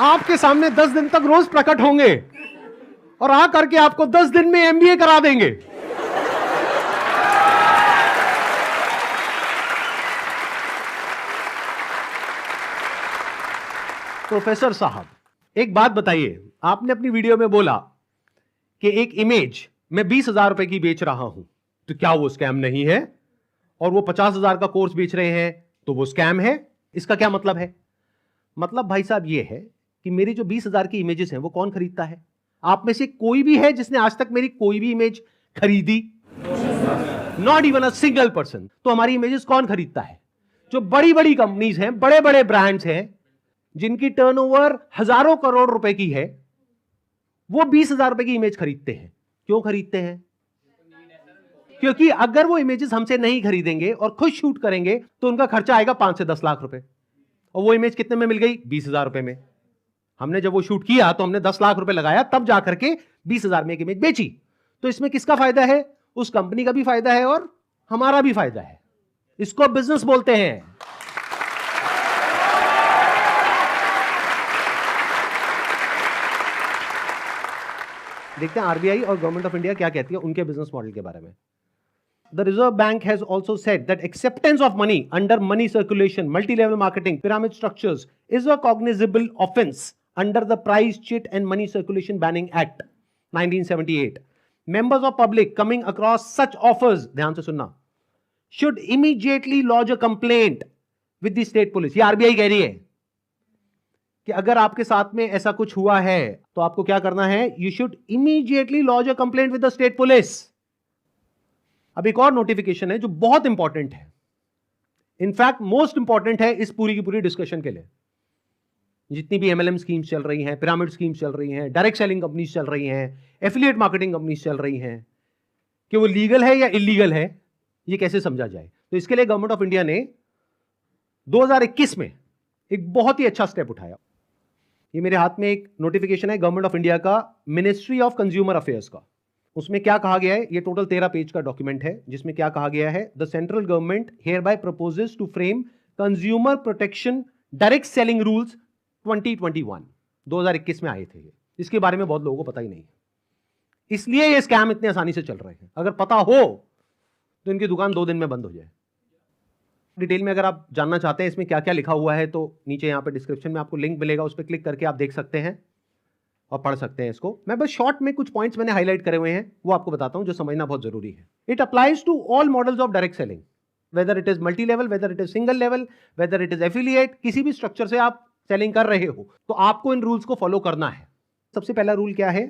आपके सामने 10 दिन तक रोज प्रकट होंगे और आ करके आपको 10 दिन में एमबीए करा देंगे। प्रोफेसर साहब, एक बात बताइए, आपने अपनी वीडियो में बोला कि एक इमेज मैं 20,000 रुपए की बेच रहा हूं, तो क्या वो स्कैम नहीं है? और वो 50,000 का कोर्स बेच रहे हैं तो वो स्कैम है? इसका क्या मतलब है? मतलब भाई साहब ये है कि मेरी जो 20,000 की इमेजेस हैं वो कौन खरीदता है? आप में से कोई भी है जिसने आज तक मेरी कोई भी इमेज खरीदी? Not even a single person. तो हमारी इमेजेस कौन खरीदता है? जो बड़ी बड़ी कंपनीज हैं, बड़े बड़े ब्रांड्स हैं, जिनकी टर्नओवर हजारों करोड़ रुपए की है, वो 20,000 रुपए की इमेज खरीदते हैं। क्यों खरीदते हैं? क्योंकि अगर वो इमेजेस हमसे नहीं खरीदेंगे और खुद शूट करेंगे तो उनका खर्चा आएगा 5 से 10 लाख रुपए, और वो इमेज कितने में मिल गई? 20,000 रुपए में। हमने जब वो शूट किया तो हमने 10 लाख रुपए लगाया, तब जाकर के 20,000 में एक इमेज बेची। तो इसमें किसका फायदा है? उस कंपनी का भी फायदा है और हमारा भी फायदा है। इसको बिजनेस बोलते हैं। देखते हैं आरबीआई और गवर्नमेंट ऑफ इंडिया क्या कहती है उनके बिजनेस मॉडल के बारे में। The Reserve Bank has also said that acceptance of money under money circulation, multi-level marketing, pyramid structures is a cognizable offense under the Price, Chit and Money Circulation Banning Act 1978. Members of public coming across such offers, ध्यान से सुनना, should immediately lodge a complaint with the state police. ये RBI कह रही है कि अगर आपके साथ में ऐसा कुछ हुआ है तो आपको क्या करना है? You should immediately lodge a complaint with the state police. अब एक और नोटिफिकेशन है जो बहुत इंपॉर्टेंट है, इनफैक्ट मोस्ट इंपॉर्टेंट है इस पूरी की पूरी डिस्कशन के लिए। जितनी भी एमएलएम स्कीम्स चल रही हैं, पिरामिड स्कीम्स चल रही हैं, डायरेक्ट सेलिंग कंपनीज चल रही हैं, एफिलिएट मार्केटिंग कंपनीज चल रही हैं, कि वो लीगल है या इलीगल है, ये कैसे समझा जाए? तो इसके लिए गवर्नमेंट ऑफ इंडिया ने 2021 में एक बहुत ही अच्छा स्टेप उठाया। ये मेरे हाथ में एक नोटिफिकेशन है गवर्नमेंट ऑफ इंडिया का, मिनिस्ट्री ऑफ कंज्यूमर अफेयर्स का। उसमें क्या कहा गया है? ये टोटल 13 पेज का डॉक्यूमेंट है, जिसमें क्या कहा गया है? The central government hereby proposes to frame consumer protection direct selling rules 2021 में आए थे। इसके बारे में बहुत लोगों को पता ही नहीं है, इसलिए ये स्कैम इतने आसानी से चल रहे हैं। अगर पता हो तो इनकी दुकान 2 दिन में बंद हो जाए। डिटेल में अगर आप जानना चाहते हैं इसमें क्या क्या लिखा हुआ है तो नीचे यहाँ पे डिस्क्रिप्शन में आपको लिंक मिलेगा, उस पर क्लिक करके आप देख सकते हैं और पढ़ सकते हैं इसको। मैं बस शॉर्ट में कुछ पॉइंट्स मैंने हाईलाइट करे हुए हैं, वो आपको बताता हूं जो समझना बहुत जरूरी है। It applies to all models of direct selling, whether it is multi level, whether it is single level, whether it is affiliate, किसी भी स्ट्रक्चर से आप सेलिंग कर रहे हो तो आपको इन रूल्स को फॉलो करना है। सबसे पहला रूल क्या है?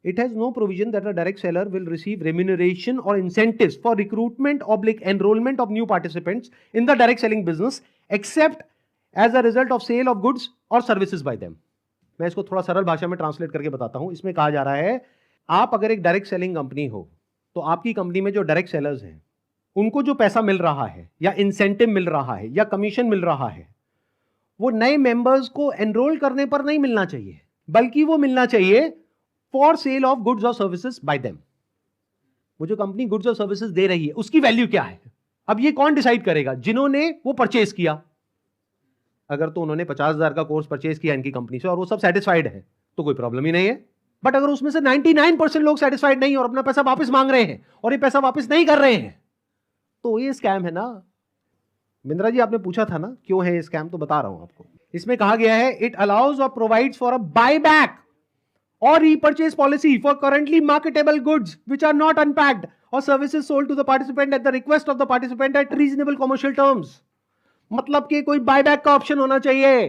It has no provision that a direct seller will receive remuneration or incentives for recruitment oblique enrolment of new participants in the direct selling business except as a result of sale of goods or services by them. मैं इसको थोड़ा सरल भाषा में translate करके बताता हूं। इसमें कहा जा रहा है, आप अगर एक डायरेक्ट सेलिंग कंपनी हो तो आपकी कंपनी में जो डायरेक्ट सेलर्स हैं उनको जो पैसा मिल रहा है या इंसेंटिव मिल रहा है या कमीशन मिल रहा है, वो नए मेंबर्स को एनरोल करने पर नहीं मिलना चाहिए, बल्कि वो मिलना चाहिए for sale of goods or services by them. वो जो कंपनी गुड्स और सर्विसेज दे रही है उसकी वैल्यू क्या है? अब ये कौन डिसाइड करेगा? जिन्होंने वो परचेज किया। अगर तो उन्होंने 50,000 का कोर्स परचेज किया इनकी कंपनी से और वो सब सेटिस्फाइड है तो कोई प्रॉब्लम ही नहीं है। बट अगर उसमें से 99% लोग सेटिस्फाइड नहीं और अपना पैसा वापस मांग रहे हैं और ये पैसा वापस नहीं कर रहे हैं तो ये स्कैम है ना। बिंद्रा जी आपने पूछा था ना क्यों है ये स्कैम, तो बता रहा हूं आपको। इसमें कहा गया है, इट अलाउज और provides for a buyback or repurchase policy for currently marketable goods which are not unpacked or services sold to the participant at the request of the participant at reasonable commercial terms। मतलब कि कोई buyback का option होना चाहिए।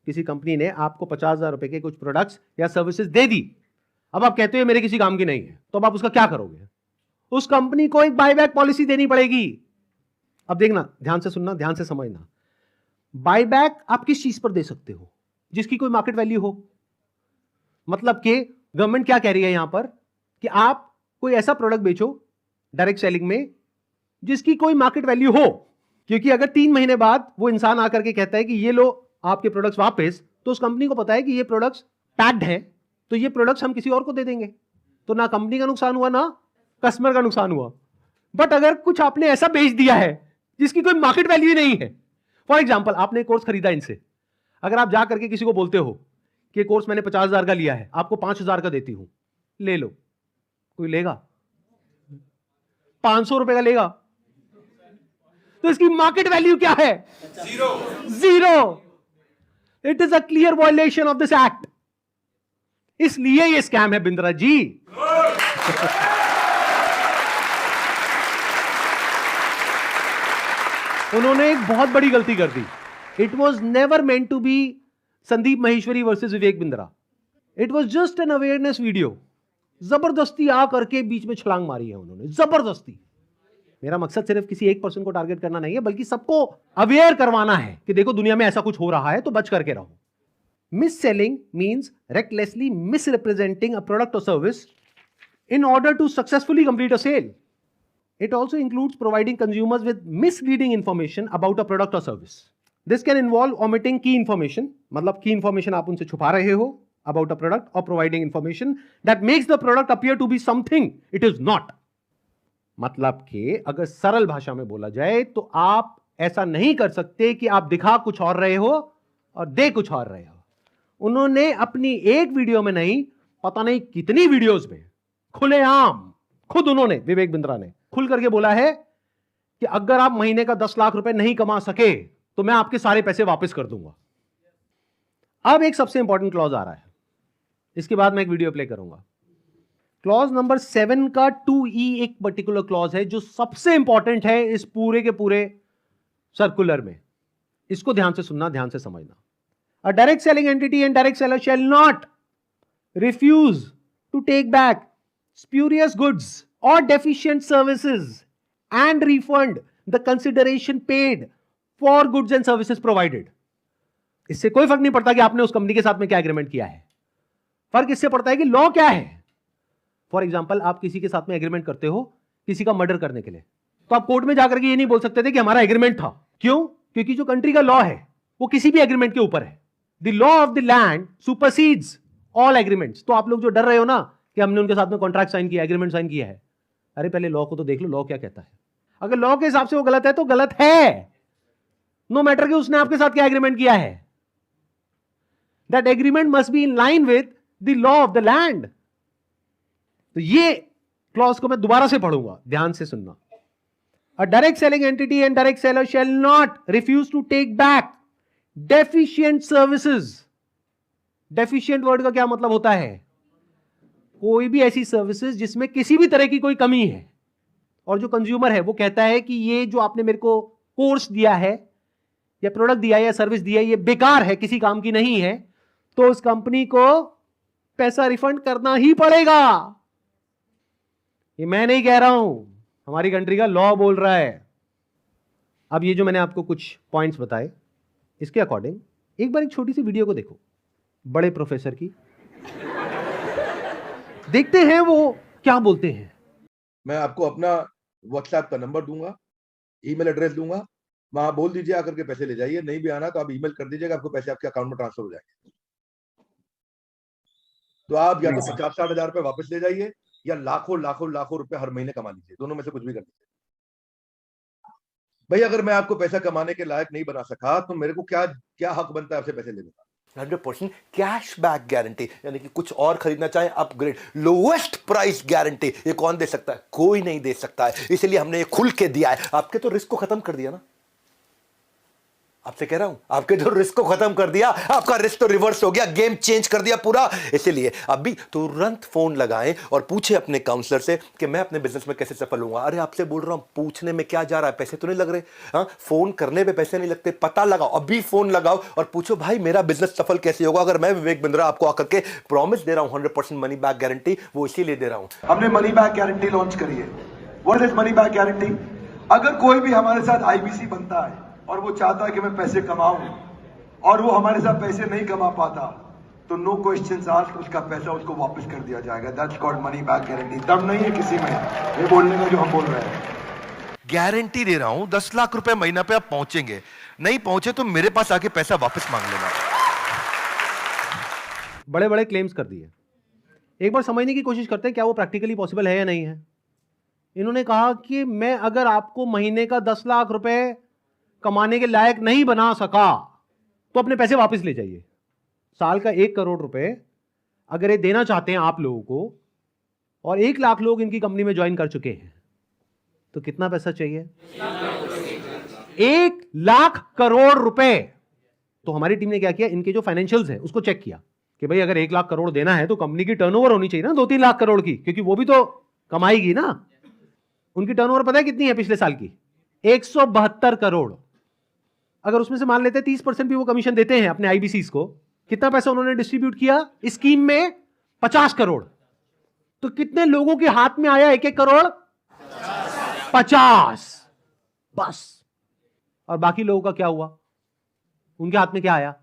किसी company ने आपको 50,000 रुपए के कुछ प्रोडक्ट्स या सर्विसेज दे दी, अब आप कहते हो मेरे किसी काम की नहीं है, तो अब आप उसका क्या करोगे? उस कंपनी को एक बायबैक पॉलिसी देनी पड़ेगी। अब देखना, ध्यान से सुनना, ध्यान से समझना। बायबैक आप किस चीज पर दे सकते हो? जिसकी कोई मार्केट वैल्यू हो। मतलब कि गवर्नमेंट क्या कह रही है यहां पर कि आप कोई ऐसा प्रोडक्ट बेचो डायरेक्ट सेलिंग में जिसकी कोई मार्केट वैल्यू हो, क्योंकि अगर 3 महीने बाद वो इंसान आकर के कहता है कि ये लो आपके प्रोडक्ट्स वापस, तो उस कंपनी को पता है कि ये प्रोडक्ट्स पैक्ड हैं तो ये प्रोडक्ट्स हम किसी और को दे देंगे, तो ना कंपनी का नुकसान हुआ ना कस्टमर का नुकसान हुआ। बट अगर कुछ आपने ऐसा बेच दिया है जिसकी कोई मार्केट वैल्यू नहीं है, फॉर एग्जाम्पल आपने कोर्स खरीदा इनसे, अगर आप जा करके किसी को बोलते हो कि कोर्स मैंने 50,000 का लिया है, आपको 5,000 का देती हूं, ले लो, कोई लेगा? 500 रुपए का लेगा? तो इसकी मार्केट वैल्यू क्या है? Zero. It is a clear violation of this act. इसलिए ये स्कैम है बिंद्रा जी। उन्होंने एक बहुत बड़ी गलती कर दी। It was never meant to be Sandeep Maheshwari versus Vivek Bindra. It was just an awareness video. जबरदस्ती आ करके बीच में छलांग मारी है उन्होंने, जबरदस्ती। मेरा मकसद सिर्फ किसी एक पर्सन को टारगेट करना नहीं है, बल्कि सबको अवेयर करवाना है कि देखो दुनिया में ऐसा कुछ हो रहा है, तो बच करके रहो। Miss selling means recklessly misrepresenting a product or service in order to successfully complete a sale. It also includes providing consumers with misleading information about a product or service. This can involve omitting key information, मतलब key information आप उनसे छुपा रहे हो about a product, or providing information that makes the product appear to be something it is not. मतलब कि अगर सरल भाषा में बोला जाए तो आप ऐसा नहीं कर सकते कि आप दिखा कुछ और रहे हो और दे कुछ और रहे हो। उन्होंने अपनी एक वीडियो में नहीं, पता नहीं कितनी वीडियोस में खुलेआम खुद उन्होंने, विवेक बिंद्रा ने खुल करके बोला है कि अगर आप महीने का 10 लाख रुपए नहीं कमा सके तो मैं आपके सारे पैसे वापस कर दूंगा। अब एक सबसे इंपॉर्टेंट क्लॉज आ रहा है, इसके बाद मैं एक वीडियो प्ले करूंगा। क्लॉज नंबर 7 का 2E एक पर्टिकुलर क्लॉज है जो सबसे इंपॉर्टेंट है इस पूरे के पूरे सर्कुलर में। इसको ध्यान से सुनना, ध्यान से समझना। A direct selling entity and direct seller shall not refuse to take back spurious goods or deficient services and refund the consideration paid for goods and services provided. इससे कोई फर्क नहीं पड़ता कि आपने उस कंपनी के साथ में क्या एग्रीमेंट किया है, फर्क इससे पड़ता है कि लॉ क्या है। फॉर एग्जाम्पल, आप किसी के साथ में एग्रीमेंट करते हो किसी का मर्डर करने के लिए, तो आप कोर्ट में जाकर के ये नहीं बोल सकते थे कि हमारा एग्रीमेंट था। क्यों? क्योंकि जो कंट्री का लॉ है वो किसी भी एग्रीमेंट के ऊपर है। The law of the land supersedes all agreements. तो आप लोग जो डर रहे हो ना कि हमने उनके साथ में कॉन्ट्रैक्ट साइन किया, एग्रीमेंट साइन किया है, अरे पहले लॉ को तो देख लो, लॉ क्या कहता है। अगर लॉ के हिसाब से वो गलत है तो गलत है, नो मैटर कि उसने आपके साथ क्या एग्रीमेंट किया है। That agreement must be in line with the law of the land. तो ये क्लॉज को मैं दोबारा से पढ़ूंगा, ध्यान से सुनना। A direct selling entity and direct seller shall not refuse to take back deficient services. Deficient word का क्या मतलब होता है? कोई भी ऐसी सर्विसेज जिसमें किसी भी तरह की कोई कमी है और जो कंज्यूमर है वो कहता है कि ये जो आपने मेरे को कोर्स दिया है या प्रोडक्ट दिया है या सर्विस दिया है ये बेकार है, किसी काम की नहीं है, तो उस कंपनी को पैसा रिफंड करना ही पड़ेगा। ये मैं नहीं कह रहा हूं, हमारी कंट्री का लॉ बोल रहा है। अब ये जो मैंने आपको कुछ पॉइंट्स बताए, इसके अकॉर्डिंग एक बार एक छोटी सी वीडियो को देखो, बड़े प्रोफेसर की, देखते हैं वो क्या बोलते हैं। मैं आपको अपना व्हाट्सएप का नंबर दूंगा, ईमेल एड्रेस दूंगा, वहां बोल दीजिए आकर के पैसे ले जाइए। नहीं भी आना तो आप ईमेल कर दीजिएगा, आपको पैसे आपके अकाउंट में ट्रांसफर हो जाएंगे। तो आप या तो 50-60 हजार रुपए वापस ले जाइए या लाखों लाखों लाखों रुपए हर महीने कमा लीजिए, दोनों में से कुछ भी कर लीजिए। भाई अगर मैं आपको पैसा कमाने के लायक नहीं बना सका तो मेरे को क्या हक बनता है आपसे पैसे लेने का। 100% कैश बैक गारंटी, यानी कि कुछ और खरीदना चाहे अपग्रेड, लोवेस्ट प्राइस गारंटी, ये कौन दे सकता है? कोई नहीं दे सकता है, इसलिए हमने ये खुल के दिया है। आपके तो रिस्क को खत्म कर दिया ना, आपसे कह रहा हूं, आपके जो रिस्क को खत्म कर दिया, आपका रिस्क तो रिवर्स हो गया, गेम चेंज कर दिया पूरा। इसीलिए अभी तुरंत फोन लगाएं और पूछे अपने काउंसलर से कि मैं अपने बिजनेस में कैसे सफल होऊंगा। अरे आपसे बोल रहा हूं, पूछने में क्या जा रहा है, पैसे तो नहीं लग रहे। हाँ, फोन करने पे पैसे नहीं लगते, पता लगाओ, अभी फोन लगाओ और पूछो भाई मेरा बिजनेस सफल कैसे होगा। अगर मैं विवेक बिंद्रा आपको आकर के प्रॉमिस दे रहा हूं 100% मनी बैक गारंटी, वो इसीलिए दे रहा हूं। हमने मनी बैक गारंटी लॉन्च करी है। What is money back guarantee? अगर कोई भी हमारे साथ आईबीसी बनता है और वो चाहता है कि मैं पैसे कमाऊं और वो हमारे साथ पैसे नहीं कमा पाता, तो नो क्वेश्चंस आस्क्ड, उसका पैसा उसको वापस कर दिया जाएगा। That's called money back guarantee. दम नहीं है किसी में ये बोलने का जो हम बोल रहे हैं। गारंटी दे रहा हूं 10 लाख रुपए महीना पे आप पहुंचेंगे, नहीं पहुंचे तो मेरे पास आके पैसा वापस मांग लेना। बड़े बड़े क्लेम्स कर दिए एक बार समझने की कोशिश करते हैं क्या वो प्रैक्टिकली पॉसिबल है या नहीं है। इन्होंने कहा कि मैं अगर आपको महीने का 10 लाख रुपए कमाने के लायक नहीं बना सका तो अपने पैसे वापस ले जाइए। साल का 1 करोड़ रुपए अगर ये देना चाहते हैं आप लोगों को, और 1 लाख लोग इनकी कंपनी में ज्वाइन कर चुके हैं, तो कितना पैसा चाहिए? 1 लाख करोड़ रुपए। तो हमारी टीम ने क्या किया, इनके जो फाइनेंशियल्स है उसको चेक किया कि भाई अगर 1 लाख करोड़ देना है तो कंपनी की टर्नओवर होनी चाहिए ना 2-3 लाख करोड़ की, क्योंकि वो भी तो कमाएगी ना। उनकी टर्नओवर पता है कितनी है पिछले साल की? 172 करोड़। अगर उसमें से मान लेते 30% भी वो कमीशन देते हैं अपने आईबीसीज को, कितना पैसा उन्होंने डिस्ट्रीब्यूट किया इस स्कीम में? 50 करोड़। तो कितने लोगों के हाथ में आया 1-1 करोड़? 50 बस। और बाकी लोगों का क्या हुआ? उनके हाथ में क्या आया?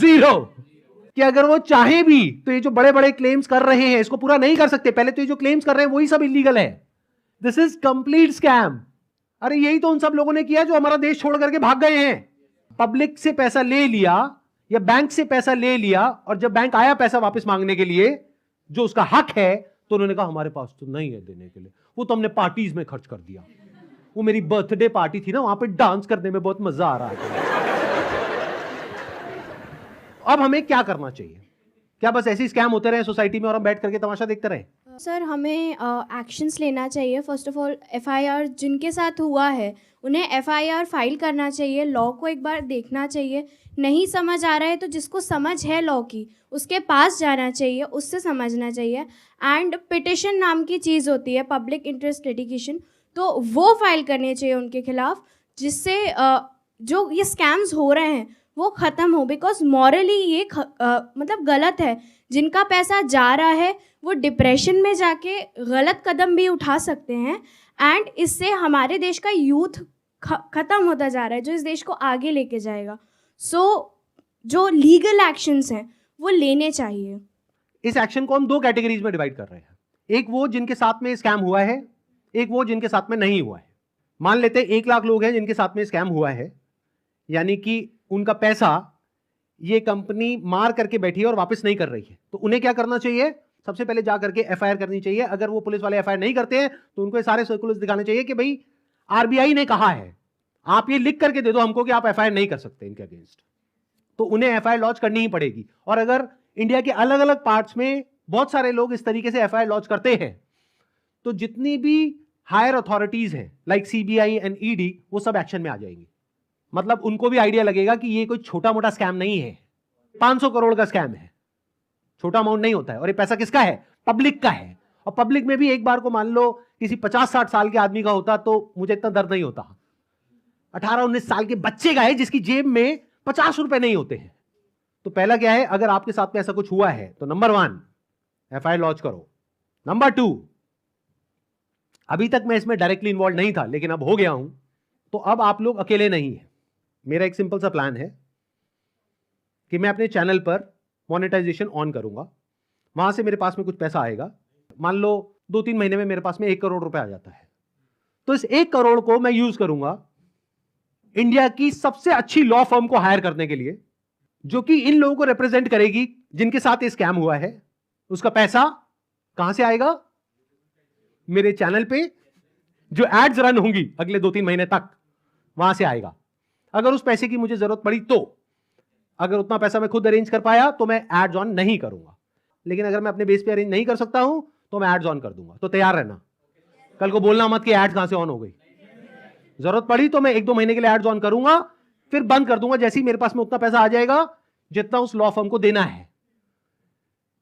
0। कि अगर वो चाहे भी तो ये जो बड़े बड़े क्लेम्स कर रहे हैं इसको पूरा नहीं कर सकते। पहले तो ये जो क्लेम्स कर रहे हैं वही सब इलीगल है। This is complete scam. अरे यही तो उन सब लोगों ने किया जो हमारा देश छोड़ करके भाग गए हैं। पब्लिक से पैसा ले लिया या बैंक से पैसा ले लिया, और जब बैंक आया पैसा वापस मांगने के लिए जो उसका हक है, तो उन्होंने कहा हमारे पास तो नहीं है देने के लिए, वो तो हमने पार्टीज में खर्च कर दिया। वो मेरी बर्थडे पार्टी थी ना, वहां पे डांस करने में बहुत मजा आ रहा है। अब हमें क्या करना चाहिए? क्या बस ऐसे ही स्कैम होते रहे सोसाइटी में और हम बैठ करके तमाशा देखते रहे? सर हमें एक्शंस लेना चाहिए। फर्स्ट ऑफ ऑल एफआईआर जिनके साथ हुआ है उन्हें एफआईआर फाइल करना चाहिए। लॉ को एक बार देखना चाहिए। नहीं समझ आ रहा है तो जिसको समझ है लॉ की उसके पास जाना चाहिए, उससे समझना चाहिए। एंड पिटिशन नाम की चीज़ होती है, पब्लिक इंटरेस्ट लिटिगेशन, तो वो फाइल करनी चाहिए उनके खिलाफ, जिससे जो ये स्कैम्स हो रहे हैं वो ख़त्म हो। बिकॉज मॉरली ये मतलब गलत है। जिनका पैसा जा रहा है वो डिप्रेशन में जाके गलत कदम भी उठा सकते हैं, एंड इससे हमारे देश का यूथ ख़त्म होता जा रहा है जो इस देश को आगे लेके जाएगा। सो जो लीगल एक्शंस हैं वो लेने चाहिए। इस एक्शन को हम 2 कैटेगरीज में डिवाइड कर रहे हैं। एक वो जिनके साथ में स्कैम हुआ है, एक वो जिनके साथ में नहीं हुआ है। मान लेते 1 लाख लोग हैं जिनके साथ में स्कैम हुआ है, यानी कि उनका पैसा ये कंपनी मार करके बैठी है और वापस नहीं कर रही है, तो उन्हें क्या करना चाहिए? सबसे पहले जा करके एफआईआर करनी चाहिए। अगर वो पुलिस वाले एफआईआर नहीं करते हैं तो उनको सारे सर्कुलर्स दिखाने चाहिए कि भाई आरबीआई ने कहा है, आप ये लिख करके दे दो हमको कि आप एफआईआर नहीं कर सकते इनके अगेंस्ट, तो उन्हें एफआईआर लॉन्च करनी ही पड़ेगी। और अगर इंडिया के अलग अलग पार्ट्स में बहुत सारे लोग इस तरीके से एफआईआर लॉन्च करते हैं, तो जितनी भी हायर अथॉरिटीज हैं लाइक सीबीआई एंड ईडी, वो सब एक्शन में आ जाएंगी। मतलब उनको भी आइडिया लगेगा कि ये कोई छोटा मोटा स्कैम नहीं है, 500 करोड़ का स्कैम है, छोटा अमाउंट नहीं होता है। और ये पैसा किसका है? पब्लिक का है। और पब्लिक में भी एक बार को मान लो किसी 50-60 साल के आदमी का होता तो मुझे इतना दर्द नहीं होता। 18-19 साल के बच्चे का है जिसकी जेब में 50 रुपए नहीं होते हैं। तो पहला क्या है, अगर आपके साथ में ऐसा कुछ हुआ है तो नंबर 1 एफआईआर लॉन्च करो। नंबर 2, अभी तक मैं इसमें डायरेक्टली इन्वॉल्व नहीं था लेकिन अब हो गया हूं, तो अब आप लोग अकेले नहीं हैं। मेरा एक सिंपल सा प्लान है कि मैं अपने चैनल पर मोनेटाइजेशन ऑन करूंगा, वहां से मेरे पास में कुछ पैसा आएगा। मान लो 2-3 महीने में मेरे पास में 1 करोड़ रुपए आ जाता है, तो इस 1 करोड़ को मैं यूज करूंगा इंडिया की सबसे अच्छी लॉ फर्म को हायर करने के लिए, जो कि इन लोगों को रिप्रेजेंट करेगी जिनके साथ ये स्कैम हुआ है। उसका पैसा कहां से आएगा? मेरे चैनल पे जो एड्स रन होंगी अगले 2-3 महीने तक, वहां से आएगा। अगर उस पैसे की मुझे जरूरत पड़ी तो, अगर उतना पैसा मैं खुद अरेंज कर पाया तो मैं एड्स ऑन नहीं करूंगा, लेकिन अगर मैं अपने बेस पे अरेंज नहीं कर सकता हूं तो मैं एड्स ऑन कर दूंगा। तो तैयार रहना, कल को बोलना मत कि एड्स कहां से ऑन हो गई। जरूरत पड़ी तो मैं 1-2 महीने के लिए एड्स ऑन करूंगा, फिर बंद कर दूंगा जैसे ही मेरे पास में उतना पैसा आ जाएगा जितना उस लॉ फर्म को देना है।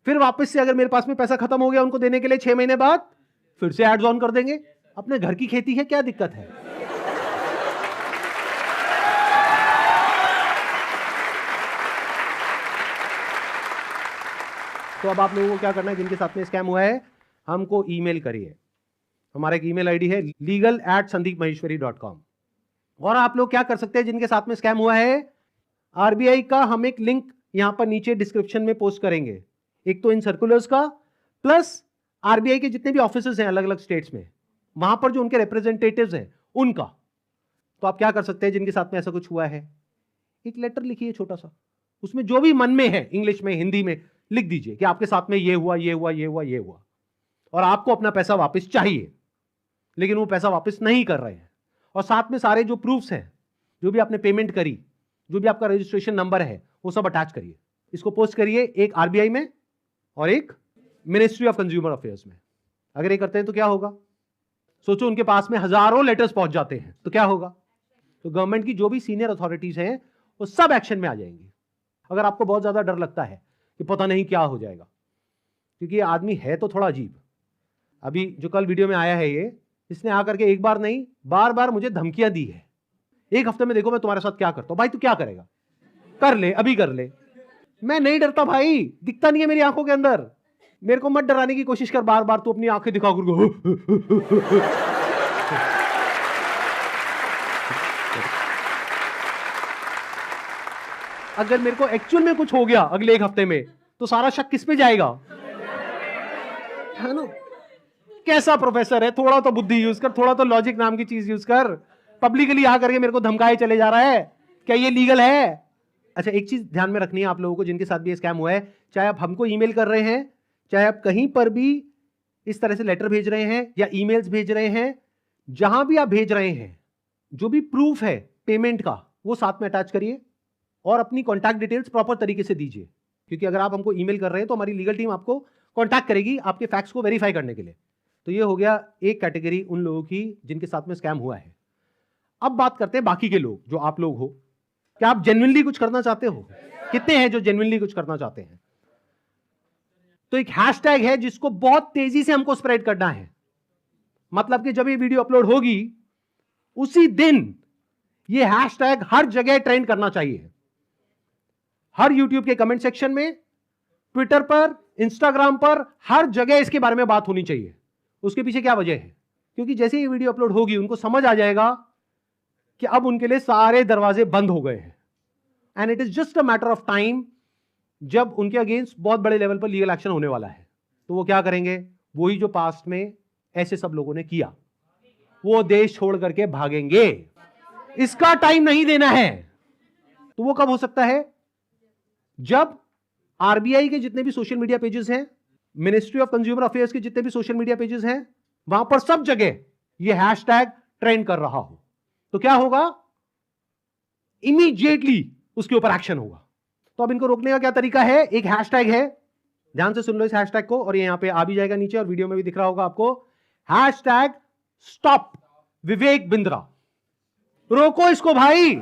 फिर वापस से अगर मेरे पास में पैसा खत्म हो गया उनको देने के लिए 6 महीने बाद फिर से एड्स ऑन कर देंगे। अपने घर की खेती है, क्या दिक्कत है? तो अब आप लोगों को क्या करना है, जिनके साथ में स्कैम हुआ है हमको ईमेल करिए। हमारा एक ईमेल आईडी है legal@sandeepmaheshwari.com। और आप लोग क्या कर सकते हैं जिनके साथ में स्कैम हुआ है, आरबीआई का हम एक लिंक यहां पर नीचे डिस्क्रिप्शन में पोस्ट करेंगे, एक तो इन सर्कुलर्स का, प्लस आरबीआई के जितने भी ऑफिसेज हैं अलग अलग स्टेट्स में, वहां पर जो उनके रिप्रेजेंटेटिव्स हैं उनका। तो आप क्या कर सकते हैं जिनके साथ में ऐसा कुछ हुआ है, एक लेटर लिखिए छोटा सा, उसमें जो भी मन में है, इंग्लिश में हिंदी में लिख दीजिए कि आपके साथ में ये हुआ, ये हुआ, ये हुआ, ये हुआ, और आपको अपना पैसा वापस चाहिए, लेकिन वो पैसा वापस नहीं कर रहे हैं। और साथ में सारे जो प्रूफ्स हैं, जो भी आपने पेमेंट करी, जो भी आपका रजिस्ट्रेशन नंबर है, वो सब अटैच करिए। इसको पोस्ट करिए, एक आरबीआई में और एक मिनिस्ट्री ऑफ कंज्यूमर अफेयर्स में। अगर ये करते हैं तो क्या होगा? सोचो, उनके पास में हजारों लेटर्स पहुंच जाते हैं तो क्या होगा? तो गवर्नमेंट की जो भी सीनियर अथॉरिटीज हैं वो सब एक्शन में आ जाएंगी। अगर आपको बहुत ज्यादा डर लगता है कि पता नहीं क्या हो जाएगा, क्योंकि ये आदमी है तो थोड़ा अजीब। अभी जो कल वीडियो में आया है, ये इसने आकर के एक बार नहीं बार बार मुझे धमकियां दी है, एक हफ्ते में देखो मैं तुम्हारे साथ क्या करता हूं। भाई तू क्या करेगा? कर ले, अभी कर ले। मैं नहीं डरता भाई, दिखता नहीं है मेरी आंखों के अंदर। मेरे को मत डराने की कोशिश कर बार बार, तू अपनी आंखें दिखा कर। अगर मेरे को एक्चुअल में कुछ हो गया अगले एक हफ्ते में, तो सारा शक किस पे जाएगा? है ना? कैसा प्रोफेसर है? थोड़ा तो बुद्धि यूज कर, थोड़ा तो लॉजिक नाम की चीज यूज कर। पब्लिकली आकर के मेरे को धमकाए चले जा रहा है, क्या ये लीगल है? अच्छा, एक चीज ध्यान में रखनी है आप लोगों को जिनके साथ भी ये स्कैम हुआ है, चाहे आप हमको ईमेल कर रहे हैं, चाहे आप कहीं पर भी इस तरह से लेटर भेज रहे हैं या ईमेल्स भेज रहे हैं, जहां भी आप भेज रहे हैं, जो भी प्रूफ है पेमेंट का वो साथ में अटैच करिए और अपनी कॉन्टैक्ट डिटेल्स प्रॉपर तरीके से दीजिए। क्योंकि अगर आप हमको ईमेल कर रहे हैं तो हमारी लीगल टीम आपको कॉन्टैक्ट करेगी आपके फैक्ट्स को वेरीफाई करने के लिए। तो ये हो गया एक कैटेगरी उन लोगों की जिनके साथ में स्कैम हुआ है। अब बात करते हैं बाकी के लोग, जो आप लोग हो। क्या आप जेन्युइनली कुछ करना चाहते हो? कितने हैं जो जेन्युइनली कुछ करना चाहते हैं? तो एक हैशटैग है जिसको बहुत तेजी से हमको स्प्रेड करना है। मतलब कि जब ये वीडियो अपलोड होगी उसी दिन ये हैशटैग हर जगह ट्रेंड करना चाहिए। हर यूट्यूब के कमेंट सेक्शन में, ट्विटर पर, इंस्टाग्राम पर, हर जगह इसके बारे में बात होनी चाहिए। उसके पीछे क्या वजह है? क्योंकि जैसे ये वीडियो अपलोड होगी उनको समझ आ जाएगा कि अब उनके लिए सारे दरवाजे बंद हो गए हैं, and it is just a matter of time जब उनके अगेंस्ट बहुत बड़े लेवल पर लीगल एक्शन होने वाला है। तो वो क्या करेंगे? वही जो पास्ट में ऐसे सब लोगों ने किया, वो देश छोड़ करके भागेंगे। इसका टाइम नहीं देना है। तो वो कब हो सकता है? जब आरबीआई के जितने भी सोशल मीडिया पेजेस हैं, मिनिस्ट्री ऑफ कंज्यूमर अफेयर्स के जितने भी सोशल मीडिया पेजेस हैं, वहां पर सब जगह ये हैशटैग ट्रेंड कर रहा हो। तो क्या होगा? इमीडिएटली उसके ऊपर एक्शन होगा। तो अब इनको रोकने का क्या तरीका है? एक हैशटैग है, ध्यान से सुन लो इस हैशटैग को, और ये यहां पे आ भी जाएगा नीचे और वीडियो में भी दिख रहा होगा आपको। Hashtag stop Vivek Bindra. रोको इसको भाई।